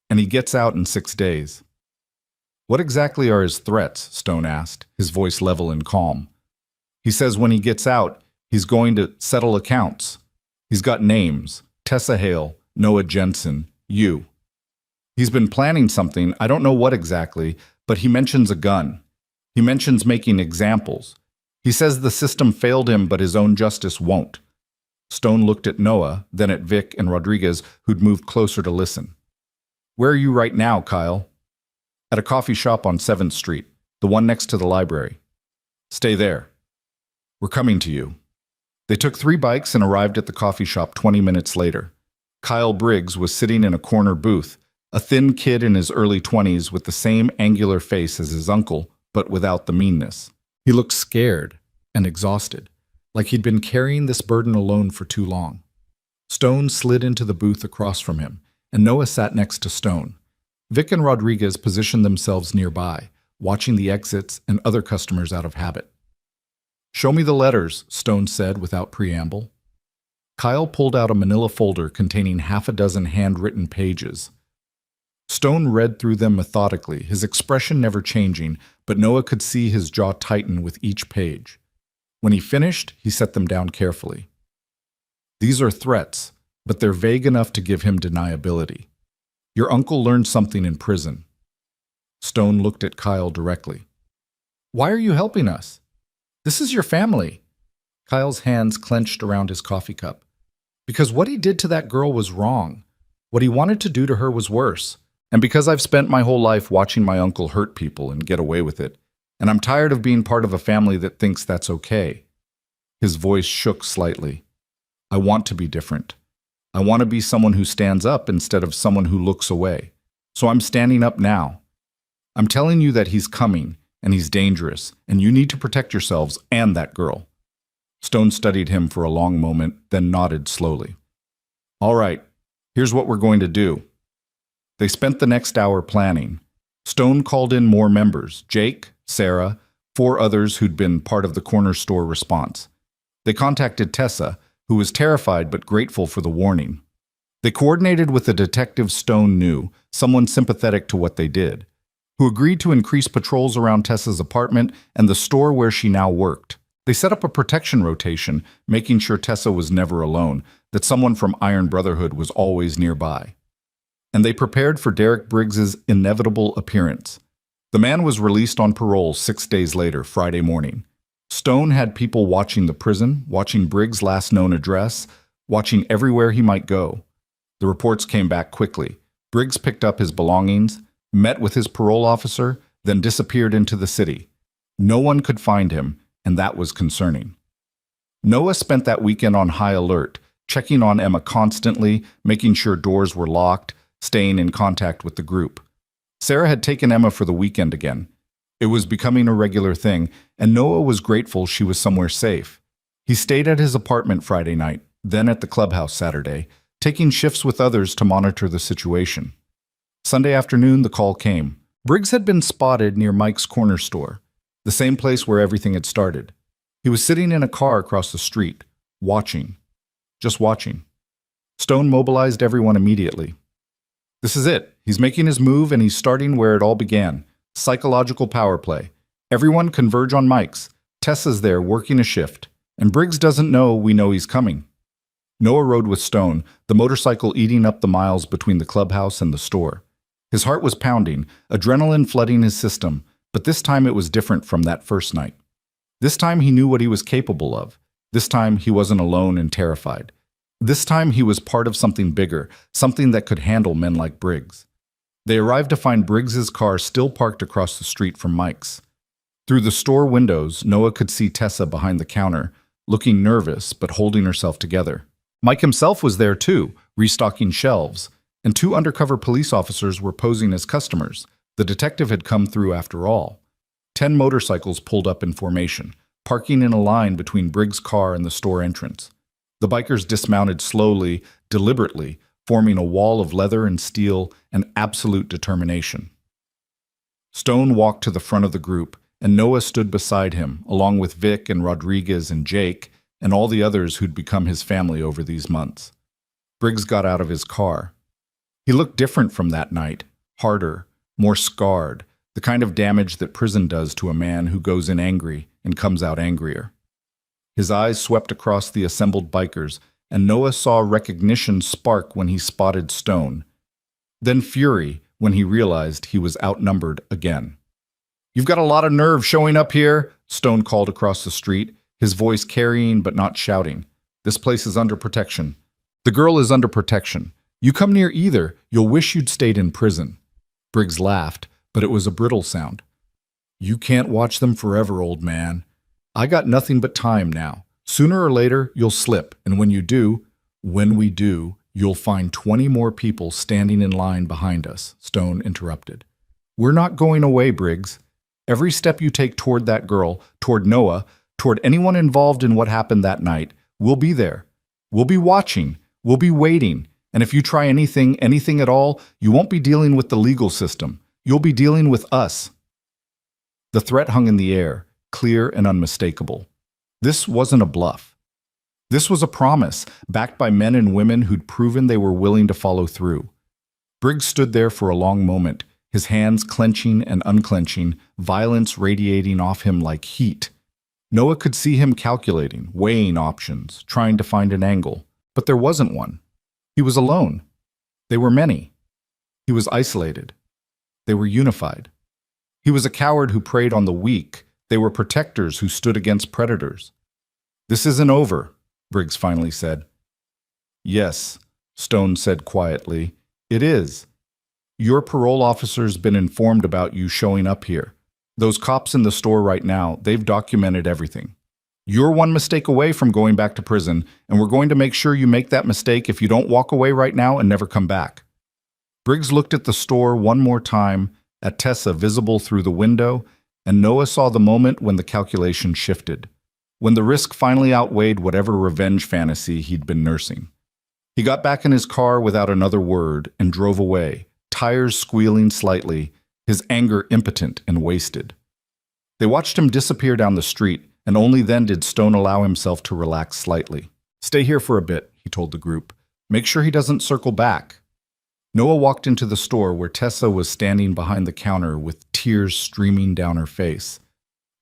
and he gets out in 6 days." "What exactly are his threats?" Stone asked, his voice level and calm. "He says when he gets out, he's going to settle accounts. He's got names: Tessa Hale, Noah Jensen, you. He's been planning something, I don't know what exactly, but he mentions a gun. He mentions making examples. He says the system failed him, but his own justice won't." Stone looked at Noah, then at Vic and Rodriguez, who'd moved closer to listen. "Where are you right now, Kyle?" "At a coffee shop on 7th Street, the one next to the library." "Stay there. We're coming to you." They took 3 bikes and arrived at the coffee shop 20 minutes later. Kyle Briggs was sitting in a corner booth, a thin kid in his early 20s with the same angular face as his uncle, but without the meanness. He looked scared and exhausted, like he'd been carrying this burden alone for too long. Stone slid into the booth across from him, and Noah sat next to Stone. Vic and Rodriguez positioned themselves nearby, watching the exits and other customers out of habit. "Show me the letters," Stone said without preamble. Kyle pulled out a manila folder containing 6 handwritten pages. Stone read through them methodically, his expression never changing, but Noah could see his jaw tighten with each page. When he finished, he set them down carefully. "These are threats, but they're vague enough to give him deniability. Your uncle learned something in prison." Stone looked at Kyle directly. "Why are you helping us? This is your family." Kyle's hands clenched around his coffee cup. "Because what he did to that girl was wrong. What he wanted to do to her was worse. And because I've spent my whole life watching my uncle hurt people and get away with it, and I'm tired of being part of a family that thinks that's okay." His voice shook slightly. "I want to be different. I want to be someone who stands up instead of someone who looks away. So I'm standing up now. I'm telling you that he's coming, and he's dangerous, and you need to protect yourselves and that girl." Stone studied him for a long moment, then nodded slowly. "All right, here's what we're going to do." They spent the next hour planning. Stone called in more members: Jake, Sarah, 4 others who'd been part of the corner store response. They contacted Tessa, who was terrified but grateful for the warning. They coordinated with a detective Stone knew, someone sympathetic to what they did, who agreed to increase patrols around Tessa's apartment and the store where she now worked. They set up a protection rotation, making sure Tessa was never alone, that someone from Iron Brotherhood was always nearby. And they prepared for Derek Briggs's inevitable appearance. The man was released on parole 6 days later, Friday morning. Stone had people watching the prison, watching Briggs' last known address, watching everywhere he might go. The reports came back quickly. Briggs picked up his belongings, met with his parole officer, then disappeared into the city. No one could find him, and that was concerning. Noah spent that weekend on high alert, checking on Emma constantly, making sure doors were locked, staying in contact with the group. Sarah had taken Emma for the weekend again. It was becoming a regular thing, and Noah was grateful she was somewhere safe. He stayed at his apartment Friday night, then at the clubhouse Saturday, taking shifts with others to monitor the situation. Sunday afternoon, the call came. Briggs had been spotted near Mike's corner store, the same place where everything had started. He was sitting in a car across the street, watching. Just watching. Stone mobilized everyone immediately. This is it. He's making his move and he's starting where it all began. Psychological power play. Everyone converge on Mike's. Tessa's there working a shift. And Briggs doesn't know we know he's coming. Noah rode with Stone, the motorcycle eating up the miles between the clubhouse and the store. His heart was pounding, adrenaline flooding his system, but this time it was different from that first night. This time he knew what he was capable of. This time he wasn't alone and terrified. This time he was part of something bigger, something that could handle men like Briggs. They arrived to find Briggs's car still parked across the street from Mike's. Through the store windows, Noah could see Tessa behind the counter, looking nervous but holding herself together. Mike himself was there too, restocking shelves, and 2 undercover police officers were posing as customers. The detective had come through after all. 10 motorcycles pulled up in formation, parking in a line between Briggs' car and the store entrance. The bikers dismounted slowly, deliberately, forming a wall of leather and steel and absolute determination. Stone walked to the front of the group, and Noah stood beside him, along with Vic and Rodriguez and Jake and all the others who'd become his family over these months. Briggs got out of his car. He looked different from that night, harder, more scarred, the kind of damage that prison does to a man who goes in angry and comes out angrier. His eyes swept across the assembled bikers, and Noah saw recognition spark when he spotted Stone. Then fury when he realized he was outnumbered again. "You've got a lot of nerve showing up here," Stone called across the street, his voice carrying but not shouting. "This place is under protection. The girl is under protection. You come near either, you'll wish you'd stayed in prison." Briggs laughed, but it was a brittle sound. "You can't watch them forever, old man. I got nothing but time now. Sooner or later, you'll slip, and when we do, you'll find 20 more people standing in line behind us," Stone interrupted. "We're not going away, Briggs. Every step you take toward that girl, toward Noah, toward anyone involved in what happened that night, we'll be there. We'll be watching. We'll be waiting. And if you try anything at all, you won't be dealing with the legal system. You'll be dealing with us." The threat hung in the air, clear and unmistakable. This wasn't a bluff. This was a promise, backed by men and women who'd proven they were willing to follow through. Briggs stood there for a long moment, his hands clenching and unclenching, violence radiating off him like heat. Noah could see him calculating, weighing options, trying to find an angle, but there wasn't one. He was alone. They were many. He was isolated. They were unified. He was a coward who preyed on the weak. They were protectors who stood against predators. "This isn't over," Briggs finally said. "Yes," Stone said quietly, "it is. Your parole officer's been informed about you showing up here. Those cops in the store right now, they've documented everything. You're one mistake away from going back to prison, and we're going to make sure you make that mistake if you don't walk away right now and never come back." Briggs looked at the store one more time, at Tessa visible through the window, and Noah saw the moment when the calculation shifted, when the risk finally outweighed whatever revenge fantasy he'd been nursing. He got back in his car without another word and drove away, tires squealing slightly, his anger impotent and wasted. They watched him disappear down the street, and only then did Stone allow himself to relax slightly. "Stay here for a bit," he told the group. "Make sure he doesn't circle back." Noah walked into the store where Tessa was standing behind the counter with tears streaming down her face.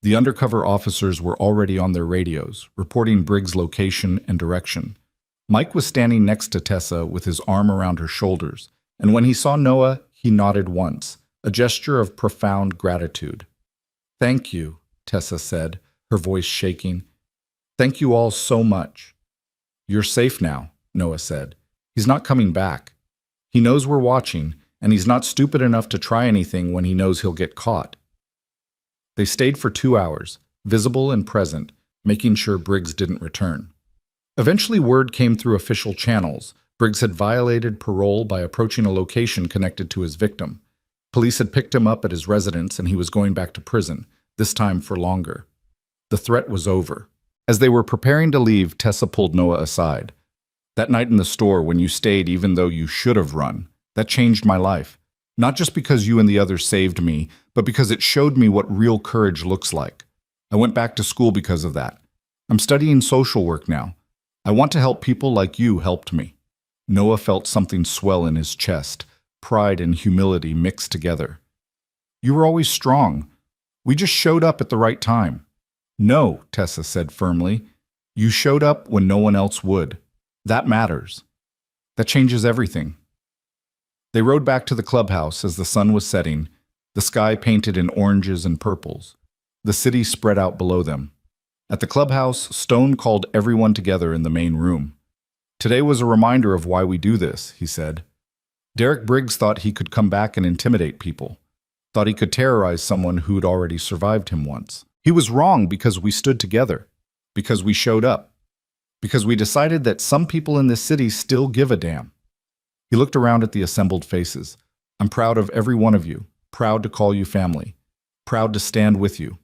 The undercover officers were already on their radios, reporting Briggs' location and direction. Mike was standing next to Tessa with his arm around her shoulders, and when he saw Noah, he nodded once, a gesture of profound gratitude. "Thank you," Tessa said, her voice shaking. "Thank you all so much." "You're safe now," Noah said. "He's not coming back. He knows we're watching, and he's not stupid enough to try anything when he knows he'll get caught." They stayed for 2 hours, visible and present, making sure Briggs didn't return. Eventually, word came through official channels. Briggs had violated parole by approaching a location connected to his victim. Police had picked him up at his residence and he was going back to prison, this time for longer. The threat was over. As they were preparing to leave, Tessa pulled Noah aside. That night in the store when you stayed even though you should have run, that changed my life. Not just because you and the others saved me, but because it showed me what real courage looks like. I went back to school because of that. I'm studying social work now. I want to help people like you helped me. Noah felt something swell in his chest, pride and humility mixed together. You were always strong. We just showed up at the right time. No, Tessa said firmly. You showed up when no one else would. That matters. That changes everything. They rode back to the clubhouse as the sun was setting, the sky painted in oranges and purples. The city spread out below them. At the clubhouse, Stone called everyone together in the main room. Today was a reminder of why we do this, he said. Derek Briggs thought he could come back and intimidate people, thought he could terrorize someone who'd already survived him once. He was wrong because we stood together, because we showed up, because we decided that some people in this city still give a damn. He looked around at the assembled faces. I'm proud of every one of you, proud to call you family, proud to stand with you.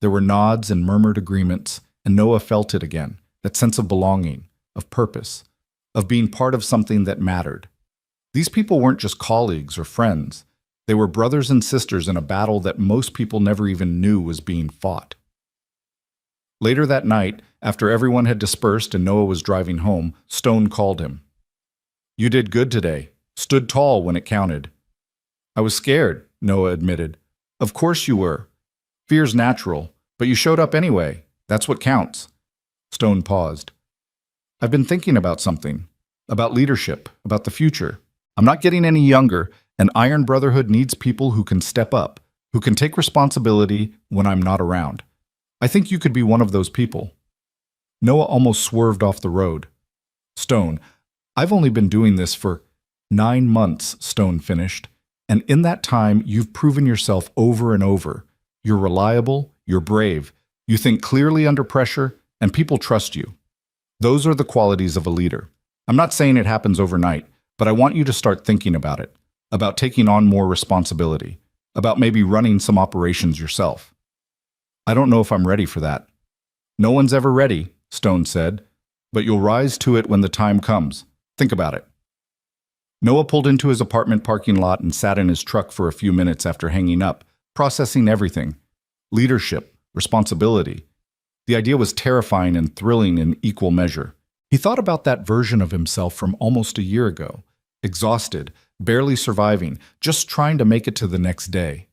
There were nods and murmured agreements, and Noah felt it again, that sense of belonging, of purpose, of being part of something that mattered. These people weren't just colleagues or friends. They were brothers and sisters in a battle that most people never even knew was being fought. Later that night, after everyone had dispersed and Noah was driving home, Stone called him. You did good today. Stood tall when it counted. I was scared, Noah admitted. Of course you were. Fear's natural, but you showed up anyway. That's what counts. Stone paused. I've been thinking about something. About leadership, about the future. I'm not getting any younger, and Iron Brotherhood needs people who can step up, who can take responsibility when I'm not around. I think you could be one of those people. Noah almost swerved off the road. Stone, I've only been doing this for 9 months, Stone finished, and in that time you've proven yourself over and over. You're reliable, you're brave, you think clearly under pressure, and people trust you. Those are the qualities of a leader. I'm not saying it happens overnight, but I want you to start thinking about it, about taking on more responsibility, about maybe running some operations yourself. I don't know if I'm ready for that. No one's ever ready, Stone said, but you'll rise to it when the time comes. Think about it. Noah pulled into his apartment parking lot and sat in his truck for a few minutes after hanging up, processing everything. Leadership, responsibility. The idea was terrifying and thrilling in equal measure. He thought about that version of himself from almost a year ago, exhausted, barely surviving, just trying to make it to the next day.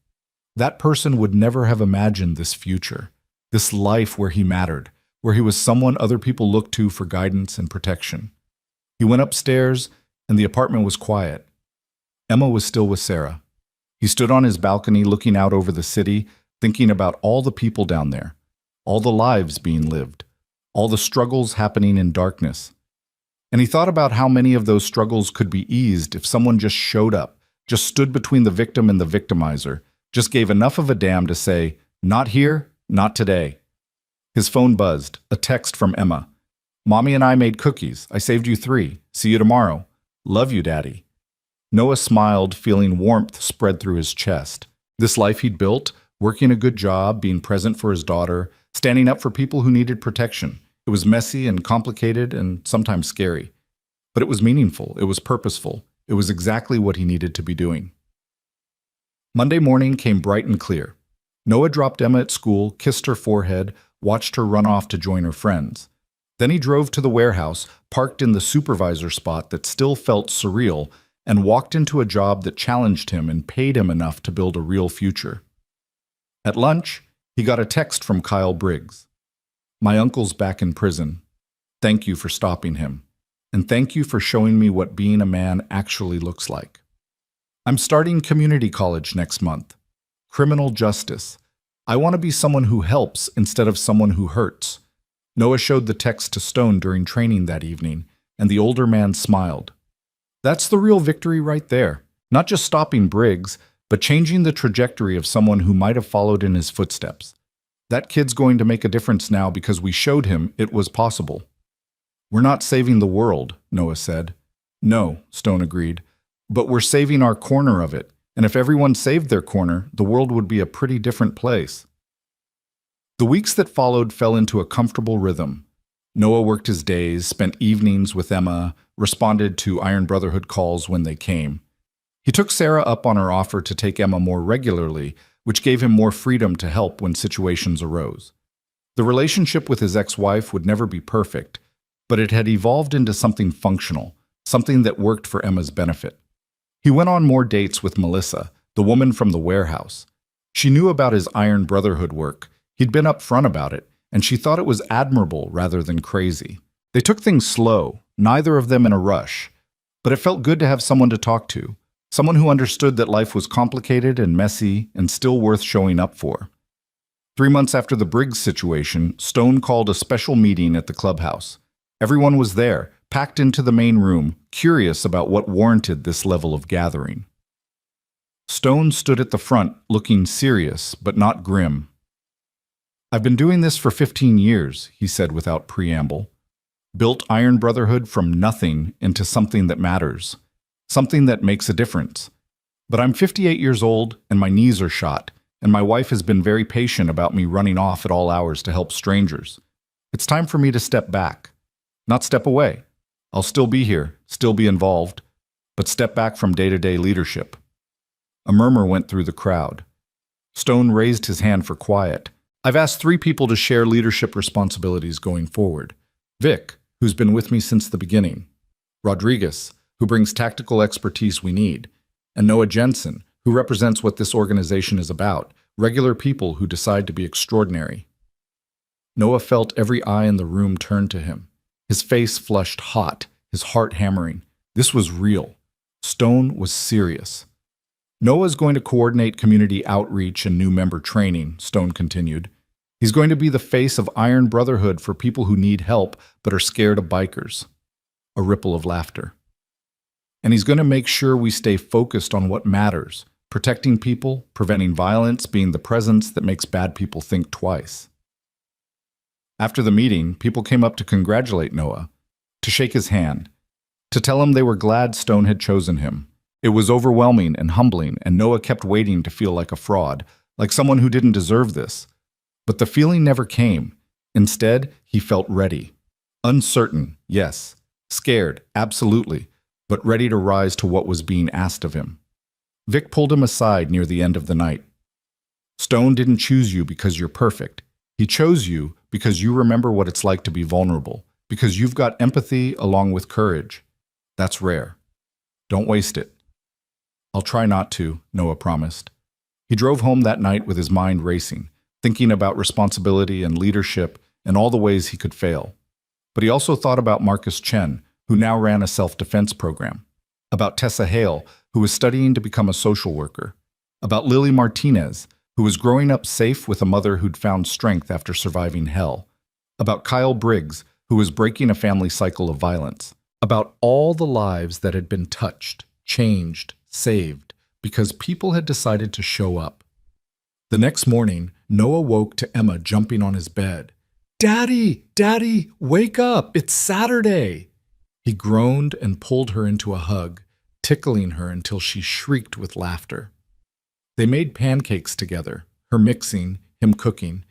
That person would never have imagined this future, this life where he mattered, where he was someone other people looked to for guidance and protection. He went upstairs, and the apartment was quiet. Emma was still with Sarah. He stood on his balcony looking out over the city, thinking about all the people down there, all the lives being lived, all the struggles happening in darkness. And he thought about how many of those struggles could be eased if someone just showed up, just stood between the victim and the victimizer, just gave enough of a damn to say, not here, not today. His phone buzzed, a text from Emma. Mommy and I made cookies. I saved you 3. See you tomorrow. Love you, Daddy. Noah smiled, feeling warmth spread through his chest. This life he'd built, working a good job, being present for his daughter, standing up for people who needed protection. It was messy and complicated and sometimes scary. But it was meaningful. It was purposeful. It was exactly what he needed to be doing. Monday morning came bright and clear. Noah dropped Emma at school, kissed her forehead, watched her run off to join her friends. Then he drove to the warehouse, parked in the supervisor spot that still felt surreal, and walked into a job that challenged him and paid him enough to build a real future. At lunch, he got a text from Kyle Briggs. My uncle's back in prison. Thank you for stopping him. And thank you for showing me what being a man actually looks like. I'm starting community college next month. Criminal justice. I want to be someone who helps instead of someone who hurts. Noah showed the text to Stone during training that evening, and the older man smiled. That's the real victory right there. Not just stopping Briggs, but changing the trajectory of someone who might have followed in his footsteps. That kid's going to make a difference now because we showed him it was possible. We're not saving the world, Noah said. No, Stone agreed, but we're saving our corner of it, and if everyone saved their corner, the world would be a pretty different place. The weeks that followed fell into a comfortable rhythm. Noah worked his days, spent evenings with Emma, responded to Iron Brotherhood calls when they came. He took Sarah up on her offer to take Emma more regularly, which gave him more freedom to help when situations arose. The relationship with his ex-wife would never be perfect, but it had evolved into something functional, something that worked for Emma's benefit. He went on more dates with Melissa, the woman from the warehouse. She knew about his Iron Brotherhood work. He'd been upfront about it, and she thought it was admirable rather than crazy. They took things slow, neither of them in a rush, but it felt good to have someone to talk to, someone who understood that life was complicated and messy and still worth showing up for. 3 months after the Briggs situation, Stone called a special meeting at the clubhouse. Everyone was there, packed into the main room, curious about what warranted this level of gathering. Stone stood at the front, looking serious but not grim. I've been doing this for 15 years, he said without preamble. Built Iron Brotherhood from nothing into something that matters, something that makes a difference. But I'm 58 years old and my knees are shot, and my wife has been very patient about me running off at all hours to help strangers. It's time for me to step back. Not step away. I'll still be here, still be involved, but step back from day-to-day leadership. A murmur went through the crowd. Stone raised his hand for quiet. I've asked 3 people to share leadership responsibilities going forward. Vic, who's been with me since the beginning. Rodriguez, who brings tactical expertise we need. And Noah Jensen, who represents what this organization is about, regular people who decide to be extraordinary. Noah felt every eye in the room turn to him. His face flushed hot, his heart hammering. This was real. Stone was serious. Noah's going to coordinate community outreach and new member training, Stone continued. He's going to be the face of Iron Brotherhood for people who need help but are scared of bikers. A ripple of laughter. And he's going to make sure we stay focused on what matters, protecting people, preventing violence, being the presence that makes bad people think twice. After the meeting, people came up to congratulate Noah, to shake his hand, to tell him they were glad Stone had chosen him. It was overwhelming and humbling, and Noah kept waiting to feel like a fraud, like someone who didn't deserve this. But the feeling never came. Instead, he felt ready. Uncertain, yes. Scared, absolutely, but ready to rise to what was being asked of him. Vic pulled him aside near the end of the night. Stone didn't choose you because you're perfect. He chose you because you remember what it's like to be vulnerable, because you've got empathy along with courage. That's rare. Don't waste it. I'll try not to, Noah promised. He drove home that night with his mind racing, thinking about responsibility and leadership and all the ways he could fail. But he also thought about Marcus Chen, who now ran a self-defense program, about Tessa Hale, who was studying to become a social worker, about Lily Martinez, who was growing up safe with a mother who'd found strength after surviving hell, about Kyle Briggs, who was breaking a family cycle of violence, about all the lives that had been touched, changed, saved, because people had decided to show up. The next morning, Noah woke to Emma jumping on his bed. "Daddy! Daddy! Wake up! It's Saturday!" He groaned and pulled her into a hug, tickling her until she shrieked with laughter. They made pancakes together, her mixing, him cooking,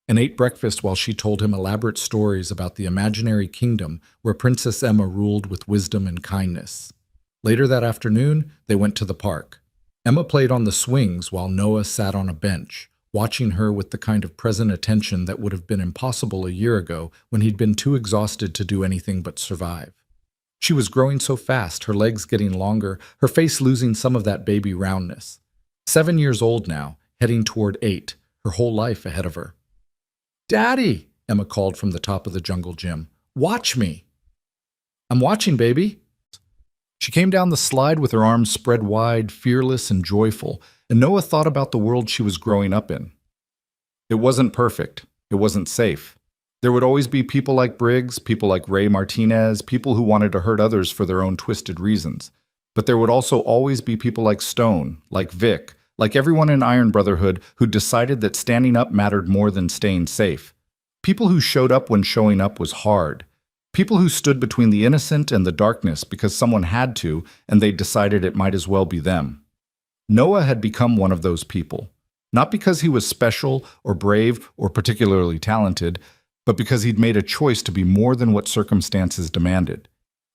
and ate breakfast while she told him elaborate stories about the imaginary kingdom where Princess Emma ruled with wisdom and kindness. Later that afternoon, they went to the park. Emma played on the swings while Noah sat on a bench, watching her with the kind of present attention that would have been impossible a year ago when he'd been too exhausted to do anything but survive. She was growing so fast, her legs getting longer, her face losing some of that baby roundness. 7 years old now, heading toward 8, her whole life ahead of her. "Daddy," Emma called from the top of the jungle gym. "Watch me." "I'm watching, baby." She came down the slide with her arms spread wide, fearless and joyful, and Noah thought about the world she was growing up in. It wasn't perfect. It wasn't safe. There would always be people like Briggs, people like Ray Martinez, people who wanted to hurt others for their own twisted reasons. But there would also always be people like Stone, like Vic, like everyone in Iron Brotherhood who decided that standing up mattered more than staying safe. People who showed up when showing up was hard. People who stood between the innocent and the darkness because someone had to, and they decided it might as well be them. Noah had become one of those people. Not because he was special or brave or particularly talented, but because he'd made a choice to be more than what circumstances demanded.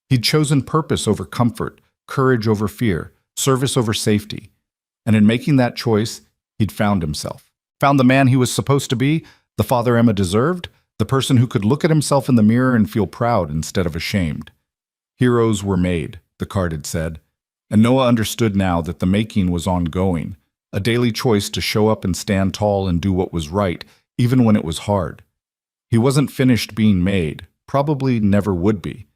He'd chosen purpose over comfort, courage over fear, service over safety. And in making that choice, he'd found himself. Found the man he was supposed to be, the father Emma deserved, the person who could look at himself in the mirror and feel proud instead of ashamed. Heroes were made, the card had said, and Noah understood now that the making was ongoing, a daily choice to show up and stand tall and do what was right, even when it was hard. He wasn't finished being made, probably never would be.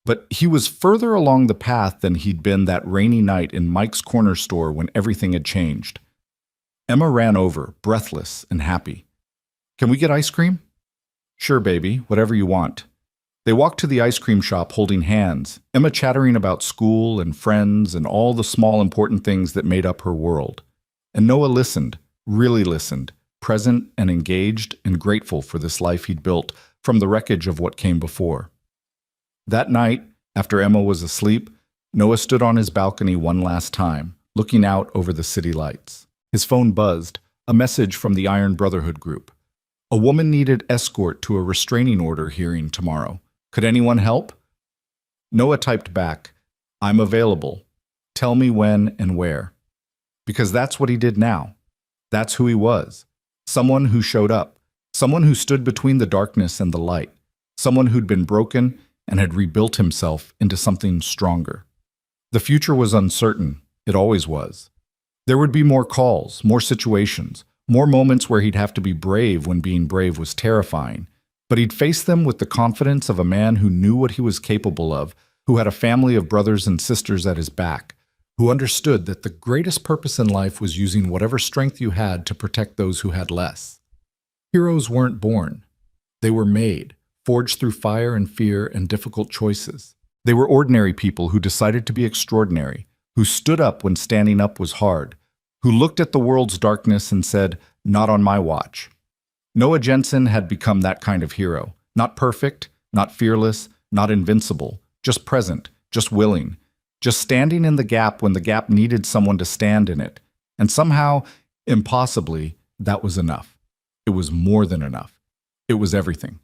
But he was further along the path than he'd been that rainy night in Mike's corner store when everything had changed. Emma ran over, breathless and happy. "Can we get ice cream?" "Sure, baby, whatever you want." They walked to the ice cream shop holding hands, Emma chattering about school and friends and all the small important things that made up her world. And Noah listened, really listened, present and engaged and grateful for this life he'd built from the wreckage of what came before. That night, after Emma was asleep, Noah stood on his balcony one last time, looking out over the city lights. His phone buzzed, a message from the Iron Brotherhood group. A woman needed escort to a restraining order hearing tomorrow. Could anyone help? Noah typed back, "I'm available. Tell me when and where." Because that's what he did now. That's who he was. Someone who showed up. Someone who stood between the darkness and the light. Someone who'd been broken and had rebuilt himself into something stronger. The future was uncertain. It always was. There would be more calls, more situations, more moments where he'd have to be brave when being brave was terrifying. But he'd face them with the confidence of a man who knew what he was capable of, who had a family of brothers and sisters at his back, who understood that the greatest purpose in life was using whatever strength you had to protect those who had less. Heroes weren't born. They were made, forged through fire and fear and difficult choices. They were ordinary people who decided to be extraordinary, who stood up when standing up was hard, who looked at the world's darkness and said, "Not on my watch." Noah Jensen had become that kind of hero. Not perfect, not fearless, not invincible, just present, just willing, just standing in the gap when the gap needed someone to stand in it. And somehow, impossibly, that was enough. It was more than enough. It was everything.